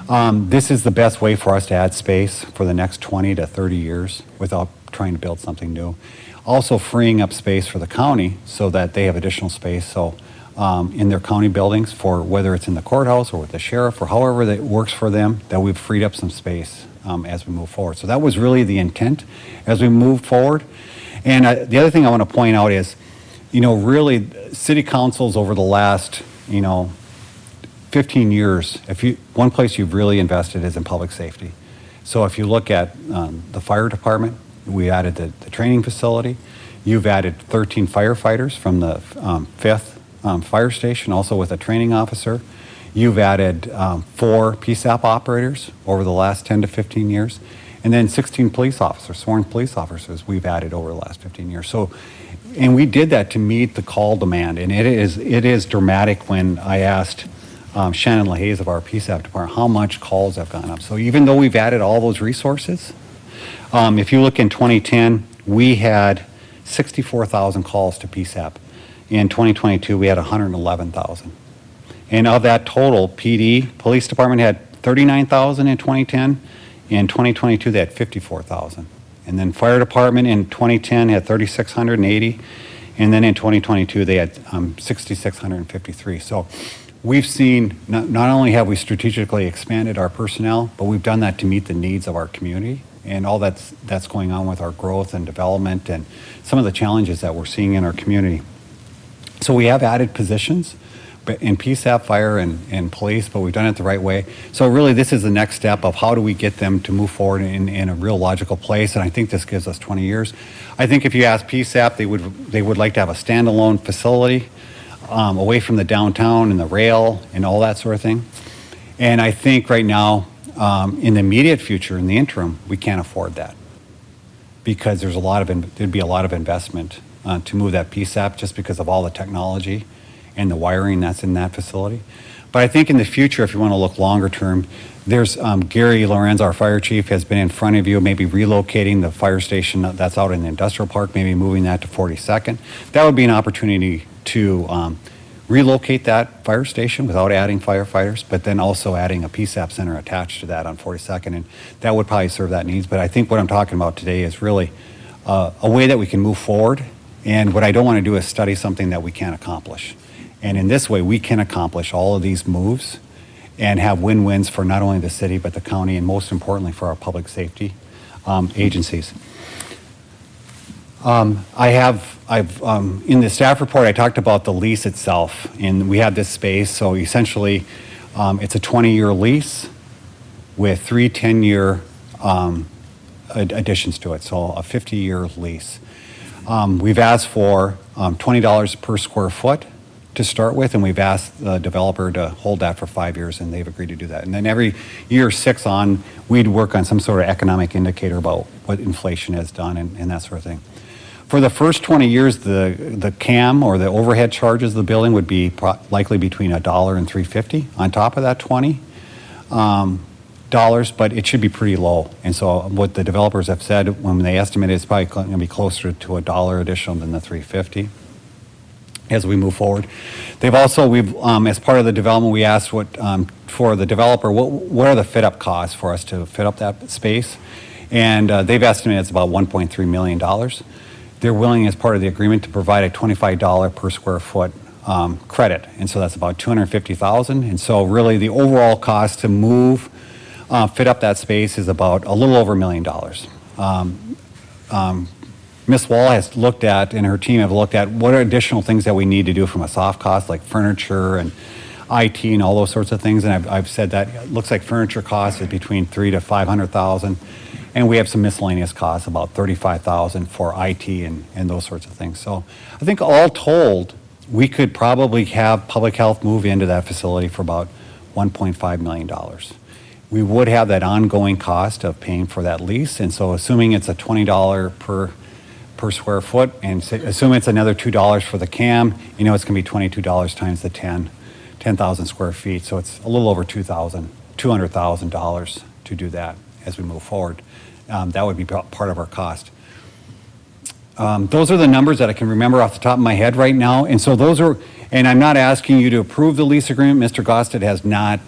This is the best way for us to add space for the next 20 to 30 years without trying to build something new. Also freeing up space for the county so that they have additional space. So in their county buildings, for whether it's in the courthouse or with the sheriff or however that works for them, that we've freed up some space as we move forward. So that was really the intent as we moved forward. And the other thing I want to point out is, really city councils over the last, 15 years, one place you've really invested is in public safety. So if you look at the fire department, we added the training facility. You've added 13 firefighters from the 5th fire station, also with a training officer. You've added 4 PSAP operators over the last 10 to 15 years. And then 16 police officers, sworn police officers, we've added over the last 15 years. So, and we did that to meet the call demand. And it is dramatic when I asked Shannon LaHaye of our PSAP department how much calls have gone up. So even though we've added all those resources, if you look in 2010, we had 64,000 calls to PSAP. In 2022, we had 111,000. And of that total, police department had 39,000 in 2010. In 2022, they had 54,000. And then fire department in 2010 had 3,680. And then in 2022, they had 6,653. So we've seen, not only have we strategically expanded our personnel, but we've done that to meet the needs of our community and all that's going on with our growth and development and some of the challenges that we're seeing in our community. So we have added positions in PSAP, fire, and police, but we've done it the right way. So really, this is the next step of how do we get them to move forward in a real logical place, and I think this gives us 20 years. I think if you ask PSAP, they would like to have a standalone facility away from the downtown and the rail and all that sort of thing. And I think right now, in the immediate future, in the interim, we can't afford that because there'd be a lot of investment to move that PSAP just because of all the technology and the wiring that's in that facility. But I think in the future, if you want to look longer term, there's Gary Lorenz, our fire chief, has been in front of you, maybe relocating the fire station that's out in the industrial park, maybe moving that to 42nd. That would be an opportunity to relocate that fire station without adding firefighters, but then also adding a PSAP center attached to that on 42nd, and that would probably serve that needs. But I think what I'm talking about today is really a way that we can move forward, and what I don't want to do is study something that we can't accomplish. And in this way, we can accomplish all of these moves and have win-wins for not only the city, but the county, and most importantly for our public safety agencies. I've in the staff report, I talked about the lease itself, and we have this space. So essentially, it's a 20-year lease. with 3 10-year additions to it, so a 50-year lease. We've asked for $20 per square foot to start with, and we've asked the developer to hold that for 5 years, and they've agreed to do that. And then every year 6 on, we'd work on some sort of economic indicator about what inflation has done and that sort of thing. For the first 20 years, the CAM, or the overhead charges of the building, would be likely between $1 and $3.50 on top of that 20 dollars, but it should be pretty low. And so what the developers have said when they estimate it, it's probably going to be closer to $1 additional than the $3.50 as we move forward. They've also, as part of the development, we asked for the developer, what are the fit-up costs for us to fit up that space? And they've estimated it's about $1.3 million. They're willing, as part of the agreement, to provide a $25 per square foot credit. And so that's about $250,000. And so really the overall cost to move, fit up that space is about a little over $1 million. Ms. Wall has looked at, and her team have looked at, what are additional things that we need to do from a soft cost, like furniture and IT and all those sorts of things. And I've said that it looks like furniture costs is between $300,000 to $500,000. And we have some miscellaneous costs, about $35,000 for IT and those sorts of things. So I think all told, we could probably have public health move into that facility for about $1.5 million. We would have that ongoing cost of paying for that lease. And so assuming it's a $20 per square foot, and assume it's another $2 for the CAM, it's going to be $22 times the 10,000 square feet. So it's a little over $200,000 to do that as we move forward. That would be part of our cost. Those are the numbers that I can remember off the top of my head right now. And so those are, and I'm not asking you to approve the lease agreement. Mr. Gosted has not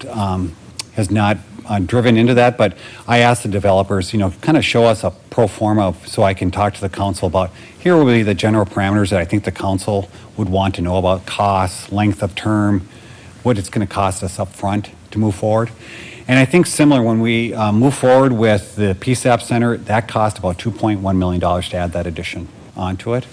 driven into that, but I asked the developers, kind of show us a pro forma so I can talk to the council about, here will be the general parameters that I think the council would want to know about: costs, length of term, what it's going to cost us up front to move forward. And I think similar, when we move forward with the PSAP Center, that cost about $2.1 million to add that addition onto it.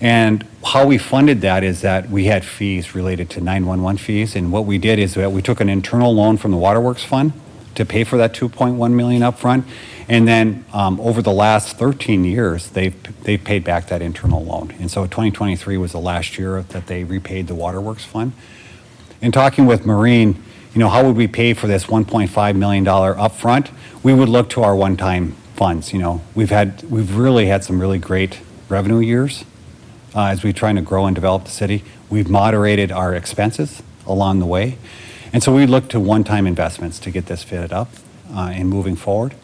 And how we funded that is that we had fees related to 911 fees. And what we did is that we took an internal loan from the Waterworks Fund to pay for that $2.1 million up front. And then over the last 13 years, they've paid back that internal loan. And so 2023 was the last year that they repaid the Waterworks Fund. In talking with Maureen, how would we pay for this $1.5 million upfront? We would look to our one-time funds. We've really had some really great revenue years as we're trying to grow and develop the city. We've moderated our expenses along the way. And so we look to one-time investments to get this fitted up and moving forward.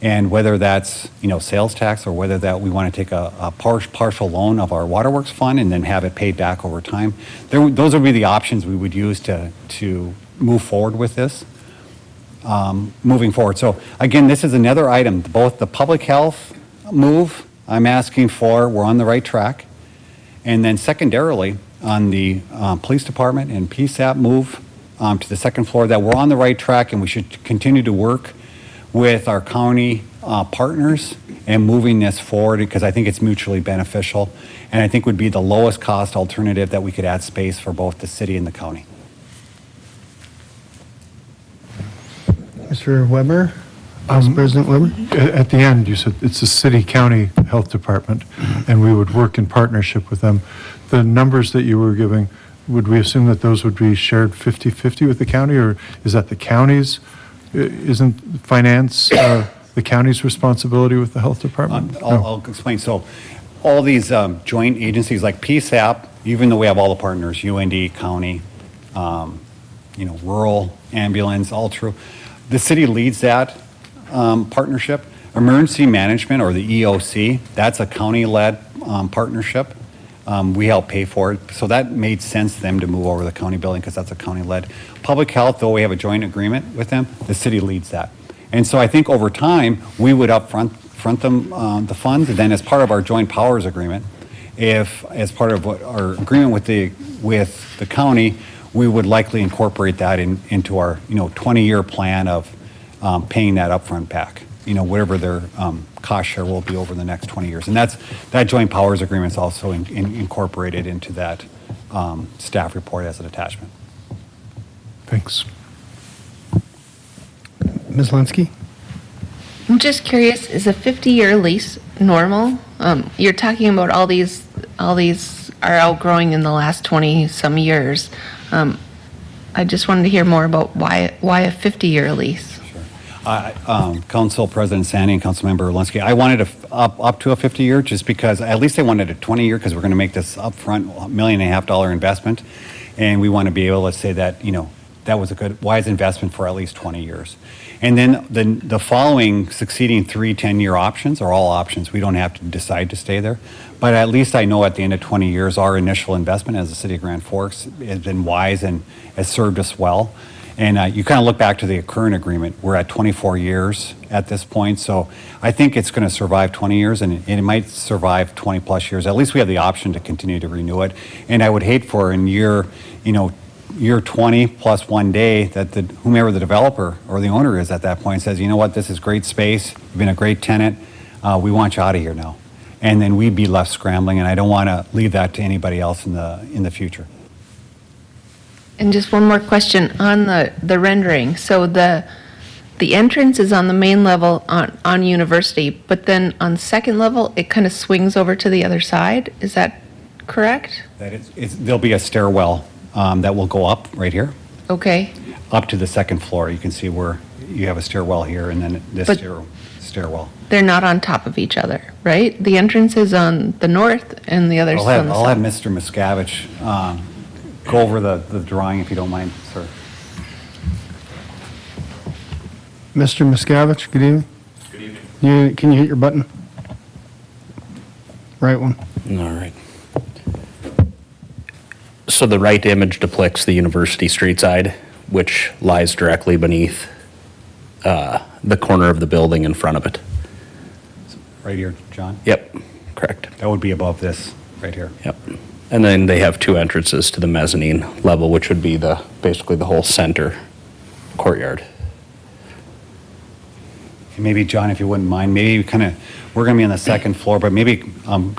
And whether that's, sales tax, or whether that we want to take a partial loan of our Waterworks Fund and then have it paid back over time, those would be the options we would use to move forward with this, moving forward. So again, this is another item, both the public health move I'm asking for, we're on the right track. And then secondarily, on the police department and PSAP move to the second floor, that we're on the right track, and we should continue to work with our county partners and moving this forward, because I think it's mutually beneficial, and I think would be the lowest cost alternative that we could add space for both the city and the county. Mr. Weber, Vice President Weber? At the end, you said it's the city-county health department, and we would work in partnership with them. The numbers that you were giving, would we assume that those would be shared 50-50 with the county, or is that the county's? Isn't finance the county's responsibility with the health department? I'll explain. So all these joint agencies like PSAP, even though we have all the partners, UND, county, rural, ambulance, all true, the city leads that partnership. Emergency management, or the EOC, that's a county-led partnership. We help pay for it. So that made sense to them to move over the county building, because that's a county-led. Public health, though we have a joint agreement with them, the city leads that. And so I think over time, we would front them the funds, and then as part of our joint powers agreement, as part of our agreement with the county, we would likely incorporate that into our 20-year plan of paying that upfront back. Whatever their cost share will be over the next 20 years. And that joint powers agreement is also incorporated into that staff report as an attachment. Thanks. Ms. Linsky? I'm just curious, is a 50-year lease normal? You're talking about all these are outgrowing in the last 20-some years. I just wanted to hear more about why a 50-year lease? Council President Sandy and Councilmember Linsky, I wanted up to a 50-year just because, at least I wanted a 20-year because we're going to make this upfront $1.5 million investment. And we want to be able to say that, that was a good, wise investment for at least 20 years. And then the following succeeding 3 10-year options are all options. We don't have to decide to stay there. But at least I know at the end of 20 years, our initial investment as the city of Grand Forks has been wise and has served us well. And you kind of look back to the current agreement. We're at 24 years at this point. So I think it's going to survive 20 years and it might survive 20 plus years. At least we have the option to continue to renew it. And I would hate for in year 20 plus 1 day that whomever the developer or the owner is at that point says, you know what, this is great space. You've been a great tenant. We want you out of here now. And then we'd be left scrambling. And I don't want to leave that to anybody else in the future. And just one more question on the rendering. So the entrance is on the main level on University, but then on second level, it kind of swings over to the other side. Is that correct? There'll be a stairwell that will go up right here, Okay. up to the second floor. You can see where you have a stairwell here and then this But- stairwell. They're not on top of each other, right? The entrance is on the north and the other's on the I'll have south. Mr. Miscavige go over the drawing if you don't mind, sir. Mr. Miscavige, good evening. Good evening. Can you hit your button? Right one. All right. So the right image depicts the University Street side, which lies directly beneath the corner of the building in front of it. Right here, John. Yep, correct. That would be above this, right here. Yep. And then they have 2 entrances to the mezzanine level, which would be basically the whole center courtyard. And maybe, John, if you wouldn't mind, maybe we're going to be on the second floor, but maybe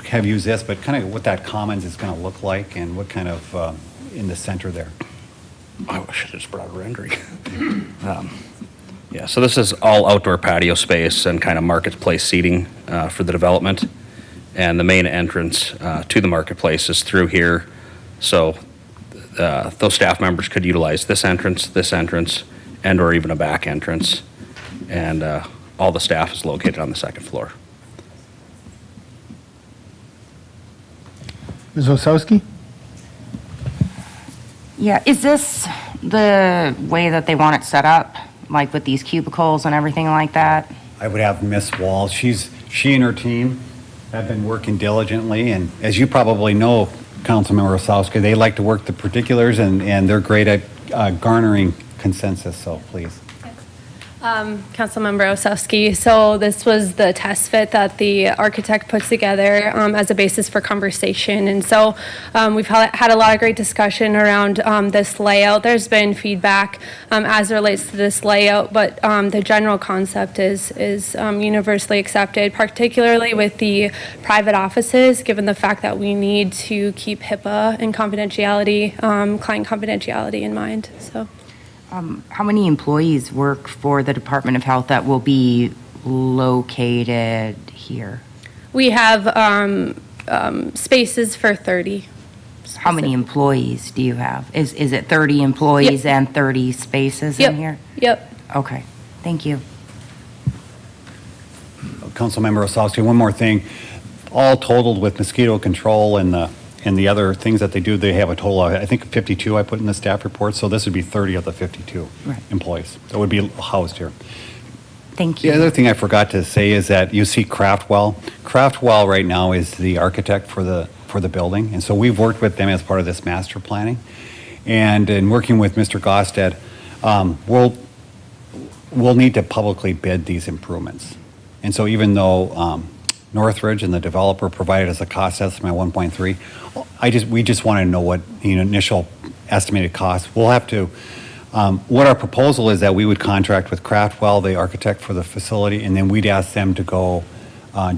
have used this, but kind of what that commons is going to look like and what kind of in the center there. I wish I just brought a rendering. Yeah, so this is all outdoor patio space and kind of marketplace seating for the development. And the main entrance to the marketplace is through here. So those staff members could utilize this entrance, and or even a back entrance. And all the staff is located on the second floor. Ms. Osowski? Yeah, is this the way that they want it set up? Like with these cubicles and everything like that? I would have Miss Wall. She and her team have been working diligently, and as you probably know, Councilmember Osowski, they like to work the particulars, and they're great at garnering consensus, so please. Councilmember Osowski, so this was the test fit that the architect puts together as a basis for conversation. And so we've had a lot of great discussion around this layout. There's been feedback as it relates to this layout, but the general concept is universally accepted, particularly with the private offices, given the fact that we need to keep HIPAA and confidentiality, client confidentiality in mind, so. How many employees work for the Department of Health that will be located here? We have spaces for 30. How many employees do you have? Is it 30 employees and 30 spaces in here? Yep. Okay, thank you. Councilmember Osowski, one more thing. All totaled with mosquito control and the other things that they do, they have a total of, I think, 52 I put in the staff report, so this would be 30 of the 52 employees that would be housed here. Thank you. The other thing I forgot to say is that you see Craftwell. Craftwell right now is the architect for the building, and so we've worked with them as part of this master planning. And in working with Mr. Gosted, we'll need to publicly bid these improvements. And so even though Northridge and the developer provided us a cost estimate of 1.3. We just want to know what initial estimated cost. We'll have to. What our proposal is that we would contract with Craftwell, the architect for the facility, and then we'd ask them to go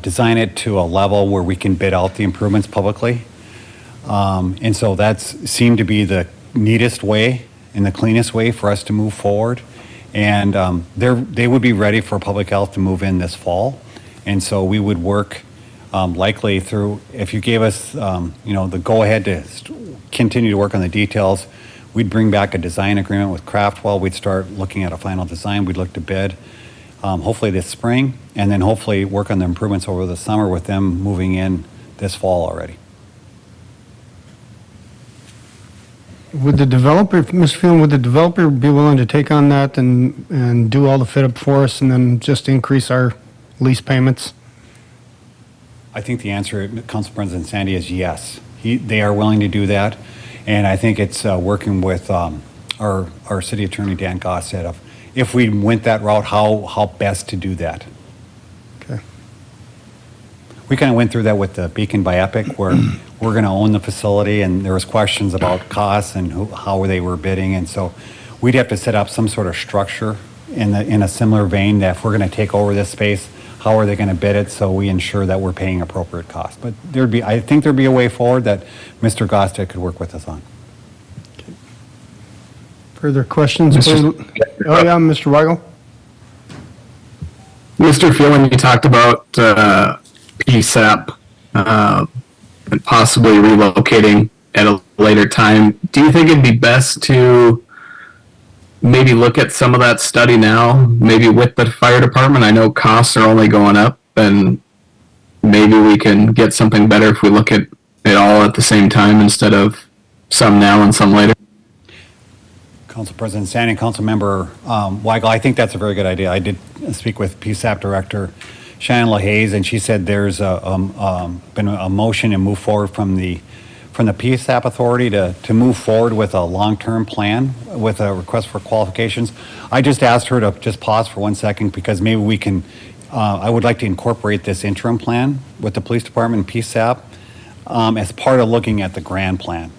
design it to a level where we can bid out the improvements publicly. And so that's seemed to be the neatest way and the cleanest way for us to move forward. And they would be ready for public health to move in this fall. And so we would work likely through, if you gave us, the go-ahead to continue to work on the details, we'd bring back a design agreement with Craftwell. We'd start looking at a final design. We'd look to bid, hopefully this spring, and then hopefully work on the improvements over the summer with them moving in this fall already. Would the developer, Mr. Phelan, would the developer be willing to take on that and do all the fit up for us and then just increase our lease payments? I think the answer, Council President Sandy, is yes. They are willing to do that. And I think it's working with our city attorney, Dan Gossett, of if we went that route, how best to do that. Okay. We kind of went through that with the Beacon by Epic, where we're going to own the facility, and there was questions about costs and how they were bidding. And so we'd have to set up some sort of structure in a similar vein that if we're going to take over this space, how are they going to bid it so we ensure that we're paying appropriate costs. But I think there'd be a way forward that Mr. Gostick could work with us on. Further questions? Please? Oh, yeah, Mr. Weigel? Mr. Phelan, you talked about PSAP and possibly relocating at a later time. Do you think it'd be best to maybe look at some of that study now, maybe with the fire department? I know costs are only going up, and maybe we can get something better if we look at it all at the same time instead of some now and some later. Council President Sandy and Council Member Weigel, I think that's a very good idea. I did speak with PSAP Director Shannon LaHaze, and she said there's been a motion and move forward from the PSAP authority to move forward with a long-term plan with a request for qualifications. I just asked her to just pause for 1 second because maybe we can, I would like to incorporate this interim plan with the police department and PSAP as part of looking at the grand plan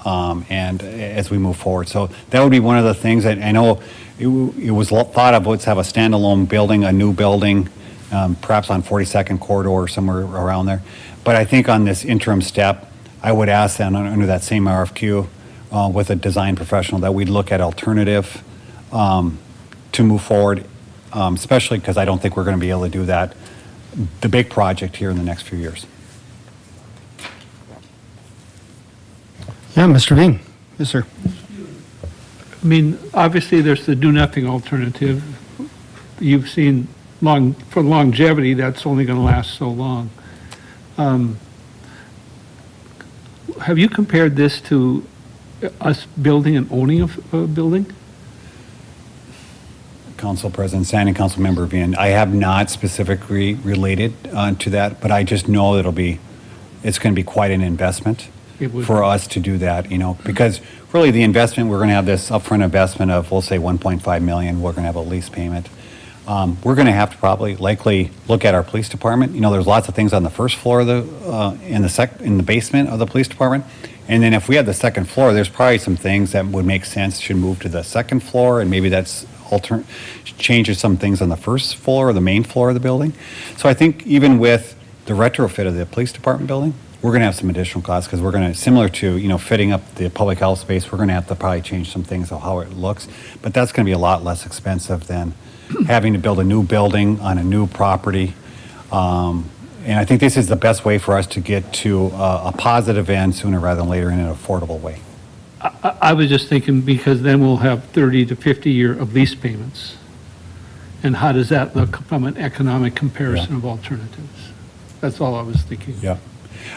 and as we move forward. So that would be one of the things that I know it was thought of, let's have a standalone building, a new building, perhaps on 42nd Corridor or somewhere around there. But I think on this interim step, I would ask them under that same RFQ with a design professional that we'd look at alternative to move forward, especially because I don't think we're going to be able to do that, the big project here in the next few years. Yeah, Mr. Dean. Yes, sir. I mean, obviously, there's the do-nothing alternative. You've seen for longevity, that's only going to last so long. Have you compared this to us building and owning a building? Council President Sandy, Council Member Vian, I have not specifically related to that, but I just know that it's going to be quite an investment for us to do that, because really the investment, we're going to have this upfront investment of, we'll say 1.5 million. We're going to have a lease payment. We're going to have to likely look at our police department. There's lots of things on the first floor of in the basement of the police department. And then if we have the second floor, there's probably some things that would make sense should move to the second floor, and maybe that's changes some things on the first floor or the main floor of the building. So I think even with the retrofit of the police department building, we're going to have some additional costs because we're going to, similar to, fitting up the public health space, we're going to have to probably change some things of how it looks. But that's going to be a lot less expensive than having to build a new building on a new property. And I think this is the best way for us to get to a positive end sooner rather than later in an affordable way. I was just thinking because then we'll have 30 to 50 year of lease payments. And how does that look from an economic comparison of alternatives? That's all I was thinking. Yeah.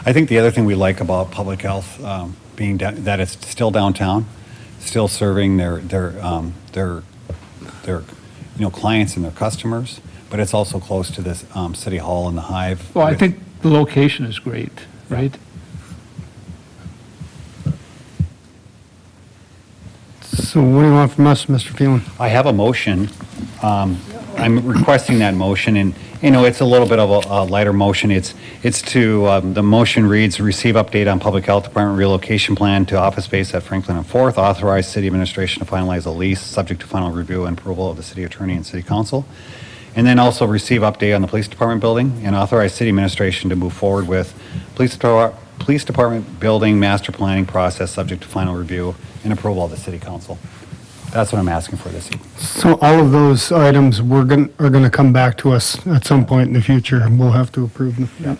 I think the other thing we like about public health being that it's still downtown, still serving their clients and their customers, but it's also close to this City Hall and the Hive. Well, I think the location is great, right? So what do you want from us, Mr. Phelan? I have a motion. I'm requesting that motion, and it's a little bit of a lighter motion. It's to the motion reads: receive update on public health department relocation plan to office space at Franklin and 4th. Authorize city administration to finalize a lease subject to final review and approval of the city attorney and city council. And then also receive update on the police department building and authorize city administration to move forward with police department building master planning process subject to final review and approval of the city council. that's what I'm asking for this evening. So all of those items are going to come back to us at some point in the future, and we'll have to approve them. Yeah.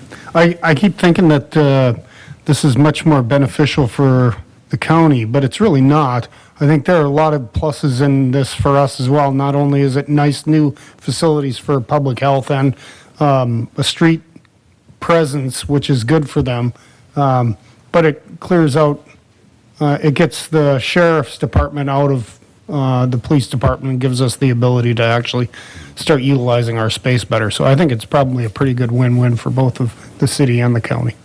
I keep thinking that this is much more beneficial for the county, but it's really not. I think there are a lot of pluses in this for us as well. Not only is it nice new facilities for public health and a street presence, which is good for them, but it clears out, it gets the sheriff's department out of the police department and gives us the ability to actually start utilizing our space better. So I think it's probably a pretty good win-win for both of the city and the county.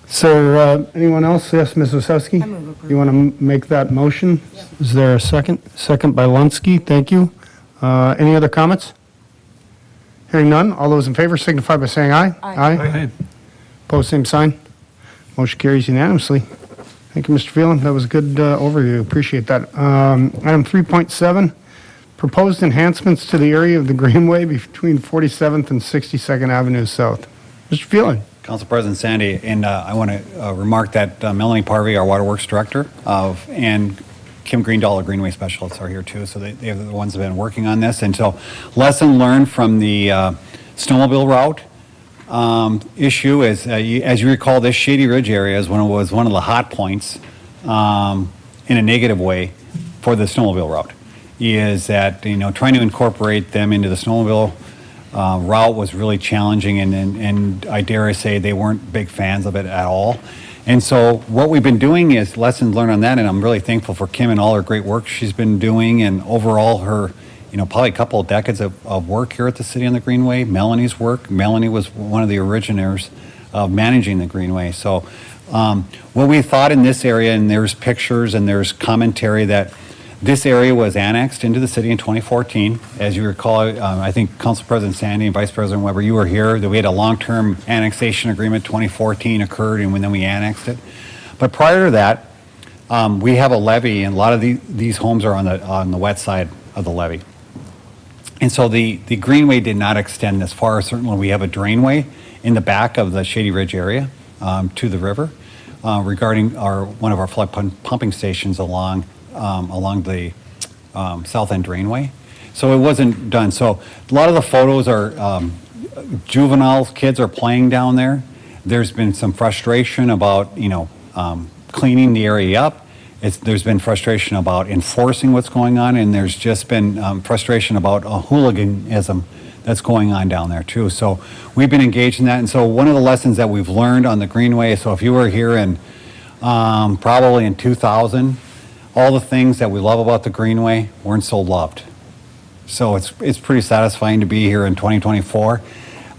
So, anyone else? Yes, Ms. Osowski? You want to make that motion? Is there a second? Second by Lunsky, thank you. Any other comments? Hearing none, all those in favor signify by saying aye. Aye. Pose same sign. Motion carries unanimously. Thank you, Mr. Phelan. That was a good overview. Appreciate that. Item 3.7, proposed enhancements to the area of the Greenway between 47th and 62nd Avenue South. Mr. Phelan. Council President Sandy, and I want to remark that Melanie Parvey, our Waterworks Director, and Kim Greendahl, our Greenway Specialists, are here too. So they're the ones that have been working on this. And so lesson learned from the snowmobile route issue is, as you recall, this Shady Ridge area was one of the hot points in a negative way for the snowmobile route. Is that, trying to incorporate them into the snowmobile route was really challenging, and I dare say they weren't big fans of it at all. And so what we've been doing is lessons learned on that, and I'm really thankful for Kim and all her great work she's been doing, and overall her, probably a couple of decades of work here at the City on the Greenway. Melanie's work. Melanie was one of the originators of managing the Greenway. So what we thought in this area, and there's pictures and there's commentary that this area was annexed into the city in 2014. As you recall, I think Council President Sandy and Vice President Weber, you were here, that we had a long-term annexation agreement. 2014 occurred, and then we annexed it. But prior to that, we have a levee, and a lot of these homes are on the wet side of the levee. And so the Greenway did not extend this far. Certainly, we have a drainway in the back of the Shady Ridge area to the river regarding one of our flood pumping stations along the south end drainway. So it wasn't done. So a lot of the photos are juveniles, kids are playing down there. There's been some frustration about, cleaning the area up. There's been frustration about enforcing what's going on, and there's just been frustration about hooliganism that's going on down there too. So we've been engaged in that. And so one of the lessons that we've learned on the Greenway, so if you were here in probably in 2000, all the things that we love about the Greenway weren't so loved. So it's pretty satisfying to be here in 2024.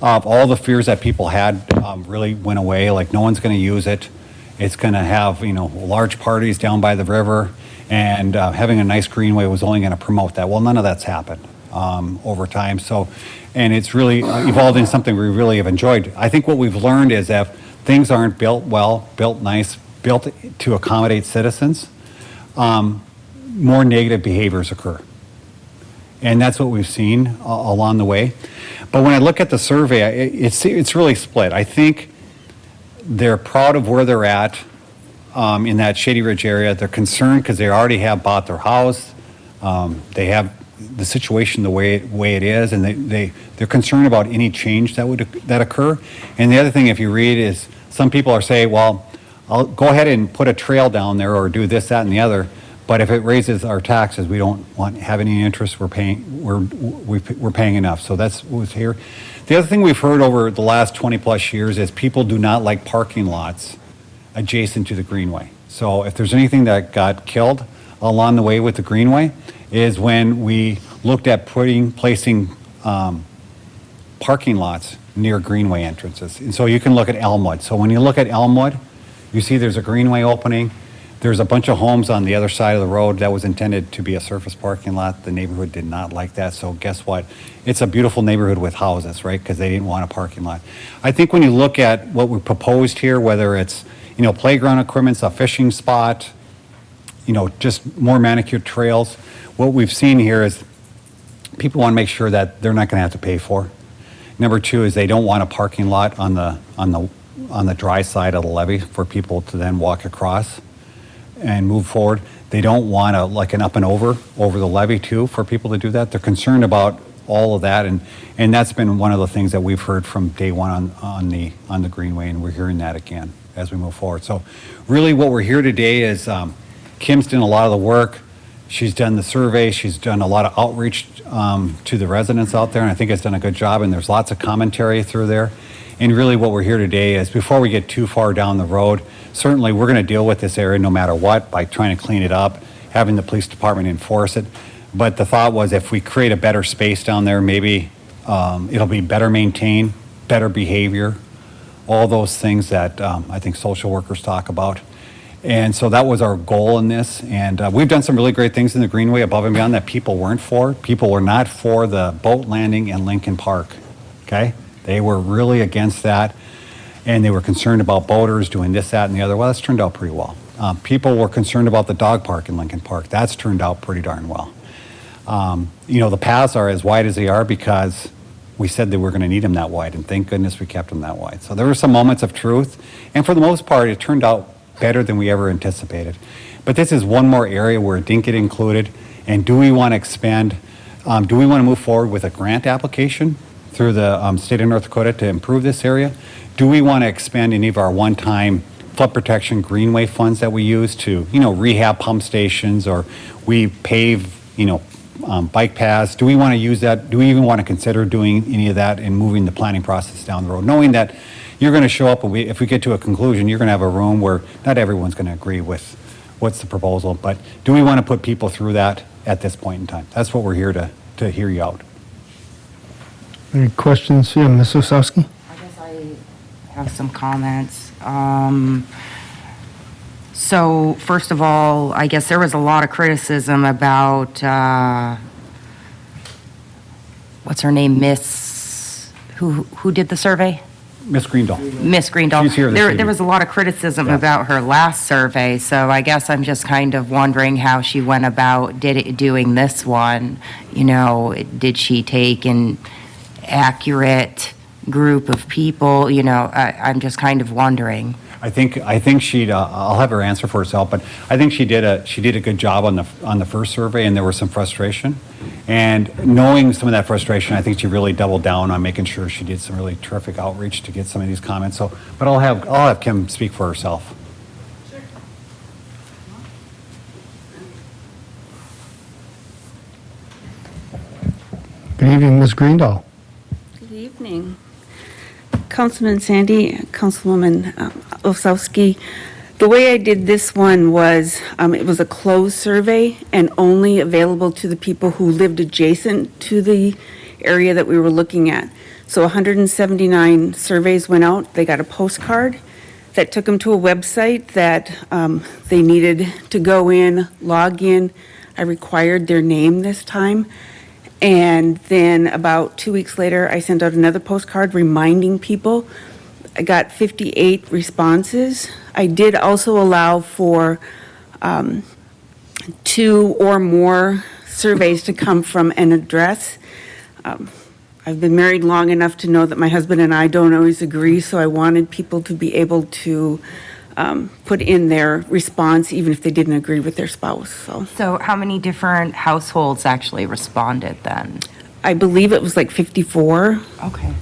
All the fears that people had really went away, like no one's going to use it. It's going to have, large parties down by the river, and having a nice Greenway was only going to promote that. Well, none of that's happened over time. So, and it's really evolved into something we really have enjoyed. I think what we've learned is that things aren't built well, built nice, built to accommodate citizens, more negative behaviors occur. And that's what we've seen along the way. But when I look at the survey, it's really split. I think they're proud of where they're at in that Shady Ridge area. They're concerned because they already have bought their house. They have the situation the way it is, and they're concerned about any change that occur. And the other thing, if you read, is some people are saying, well, I'll go ahead and put a trail down there or do this, that, and the other. But if it raises our taxes, we don't have any interest. We're paying enough. So that's what's here. The other thing we've heard over the last 20 plus years is people do not like parking lots adjacent to the Greenway. So if there's anything that got killed along the way with the Greenway is when we looked at placing parking lots near Greenway entrances. And so you can look at Elmwood. So when you look at Elmwood, you see there's a Greenway opening. There's a bunch of homes on the other side of the road that was intended to be a surface parking lot. The neighborhood did not like that. So guess what? It's a beautiful neighborhood with houses, right? Because they didn't want a parking lot. I think when you look at what we proposed here, whether it's, playground equipment, a fishing spot, just more manicured trails, what we've seen here is people want to make sure that they're not going to have to pay for. Number two is they don't want a parking lot on the dry side of the levee for people to then walk across and move forward. They don't want an up and over the levee too, for people to do that. They're concerned about all of that, and that's been one of the things that we've heard from day one on the Greenway, and we're hearing that again as we move forward. So really what we're here today is Kim's done a lot of the work. She's done the survey. She's done a lot of outreach to the residents out there, and I think has done a good job, and there's lots of commentary through there. And really what we're here today is, before we get too far down the road, certainly we're going to deal with this area no matter what by trying to clean it up, having the police department enforce it. But the thought was, if we create a better space down there, maybe it'll be better maintained, better behavior, all those things that I think social workers talk about. And so that was our goal in this. And we've done some really great things in the Greenway above and beyond that people weren't for. People were not for the boat landing in Lincoln Park, okay? They were really against that, and they were concerned about boaters doing this, that, and the other. Well, that's turned out pretty well. People were concerned about the dog park in Lincoln Park. That's turned out pretty darn well. The paths are as wide as they are because we said that we're going to need them that wide, and thank goodness we kept them that wide. So there were some moments of truth, and for the most part, it turned out better than we ever anticipated. But this is one more area where it didn't get included, and do we want to expand? Do we want to move forward with a grant application through the state of North Dakota to improve this area? Do we want to expand any of our one-time flood protection Greenway funds that we use to, rehab pump stations, or we pave, bike paths? Do we want to use that? Do we even want to consider doing any of that and moving the planning process down the road, knowing that you're going to show up, and if we get to a conclusion, you're going to have a room where not everyone's going to agree with what's the proposal, but do we want to put people through that at this point in time? That's what we're here to hear you out. Any questions? Yeah, Ms. Osowski? I guess I have some comments. So first of all, I guess there was a lot of criticism about, what's her name, who did the survey? Ms. Greendahl. Miss Greendahl. She's here this There evening. was a lot of criticism about her last survey, so I guess I'm just kind of wondering how she went about doing this one. Did she take an accurate group of people? I'm just kind of wondering. I think she'd. I'll have her answer for herself, but I think she did a good job on the first survey, and there was some frustration. And knowing some of that frustration, I think she really doubled down on making sure she did some really terrific outreach to get some of these comments. So, but I'll have Kim speak for herself. Good evening, Ms. Greendahl. Good evening. Councilman Sandy, Councilwoman Osowski. The way I did this one was, it was a closed survey and only available to the people who lived adjacent to the area that we were looking at. So 179 surveys went out. They got a postcard that took them to a website that they needed to go in, log in. I required their name this time. And then about 2 weeks later, I sent out another postcard reminding people. I got 58 responses. I did also allow for 2 or more surveys to come from an address. I've been married long enough to know that my husband and I don't always agree, so I wanted people to be able to put in their response even if they didn't agree with their spouse. So how many different households actually responded then? I believe it was like 54. Okay.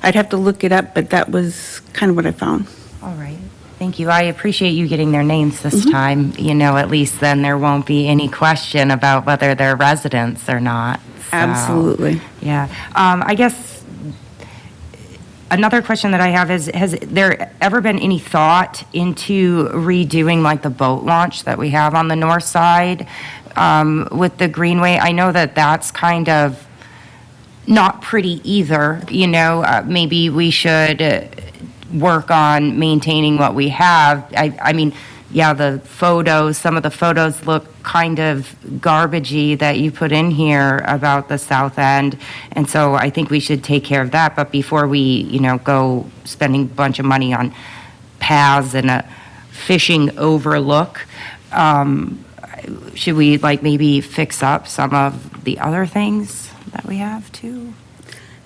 I'd have to look it up, but that was kind of what I found. All right. Thank you. I appreciate you getting their names this time. At least then there won't be any question about whether they're residents or not. So, Absolutely. Yeah. I guess another question that I have is, has there ever been any thought into redoing like the boat launch that we have on the north side with the Greenway? I know that that's kind of not pretty either. Maybe we should work on maintaining what we have. I mean, yeah, some of the photos look kind of garbagey that you put in here about the south end. And so I think we should take care of that. But before we, go spending a bunch of money on paths and a fishing overlook, should we maybe fix up some of the other things that we have too?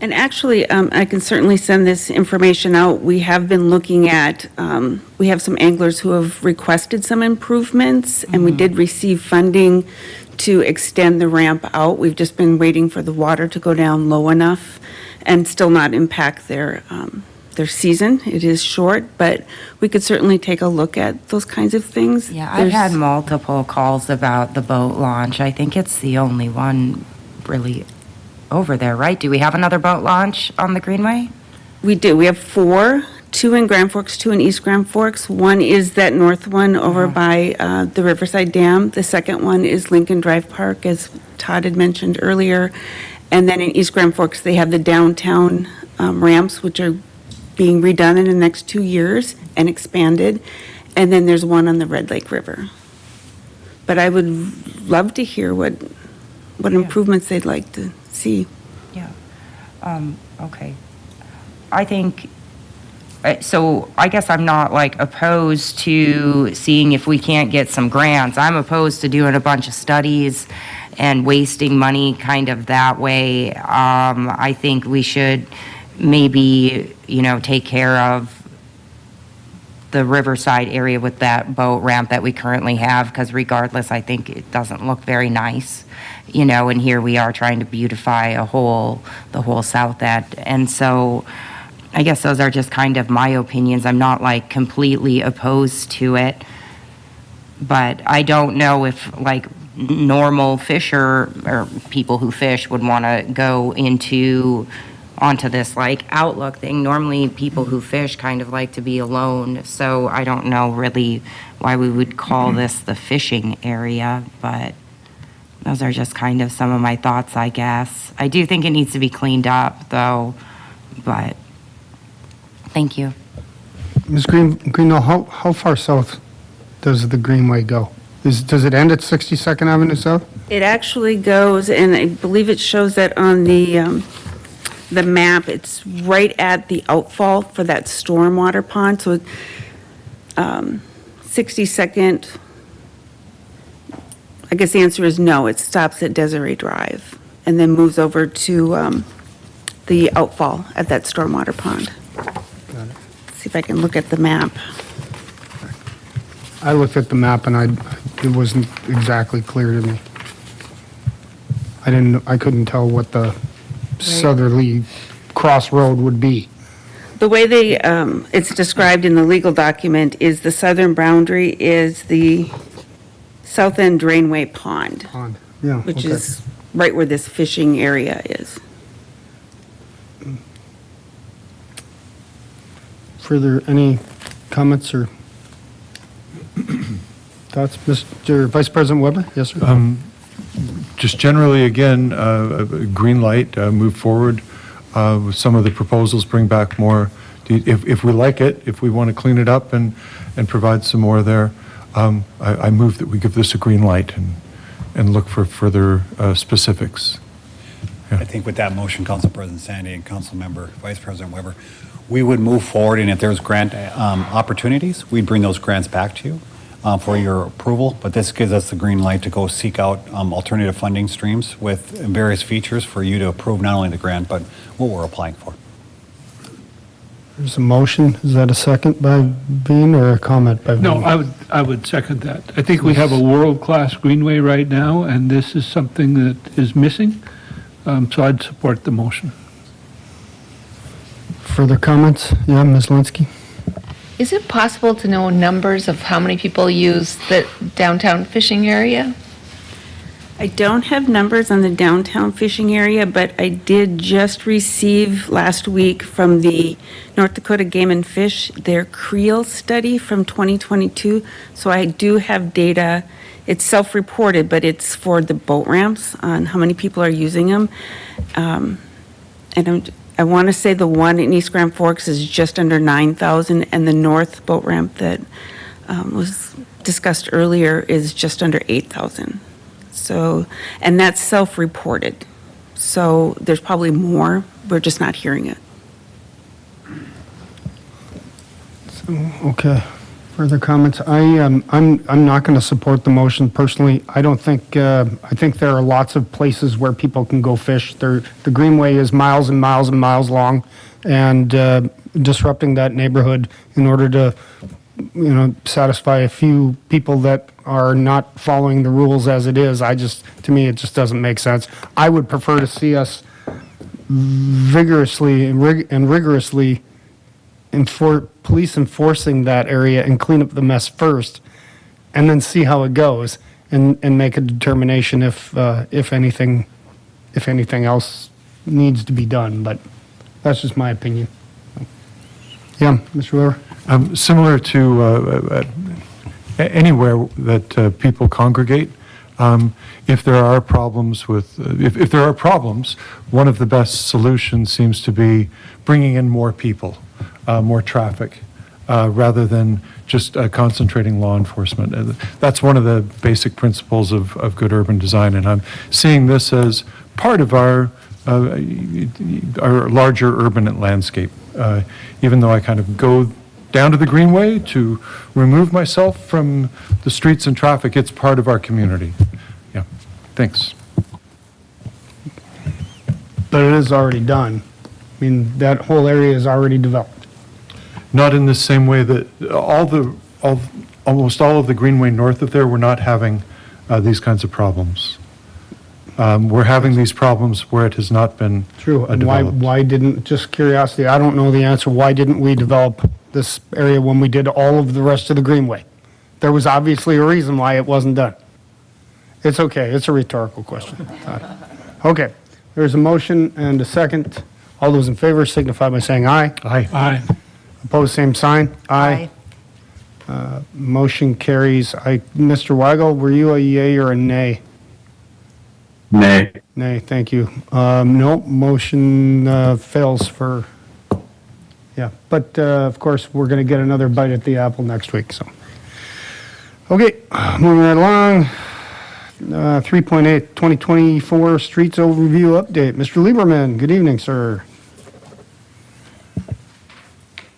And actually, I can certainly send this information out. We have been looking at, we have some anglers who have requested some improvements, and we did receive funding to extend the ramp out. We've just been waiting for the water to go down low enough and still not impact their season. It is short, but we could certainly take a look at those kinds of things. Yeah, I've There's- had multiple calls about the boat launch. I think it's the only one really over there, right? Do we have another boat launch on the Greenway? We do. We have 4, 2 in Grand Forks, 2 in East Grand Forks. One is that north one over by the Riverside Dam. The second one is Lincoln Drive Park, as Todd had mentioned earlier. And then in East Grand Forks, they have the downtown ramps, which are being redone in the next 2 years and expanded. And then there's one on the Red Lake River. But I would love to hear what improvements they'd like to see. Yeah. Okay. I think, so I guess I'm not like opposed to seeing if we can't get some grants. I'm opposed to doing a bunch of studies and wasting money kind of that way. I think we should maybe, take care of the Riverside area with that boat ramp that we currently have, because regardless, I think it doesn't look very nice, and here we are trying to beautify the whole south end. And so I guess those are just kind of my opinions. I'm not like completely opposed to it, but I don't know if like normal fisher or people who fish would want to go onto this like outlook thing. Normally people who fish kind of like to be alone, so I don't know really why we would call this the fishing area, but those are just kind of some of my thoughts, I guess. I do think it needs to be cleaned up though, but thank you. Ms. Greenwell, how far south does the Greenway go? Does it end at 62nd Avenue South? It actually goes, and I believe it shows that on the map, it's right at the outfall for that stormwater pond, so 62nd, I guess the answer is no, it stops at Desiree Drive and then moves over to the outfall at that stormwater pond. See if I can look at the map. I looked at the map and it wasn't exactly clear to me. I couldn't tell what the southerly crossroad would be. The way it's described in the legal document is the southern boundary is the South End Drainway Pond, Yeah, which okay. is right where this fishing area is. Further, any comments or thoughts? Mr. Vice President Weber? Yes, sir. Just generally, again, a green light, move forward with some of the proposals, bring back more. If we like it, if we want to clean it up and provide some more there, I move that we give this a green light and look for further specifics. I think with that motion, Council President Sandy and Council Member Vice President Weber, we would move forward, and if there's grant opportunities, we'd bring those grants back to you for your approval. But this gives us the green light to go seek out alternative funding streams with various features for you to approve not only the grant, but what we're applying for. There's a motion. Is that a second by Bean or a comment by Bean? No, I would second that. I think we have a world-class greenway right now, and this is something that is missing, so I'd support the motion. Further comments? Yeah, Ms. Linsky? Is it possible to know numbers of how many people use the downtown fishing area? I don't have numbers on the downtown fishing area, but I did just receive last week from the North Dakota Game and Fish their creel study from 2022. So I do have data. It's self-reported, but it's for the boat ramps on how many people are using them. And I want to say the one in East Grand Forks is just under 9,000, and the north boat ramp that was discussed earlier is just under 8,000. So, and that's self-reported. So there's probably more, we're just not hearing it. Okay. Further comments? I'm not going to support the motion personally. I don't think, I think there are lots of places where people can go fish. The Greenway is miles and miles and miles long, and disrupting that neighborhood in order to, satisfy a few people that are not following the rules as it is, to me, it just doesn't make sense. I would prefer to see us vigorously and rigorously police enforcing that area and clean up the mess first, and then see how it goes, and make a determination if anything else needs to be done. But that's just my opinion. Yeah, Mr. Weaver? Similar to anywhere that people congregate, if there are problems if there are problems, one of the best solutions seems to be bringing in more people, more traffic, rather than just concentrating law enforcement. That's one of the basic principles of good urban design, and I'm seeing this as part of our larger urban landscape. Even though I kind of go down to the Greenway to remove myself from the streets and traffic, it's part of our community. Yeah, thanks. But it is already done. I mean, that whole area is already developed. Not in the same way that almost all of the Greenway north of there, we're not having these kinds of problems. We're having these problems where it has not been True. And developed. why didn't, just curiosity, I don't know the answer, why didn't we develop this area when we did all of the rest of the Greenway? There was obviously a reason why it wasn't done. It's okay, it's a rhetorical question. Okay, there's a motion and a second. All those in favor signify by saying aye. Aye. Aye. Opposed, same sign. Aye. Motion carries. Mr. Weigel, were you a yay or a nay? Nay. Nay, thank you. No, motion fails for, yeah. But, of course, we're going to get another bite at the apple next week, so. Okay, moving right along. 3.8, 2024 Streets Overview Update. Mr. Lieberman, good evening, sir.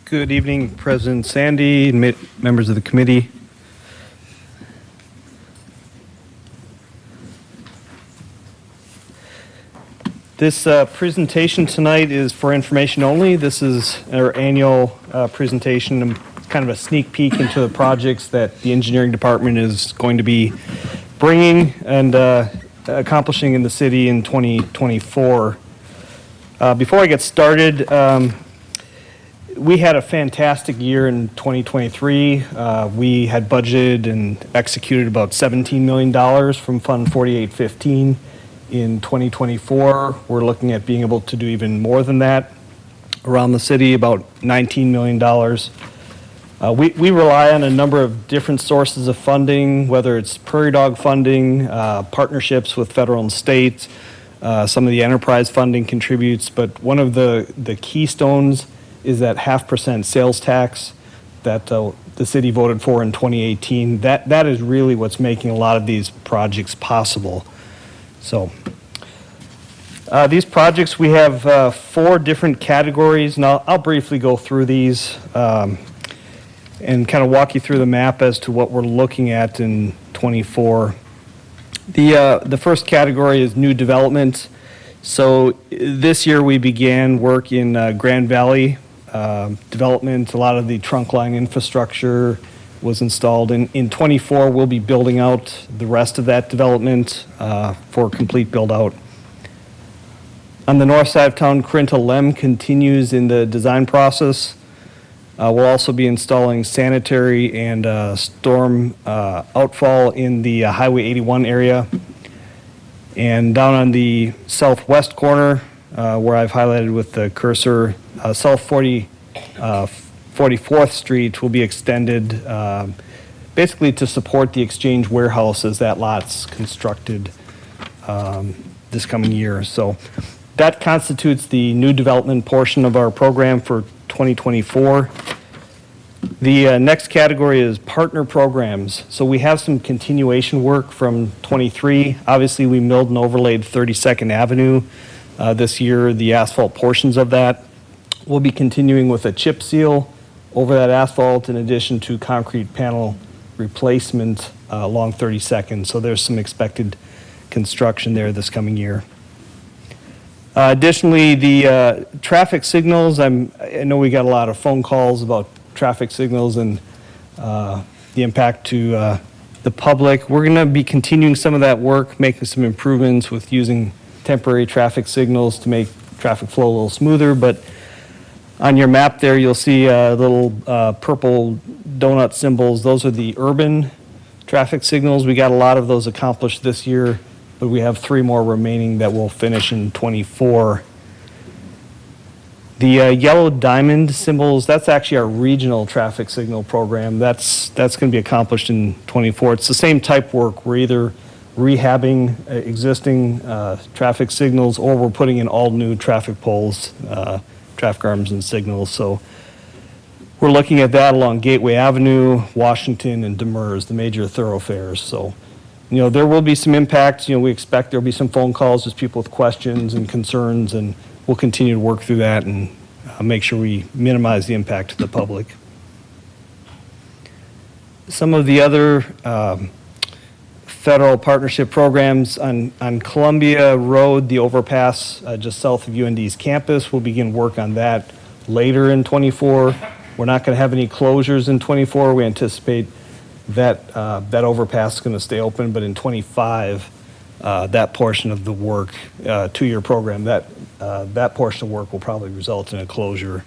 Good evening, President Sandy and members of the committee. This presentation tonight is for information only. This is our annual presentation, and kind of a sneak peek into the projects that the engineering department is going to be bringing and accomplishing in the city in 2024. Before I get started, we had a fantastic year in 2023. We had budgeted and executed about $17 million from Fund 4815. In 2024, we're looking at being able to do even more than that around the city, about $19 million. We rely on a number of different sources of funding, whether it's Prairie Dog funding, partnerships with federal and state, some of the enterprise funding contributes, but one of the keystones is that 0.5% sales tax that the city voted for in 2018. That is really what's making a lot of these projects possible. So these projects, we have 4 different categories, and I'll briefly go through these and kind of walk you through the map as to what we're looking at in 24. The first category is new development. So this year we began work in Grand Valley development. A lot of the trunk line infrastructure was installed. In 24, we'll be building out the rest of that development for complete build-out. On the north side of town, Corinta-Lem continues in the design process. We'll also be installing sanitary and storm outfall in the Highway 81 area. And down on the southwest corner, where I've highlighted with the cursor, South 44th Street will be extended basically to support the Exchange Warehouse as that lot's constructed this coming year. So that constitutes the new development portion of our program for 2024. The next category is partner programs. So we have some continuation work from 23. Obviously, we milled and overlaid 32nd Avenue this year, the asphalt portions of that. We'll be continuing with a chip seal over that asphalt in addition to concrete panel replacement along 32nd. So there's some expected construction there this coming year. Additionally, the traffic signals, I know we got a lot of phone calls about traffic signals and the impact to the public. We're going to be continuing some of that work, making some improvements with using temporary traffic signals to make traffic flow a little smoother. But on your map there, you'll see little purple donut symbols. Those are the urban traffic signals. We got a lot of those accomplished this year, but we have 3 more remaining that will finish in '24. The yellow diamond symbols, that's actually our regional traffic signal program. That's going to be accomplished in '24. It's the same type work. We're either rehabbing existing traffic signals or we're putting in all new traffic poles, traffic arms and signals. So we're looking at that along Gateway Avenue, Washington, and Demers, the major thoroughfares. So, there will be some impact. We expect there'll be some phone calls with people with questions and concerns, and we'll continue to work through that and make sure we minimize the impact to the public. Some of the other federal partnership programs on Columbia Road, the overpass just south of UND's campus, we'll begin work on that later in '24. We're not going to have any closures in '24. We anticipate that that overpass is going to stay open, but in '25, that portion of the work, 2-year program, that portion of work will probably result in a closure.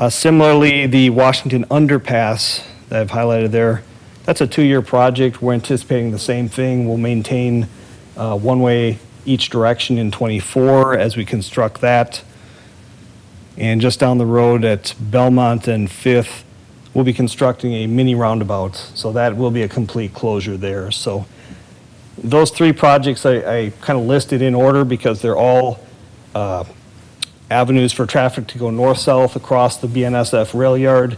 Similarly, the Washington underpass that I've highlighted there, that's a 2-year project. We're anticipating the same thing. We'll maintain one-way each direction in '24 as we construct that. And just down the road at Belmont and 5th, we'll be constructing a mini roundabout. So that will be a complete closure there. So those 3 projects I kind of listed in order because they're all avenues for traffic to go north-south across the BNSF rail yard,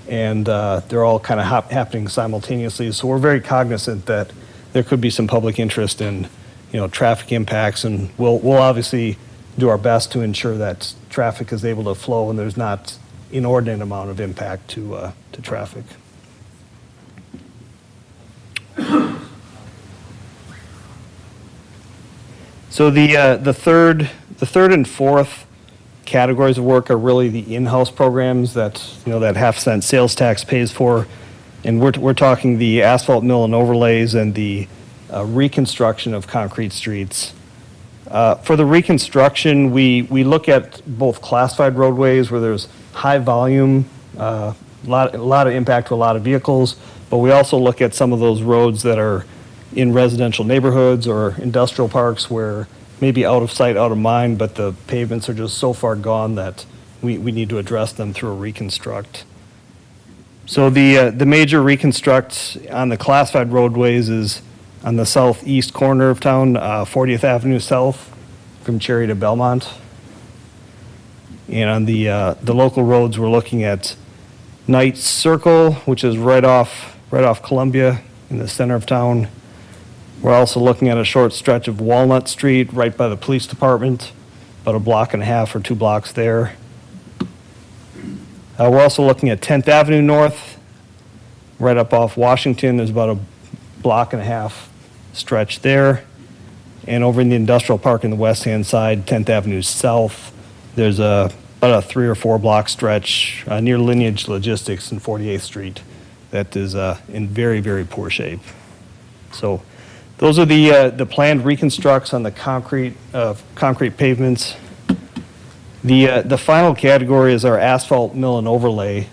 and they're all kind of happening simultaneously. So we're very cognizant that there could be some public interest in, traffic impacts, and we'll obviously do our best to ensure that traffic is able to flow and there's not inordinate amount of impact to traffic. So the third and fourth categories of work are really the in-house programs that that half-cent sales tax pays for, and we're talking the asphalt mill and overlays and the reconstruction of concrete streets. For the reconstruction, we look at both classified roadways where there's high volume, a lot of impact to a lot of vehicles, but we also look at some of those roads that are in residential neighborhoods or industrial parks where maybe out of sight, out of mind, but the pavements are just so far gone that we need to address them through a reconstruct. So the major reconstruct on the classified roadways is on the southeast corner of town, 40th Avenue South from Cherry to Belmont. And on the local roads, we're looking at Knights Circle, which is right off Columbia in the center of town. We're also looking at a short stretch of Walnut Street right by the police department, about a block and a half or 2 blocks there. We're also looking at 10th Avenue North, right up off Washington. There's about a block and a half stretch there. And over in the industrial park in the west-hand side, 10th Avenue South, there's about a 3 or 4 block stretch near Lineage Logistics and 48th Street that is in very, very poor shape. So those are the planned reconstructs on the concrete pavements. The final category is our asphalt mill and overlay.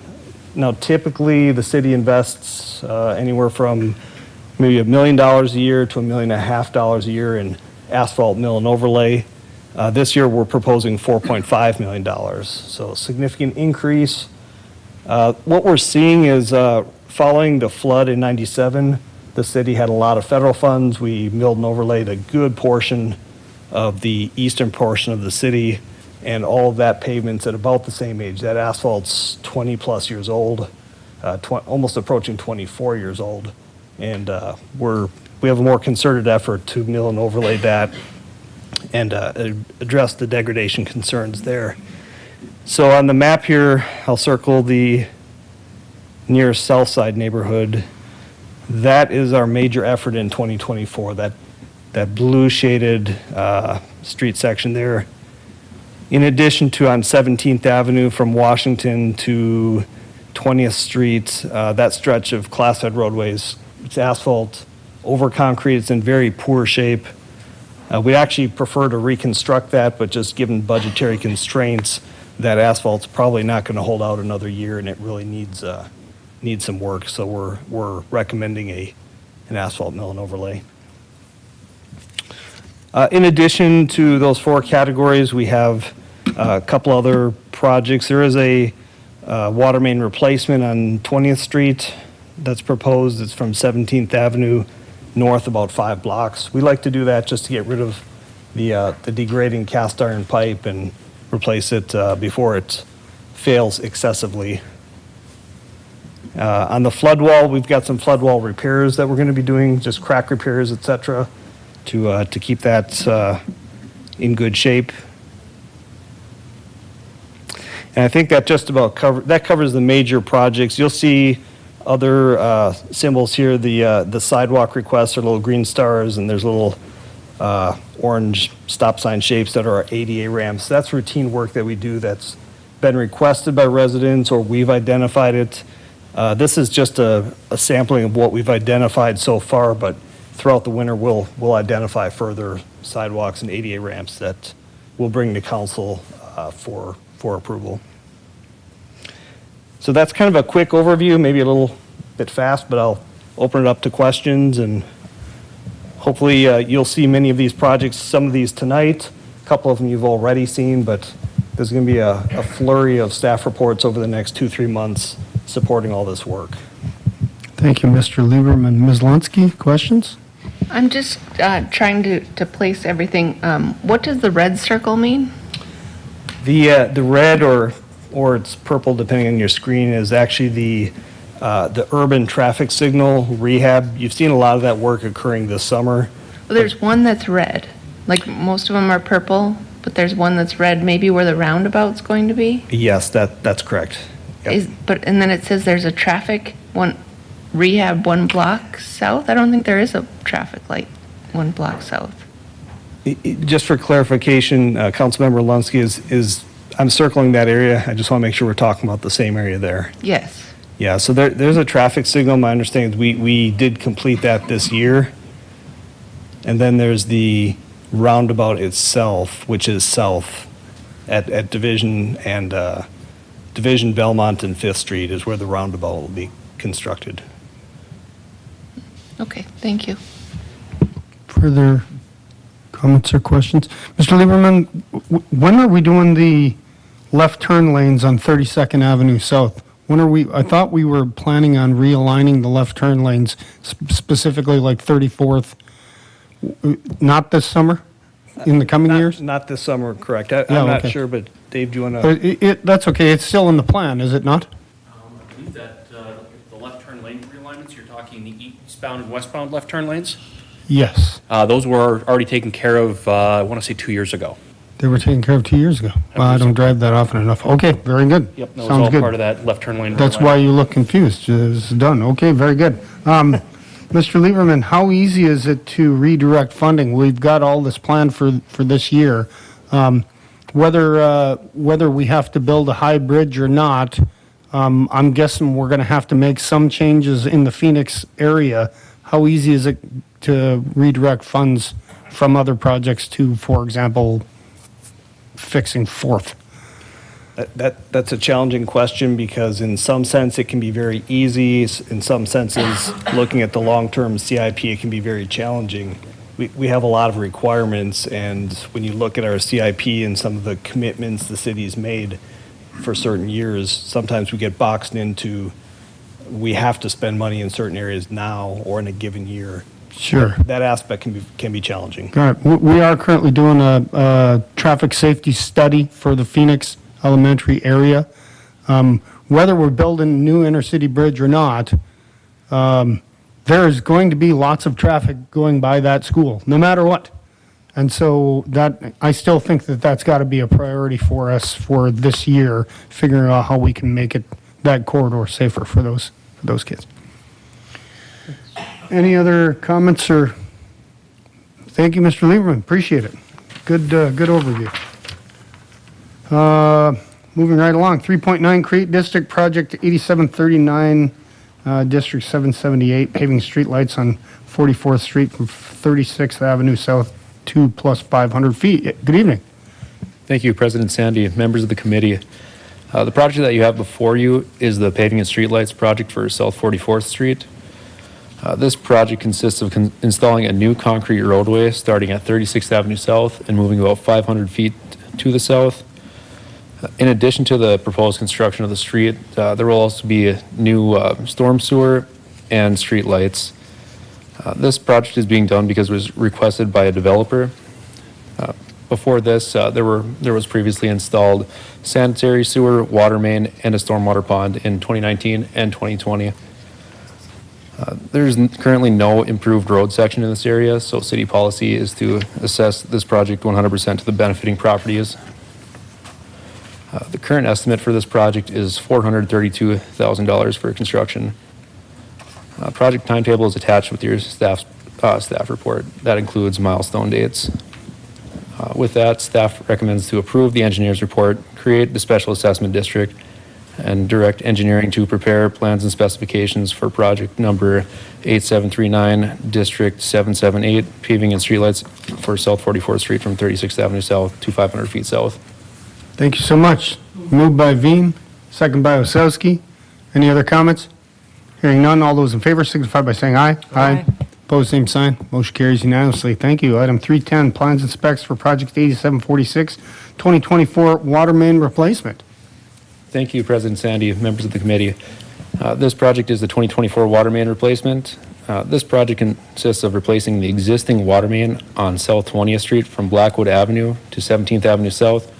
Now, typically, the city invests anywhere from maybe $1 million a year to $1.5 million a year in asphalt mill and overlay. This year, we're proposing $4.5 million, so a significant increase. What we're seeing is following the flood in '97, the city had a lot of federal funds. We milled and overlaid a good portion of the eastern portion of the city, and all of that pavement's at about the same age. That asphalt's 20 plus years old, almost approaching 24 years old. And we have a more concerted effort to mill and overlay that and address the degradation concerns there. So on the map here, I'll circle the nearest south side neighborhood. That is our major effort in 2024, that blue shaded street section there. In addition to on 17th Avenue from Washington to 20th Street, that stretch of classified roadways, it's asphalt over concrete, it's in very poor shape. We'd actually prefer to reconstruct that, but just given budgetary constraints, that asphalt's probably not going to hold out another year, and it really needs some work. So we're recommending an asphalt mill and overlay. In addition to those four categories, we have a couple other projects. There is a water main replacement on 20th Street that's proposed. It's from 17th Avenue north about 5 blocks. We like to do that just to get rid of the degrading cast iron pipe and replace it before it fails excessively. On the flood wall, we've got some flood wall repairs that we're going to be doing, just crack repairs, et cetera, to keep that in good shape. And I think that just about covers the major projects. You'll see other symbols here. The sidewalk requests are little green stars, and there's little orange stop sign shapes that are our ADA ramps. That's routine work that we do that's been requested by residents, or we've identified it. This is just a sampling of what we've identified so far, but throughout the winter, we'll identify further sidewalks and ADA ramps that we'll bring to council for approval. So that's kind of a quick overview, maybe a little bit fast, but I'll open it up to questions, and hopefully you'll see many of these projects, some of these tonight, a couple of them you've already seen, but there's going to be a flurry of staff reports over the next 2-3 months supporting all this work. Thank you, Mr. Lieberman. Ms. Lunsky, questions? I'm just trying to place everything. What does the red circle mean? The red or it's purple, depending on your screen, is actually the urban traffic signal rehab. You've seen a lot of that work occurring this summer. Well, there's one that's red. Like most of them are purple, but there's one that's red, maybe where the roundabout's going to be. Yes, that's correct. Yep. And then it says there's a traffic rehab 1 block south. I don't think there is a traffic light 1 block south. Just for clarification, Councilmember Lunsky is I'm circling that area. I just want to make sure we're talking about the same area there. Yes. Yeah, so there's a traffic signal. My understanding is we did complete that this year. And then there's the roundabout itself, which is south at Division and Division, Belmont, and 5th Street is where the roundabout will be constructed. Okay, thank you. Further comments or questions? Mr. Lieberman, when are we doing the left turn lanes on 32nd Avenue South? I thought we were planning on realigning the left turn lanes, specifically like 34th, not this summer, in the coming years? Not this summer, correct. I'm not sure, but Dave, do you want to? That's okay, it's still in the plan, is it not? I believe that the left turn lane realignments, you're talking the eastbound and westbound left turn lanes? Yes. Those were already taken care of, I want to say 2 years ago. They were taken care of 2 years ago. Well, I don't drive that often enough. Okay, very good. Yep, that was Sounds all good. part of that left turn lane. That's realignment. why you look confused. It's done. Okay, very good. Mr. Lieberman, how easy is it to redirect funding? We've got all this planned for this year. Whether we have to build a high bridge or not, I'm guessing we're going to have to make some changes in the Phoenix area. How easy is it to redirect funds from other projects to, for example, fixing 4th? That's a challenging question because in some sense it can be very easy. In some senses, looking at the long-term CIP, it can be very challenging. We have a lot of requirements, and when you look at our CIP and some of the commitments the city's made for certain years, sometimes we get boxed into we have to spend money in certain areas now or in a given year. Sure. That aspect can be challenging. All right. We are currently doing a traffic safety study for the Phoenix Elementary area. Whether we're building a new intercity bridge or not, there is going to be lots of traffic going by that school, no matter what. And so that, I still think that that's got to be a priority for us for this year, figuring out how we can make it, that corridor safer for those kids. Any other comments or? Thank you, Mr. Lieberman. Appreciate it. Good overview. Moving right along, 3.9 Create District Project 8739, District 778, paving streetlights on 44th Street from 36th Avenue South 2 plus 500 feet. Good evening. Thank you, President Sandy, members of the committee. The project that you have before you is the paving and streetlights project for South 44th Street. This project consists of installing a new concrete roadway starting at 36th Avenue South and moving about 500 feet to the south. In addition to the proposed construction of the street, there will also be a new storm sewer and street lights. This project is being done because it was requested by a developer. Before this, there was previously installed sanitary sewer, water main, and a stormwater pond in 2019 and 2020. There's currently no improved road section in this area, so city policy is to assess this project 100% to the benefiting properties. The current estimate for this project is $432,000 for construction. Project timetable is attached with your staff report. That includes milestone dates. With that, staff recommends to approve the engineer's report, create the special assessment district, and direct engineering to prepare plans and specifications for project number 8739, District 778, paving and streetlights for South 44th Street from 36th Avenue South to 500 feet south. Thank you so much. Moved by Veen, second by Osowski. Any other comments? Hearing none, all those in favor signify by saying aye. Aye. Opposed, same sign. Motion carries unanimously. Thank you. Item 310, plans and specs for project 8746, 2024 water main replacement. Thank you, President Sandy, members of the committee. This project is the 2024 water main replacement. This project consists of replacing the existing water main on South 20th Street from Blackwood Avenue to 17th Avenue South.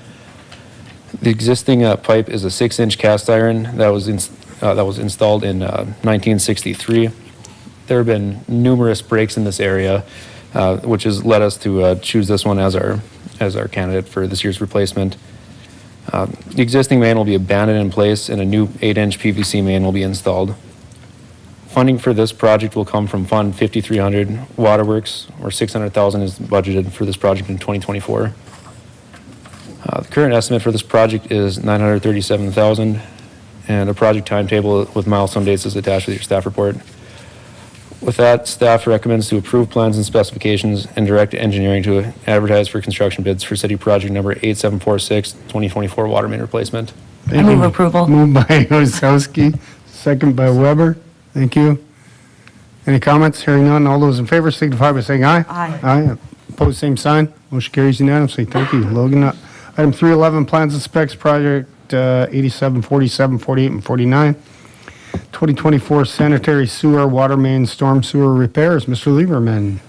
The existing pipe is a 6-inch cast iron that was installed in 1963. There have been numerous breaks in this area, which has led us to choose this one as our candidate for this year's replacement. The existing main will be abandoned in place and a new 8-inch PVC main will be installed. Funding for this project will come from Fund 5300 Waterworks, where $600,000 is budgeted for this project in 2024. The current estimate for this project is $937,000, and a project timetable with milestone dates is attached with your staff report. With that, staff recommends to approve plans and specifications and direct engineering to advertise for construction bids for city project number 8746, 2024 water main replacement. Thank you. approval. Moved by Osowski, second by Weber. Thank you. Any comments? Hearing none, all those in favor signify by saying aye. Aye. Aye. Opposed, same sign. Motion carries unanimously. Thank you. Logan, item 311, plans and specs project 8747, 48, and 49. 2024 sanitary sewer, water main, storm sewer repairs. Mr. Lieberman.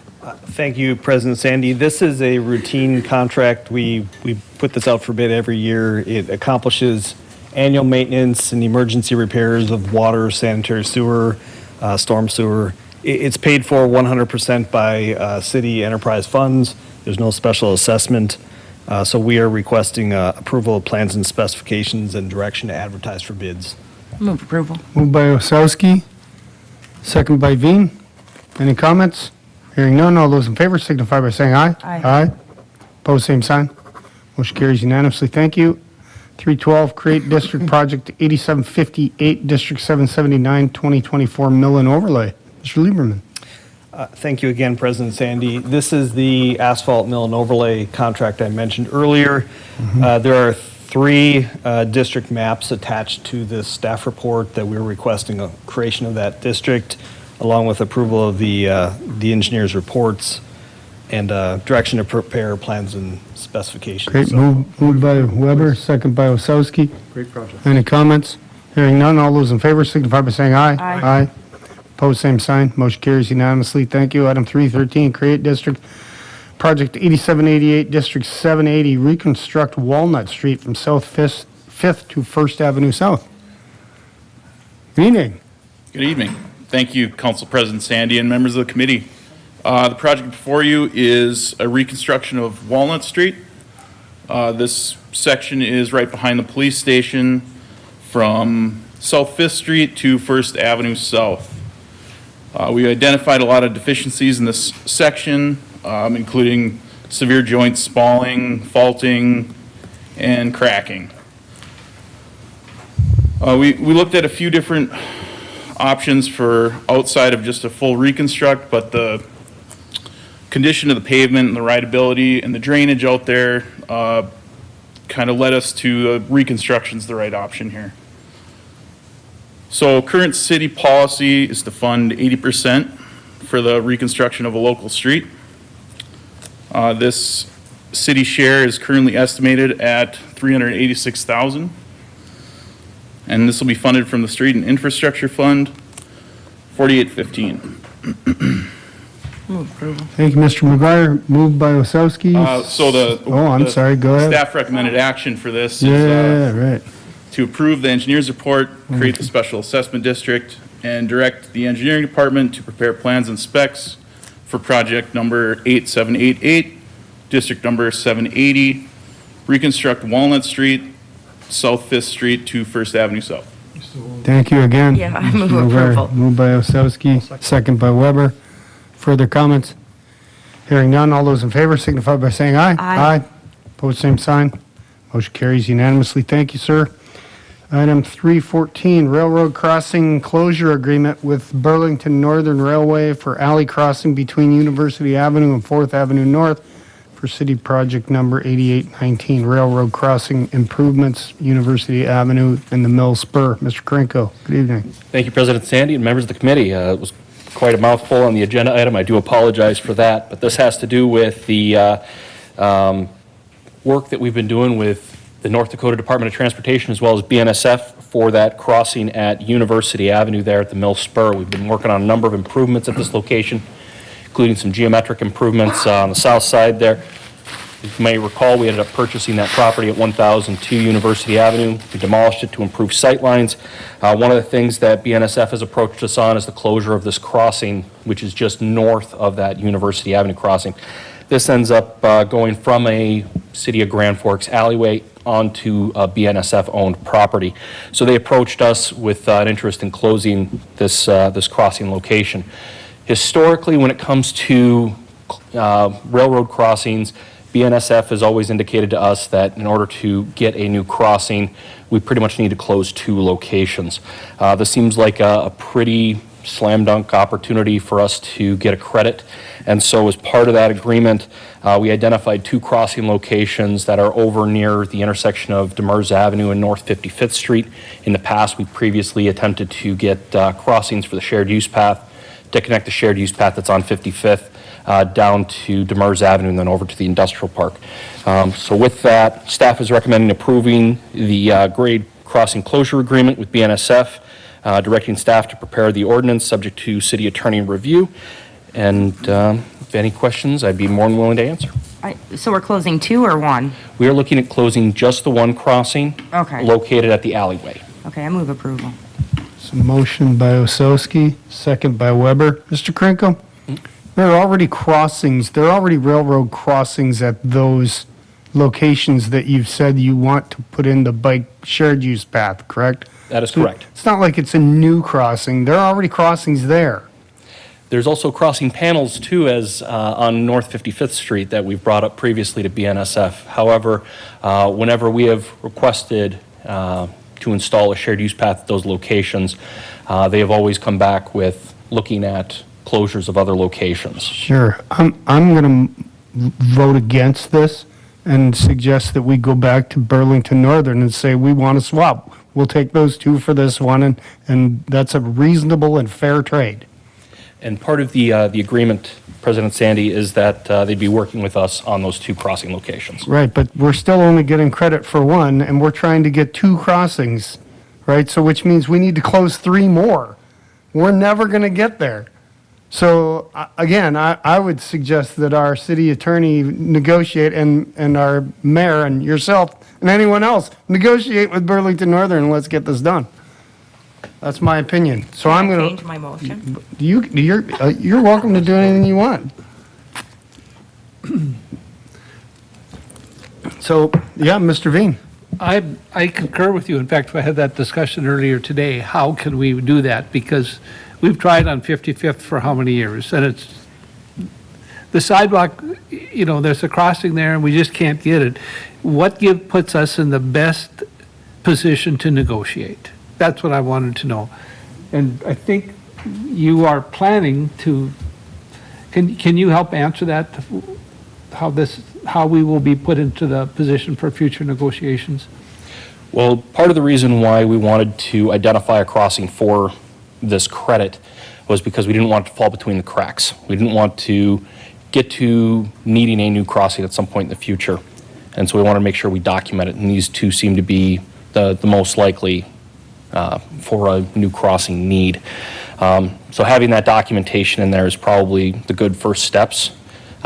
Thank you, President Sandy. This is a routine contract. We put this out for bid every year. It accomplishes annual maintenance and emergency repairs of water, sanitary sewer, storm sewer. It's paid for 100% by city enterprise funds. There's no special assessment. So we are requesting approval of plans and specifications and direction to advertise for bids. Move approval. Moved by Osowski, second by Veen. Any comments? Hearing none, all those in favor signify by saying aye. Aye. Aye. Opposed, same sign. Motion carries unanimously. Thank you. 312, Create District Project 8758, District 779, 2024 Mill and Overlay. Mr. Lieberman. Thank you again, President Sandy. This is the asphalt mill and overlay contract I mentioned earlier. There are 3 district maps attached to this staff report that we're requesting a creation of that district, along with approval of the engineer's reports and direction to prepare plans and specifications. Great. Moved by Weber, second by Osowski. Great project. Any comments? Hearing none, all those in favor signify by saying aye. Aye. Aye. Opposed, same sign. Motion carries unanimously. Thank you. Item 313, Create District Project 8788, District 780, reconstruct Walnut Street from South 5th to 1st Avenue South. Good evening. Good evening. Thank you, Council President Sandy and members of the committee. The project before you is a reconstruction of Walnut Street. This section is right behind the police station from South 5th Street to First Avenue South. We identified a lot of deficiencies in this section, including severe joint spalling, faulting, and cracking. We looked at a few different options for outside of just a full reconstruct, but the condition of the pavement and the rideability and the drainage out there kind of led us to reconstruction's the right option here. So current city policy is to fund 80% for the reconstruction of a local street. This city share is currently estimated at $386,000. And this will be funded from the Street and Infrastructure Fund, 4815. Move approval. Thank you, Mr. McGuire. Moved by Osowski. I'm sorry, go ahead. Staff recommended action for this Yeah, is right. to approve the engineer's report, create the special assessment district, and direct the engineering department to prepare plans and specs for project number 8788, district number 780, reconstruct Walnut Street, South 5th Street to First Avenue South. Thank you again. Yeah, I Mr. move McGuire. approval. Moved by Osowski, second by Weber. Further comments? Hearing none, all those in favor signify by saying aye. Aye. Opposed, same sign. Motion carries unanimously. Thank you, sir. Item 314, railroad crossing closure agreement with Burlington Northern Railway for alley crossing between University Avenue and 4th Avenue North for city project number 8819, railroad crossing improvements, University Avenue and the Mill Spur. Mr. Krenko, good evening. Thank you, President Sandy and members of the committee. It was quite a mouthful on the agenda item. I do apologize for that, but this has to do with the work that we've been doing with the North Dakota Department of Transportation as well as BNSF for that crossing at University Avenue there at the Mill Spur. We've been working on a number of improvements at this location, including some geometric improvements on the south side there. If you may recall, we ended up purchasing that property at 1002 University Avenue. We demolished it to improve sight lines. One of the things that BNSF has approached us on is the closure of this crossing, which is just north of that University Avenue crossing. This ends up going from a City of Grand Forks alleyway onto a BNSF-owned property. So they approached us with an interest in closing this crossing location. Historically, when it comes to railroad crossings, BNSF has always indicated to us that in order to get a new crossing, we pretty much need to close 2 locations. This seems like a pretty slam dunk opportunity for us to get a credit. And so as part of that agreement, we identified 2 crossing locations that are over near the intersection of Demers Avenue and North 55th Street. In the past, we previously attempted to get crossings for the shared use path to connect the shared use path that's on 55th down to Demers Avenue and then over to the industrial park. So with that, staff is recommending approving the grade crossing closure agreement with BNSF, directing staff to prepare the ordinance subject to city attorney review. And if any questions, I'd be more than willing to answer. So we're closing 2 or 1? We are looking at closing just the one crossing Okay. located at the alleyway. Okay, I move approval. So motion by Osowski, second by Weber. Mr. Krenko? There are already crossings, there are already railroad crossings at those locations that you've said you want to put in the bike shared use path, correct? That is correct. It's not like it's a new crossing, there are already crossings there. There's also crossing panels too, as on North 55th Street that we've brought up previously to BNSF. However, whenever we have requested to install a shared use path at those locations, they have always come back with looking at closures of other locations. Sure, I'm going to vote against this and suggest that we go back to Burlington Northern and say we want to swap. We'll take those 2 for this one, and that's a reasonable and fair trade. And part of the agreement, President Sandy, is that they'd be working with us on those 2 crossing locations. Right, but we're still only getting credit for 1, and we're trying to get 2 crossings, right? So which means we need to close 3 more. We're never going to get there. So again, I would suggest that our city attorney negotiate and our mayor and yourself and anyone else negotiate with Burlington Northern and let's get this done. That's my opinion. So I'm Can I gonna. change my motion? You're welcome to do anything you want. So, yeah, Mr. Veen. I concur with you. In fact, I had that discussion earlier today. How can we do that? Because we've tried on 55th for how many years? And it's, the sidewalk, you know, there's a crossing there and we just can't get it. What puts us in the best position to negotiate? That's what I wanted to know. And I think you are planning to, can you help answer that? How we will be put into the position for future negotiations? Well, part of the reason why we wanted to identify a crossing for this credit was because we didn't want it to fall between the cracks. We didn't want to get to needing a new crossing at some point in the future. And so we wanted to make sure we document it, and these two seem to be the most likely for a new crossing need. So having that documentation in there is probably the good first steps.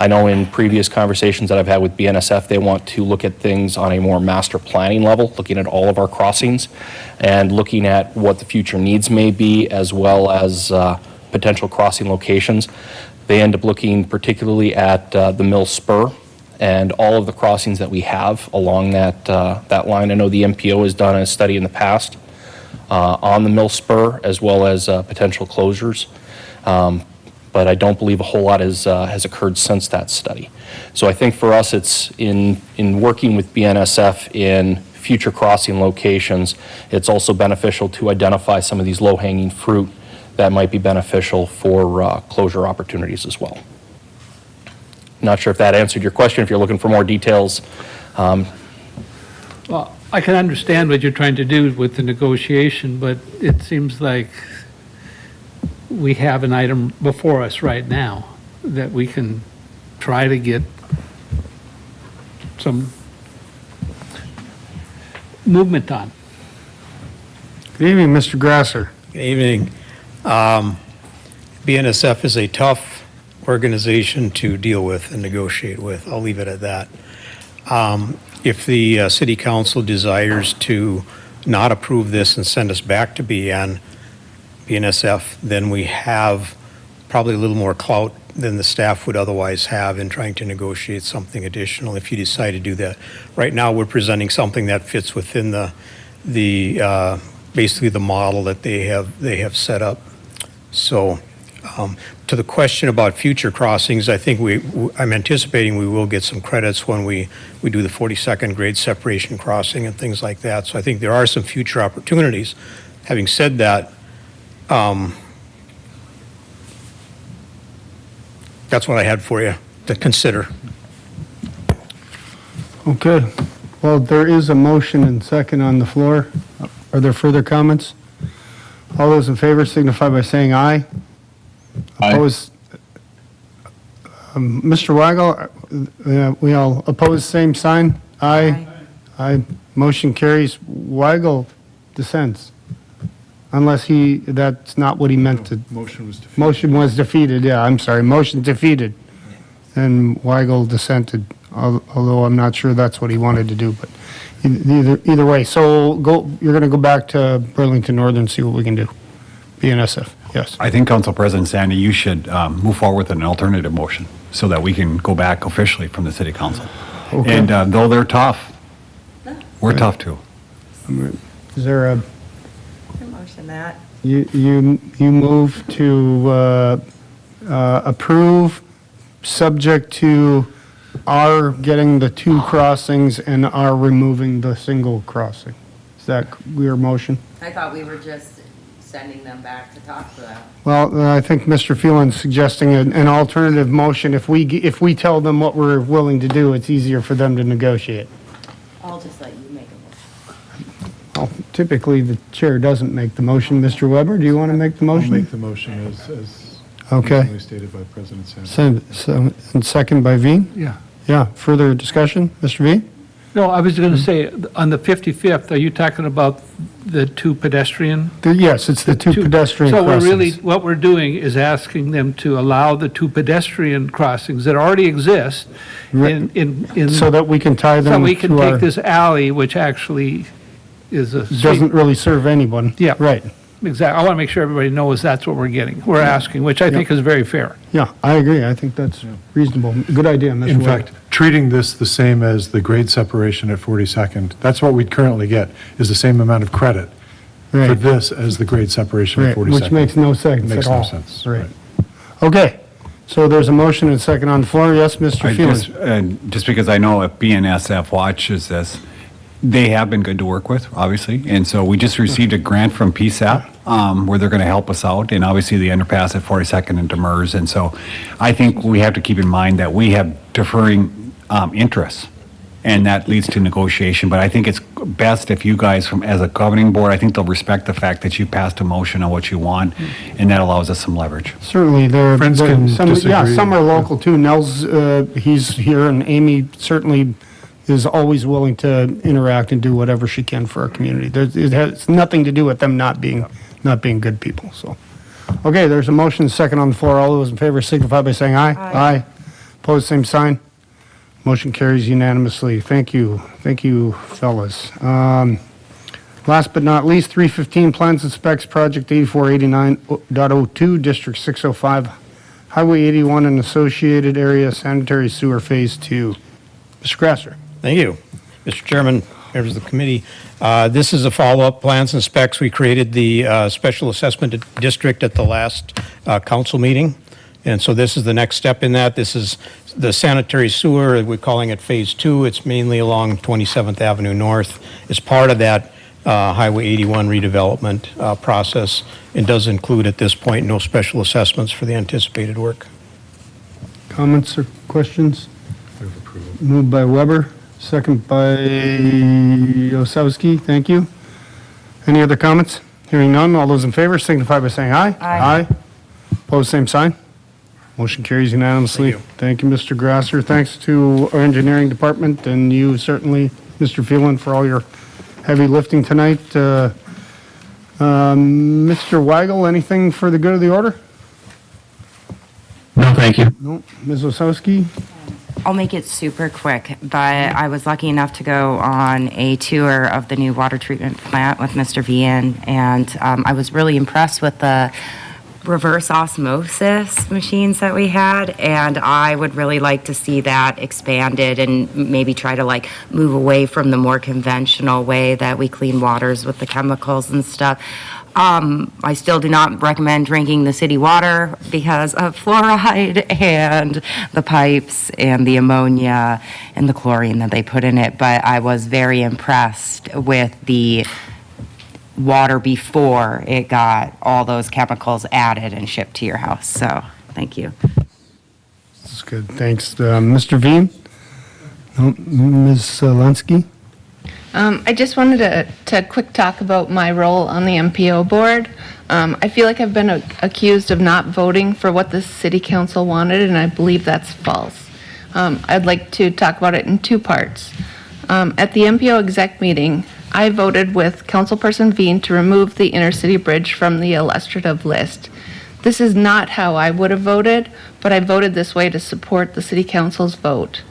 I know in previous conversations that I've had with BNSF, they want to look at things on a more master planning level, looking at all of our crossings and looking at what the future needs may be, as well as potential crossing locations. They end up looking particularly at the Mill Spur and all of the crossings that we have along that line. I know the MPO has done a study in the past on the Mill Spur, as well as potential closures. But I don't believe a whole lot has occurred since that study. So I think for us, it's in working with BNSF in future crossing locations, it's also beneficial to identify some of these low-hanging fruit that might be beneficial for closure opportunities as well. Not sure if that answered your question. If you're looking for more details. Well, I can understand what you're trying to do with the negotiation, but it seems like we have an item before us right now that we can try to get some movement on. Good evening, Mr. Grasser. Good evening. BNSF is a tough organization to deal with and negotiate with. I'll leave it at that. If the city council desires to not approve this and send us back to BNSF, then we have probably a little more clout than the staff would otherwise have in trying to negotiate something additional if you decide to do that. Right now, we're presenting something that fits within the basically the model that they have set up. So to the question about future crossings, I think I'm anticipating we will get some credits when we do the 42nd grade separation crossing and things like that. So I think there are some future opportunities. Having said that, that's what I had for you to consider. Okay. Well, there is a motion and second on the floor. Are there further comments? All those in favor signify by saying aye. Aye. Opposed? Mr. Weigel, we all oppose, same sign? Aye. Aye. Motion carries. Weigel dissents. Unless that's not what he meant to. Motion was defeated. Motion was defeated, yeah, I'm sorry. Motion defeated. And Weigel dissented, although I'm not sure that's what he wanted to do, but either way. So you're going to go back to Burlington Northern and see what we can do. BNSF, yes. I think, Council President Sandy, you should move forward with an alternative motion so that we can go back officially from the city council. Okay. And though they're tough, we're tough too. Is there a, Motion that. you move to approve, subject to our getting the two crossings and our removing the single crossing? Is that your motion? I thought we were just sending them back to talk to them. Well, I think Mr. Phelan's suggesting an alternative motion. If we tell them what we're willing to do, it's easier for them to negotiate. I'll just let you make a motion. Well, typically, the chair doesn't make the motion. Mr. Weber, do you want to make the motion? I'll make the motion as Okay. recently stated by President Sandy. And second by Veen? Yeah. Yeah, further discussion? Mr. Veen? No, I was going to say, on the 55th, are you talking about the two pedestrian? Yes, it's the two pedestrian So crossings. we're really, what we're doing is asking them to allow the two pedestrian crossings that already exist in. So that we can tie them So we can to our- take this alley, which actually is a street. Doesn't really serve anyone. Yeah. Right. exactly. I want to make sure everybody knows that's what we're getting, we're asking, which I think is very fair. Yeah, I agree. I think that's reasonable. Good idea, Mr. In White. fact, treating this the same as the grade separation at 42nd, that's what we'd currently get, is the same amount of credit for Right. this as the grade separation at Right, 42nd. which makes no sense Makes at no all. sense. Right. Okay, so there's a motion and a second on the floor. Yes, Mr. I Phelan? just because I know if BNSF watches this, they have been good to work with, obviously. And so we just received a grant from PSAP where they're going to help us out. And obviously the underpass at 42nd and Demers. And so I think we have to keep in mind that we have differing interests. And that leads to negotiation. But I think it's best if you guys, as a governing board, I think they'll respect the fact that you passed a motion on what you want. And that allows us some leverage. Certainly, Friends can some, yeah, disagree. some are local too. Nels, he's here, and Amy certainly is always willing to interact and do whatever she can for our community. It has nothing to do with them not being good people, so. Okay, there's a motion, and a second on the floor. All those in favor signify by saying aye. Aye. Opposed, same sign. Motion carries unanimously. Thank you. Thank you, fellas. Last but not least, 315 Plans and Specs Project 8489.02, District 605, Highway 81 and Associated Area Sanitary Sewer Phase 2. Mr. Grasser. Thank you. Mr. Chairman, members of the committee, this is a follow-up plans and specs. We created the special assessment district at the last council meeting. And so this is the next step in that. This is the sanitary sewer. We're calling it Phase 2. It's mainly along 27th Avenue North. It's part of that Highway 81 redevelopment process. It does include, at this point, no special assessments for the anticipated work. Comments or questions? Moved by Weber, second by Osowski. Thank you. Any other comments? Hearing none, all those in favor signify by saying aye. Aye. Opposed, same sign. Motion carries unanimously. Thank you, Mr. Grasser. Thanks to our engineering department and you certainly, Mr. Phelan, for all your heavy lifting tonight. Mr. Weigel, anything for the good of the order? No, thank you. No. Ms. Osowski? I'll make it super quick, but I was lucky enough to go on a tour of the new water treatment plant with Mr. Vian, and I was really impressed with the reverse osmosis machines that we had, and I would really like to see that expanded and maybe try to like move away from the more conventional way that we clean waters with the chemicals and stuff. I still do not recommend drinking the city water because of fluoride and the pipes and the ammonia and the chlorine that they put in it, but I was very impressed with the water before it got all those chemicals added and shipped to your house. So, thank you. That's good. Thanks. Mr. Veen? No, Ms. Lansky? I just wanted to quick talk about my role on the MPO board. I feel like I've been accused of not voting for what the city council wanted, and I believe that's false. I'd like to talk about it in two parts. At the MPO exec meeting, I voted with Councilperson Veen to remove the intercity bridge from the illustrative list. This is not how I would have voted, but I voted this way to support the city council's vote.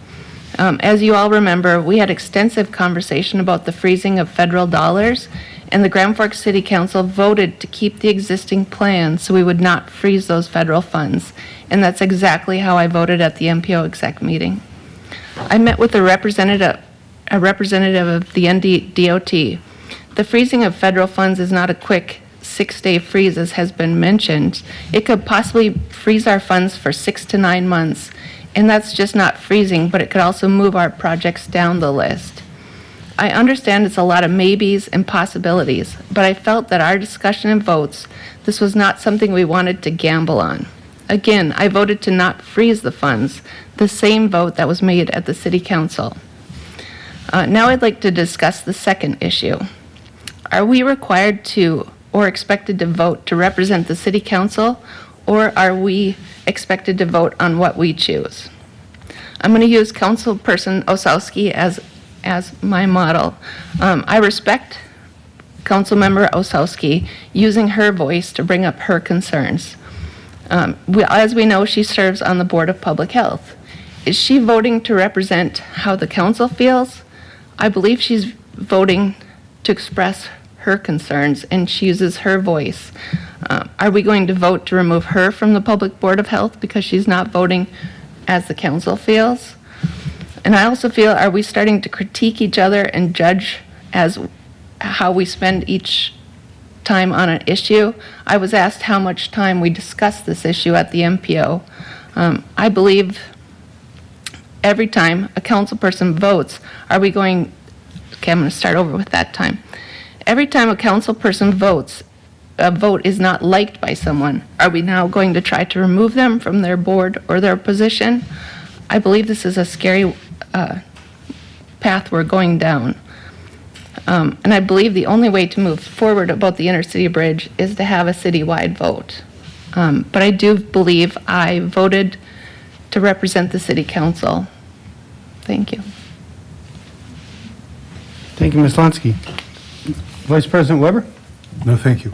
As you all remember, we had extensive conversation about the freezing of federal dollars, and the Grand Forks City Council voted to keep the existing plan so we would not freeze those federal funds. And that's exactly how I voted at the MPO exec meeting. I met with a representative of the NDOT. The freezing of federal funds is not a quick 6-day freeze, as has been mentioned. It could possibly freeze our funds for 6 to 9 months. And that's just not freezing, but it could also move our projects down the list. I understand it's a lot of maybes and possibilities, but I felt that our discussion and votes, this was not something we wanted to gamble on. Again, I voted to not freeze the funds, the same vote that was made at the City Council. Now I'd like to discuss the second issue. Are we required to or expected to vote to represent the City Council, or are we expected to vote on what we choose? I'm going to use Councilperson Osowski as my model. I respect Councilmember Osowski using her voice to bring up her concerns. As we know, she serves on the Board of Public Health. Is she voting to represent how the council feels? I believe she's voting to express her concerns and she uses her voice. Are we going to vote to remove her from the Public Board of Health because she's not voting as the council feels? And I also feel, are we starting to critique each other and judge as how we spend each time on an issue? I was asked how much time we discussed this issue at the MPO. I believe every time a council person votes, are we going, okay, I'm going to start over with that time. Every time a council person votes, a vote is not liked by someone, are we now going to try to remove them from their board or their position? I believe this is a scary path we're going down. And I believe the only way to move forward about the intercity bridge is to have a citywide vote. But I do believe I voted to represent the city council. Thank you. Thank you, Ms. Lonsky. Vice President Weber? No, thank you.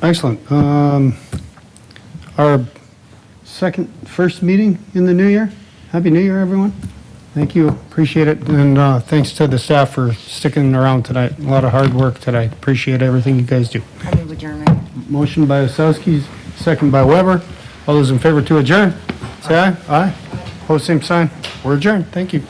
Excellent. Our first meeting in the new year. Happy New Year, everyone. Thank you. Appreciate it. And thanks to the staff for sticking around tonight. A lot of hard work today. Appreciate everything you guys do. I move adjournment. Motion by Osowski, second by Weber. All those in favor to adjourn, say aye. Aye. Opposed, same sign. We're adjourned. Thank you.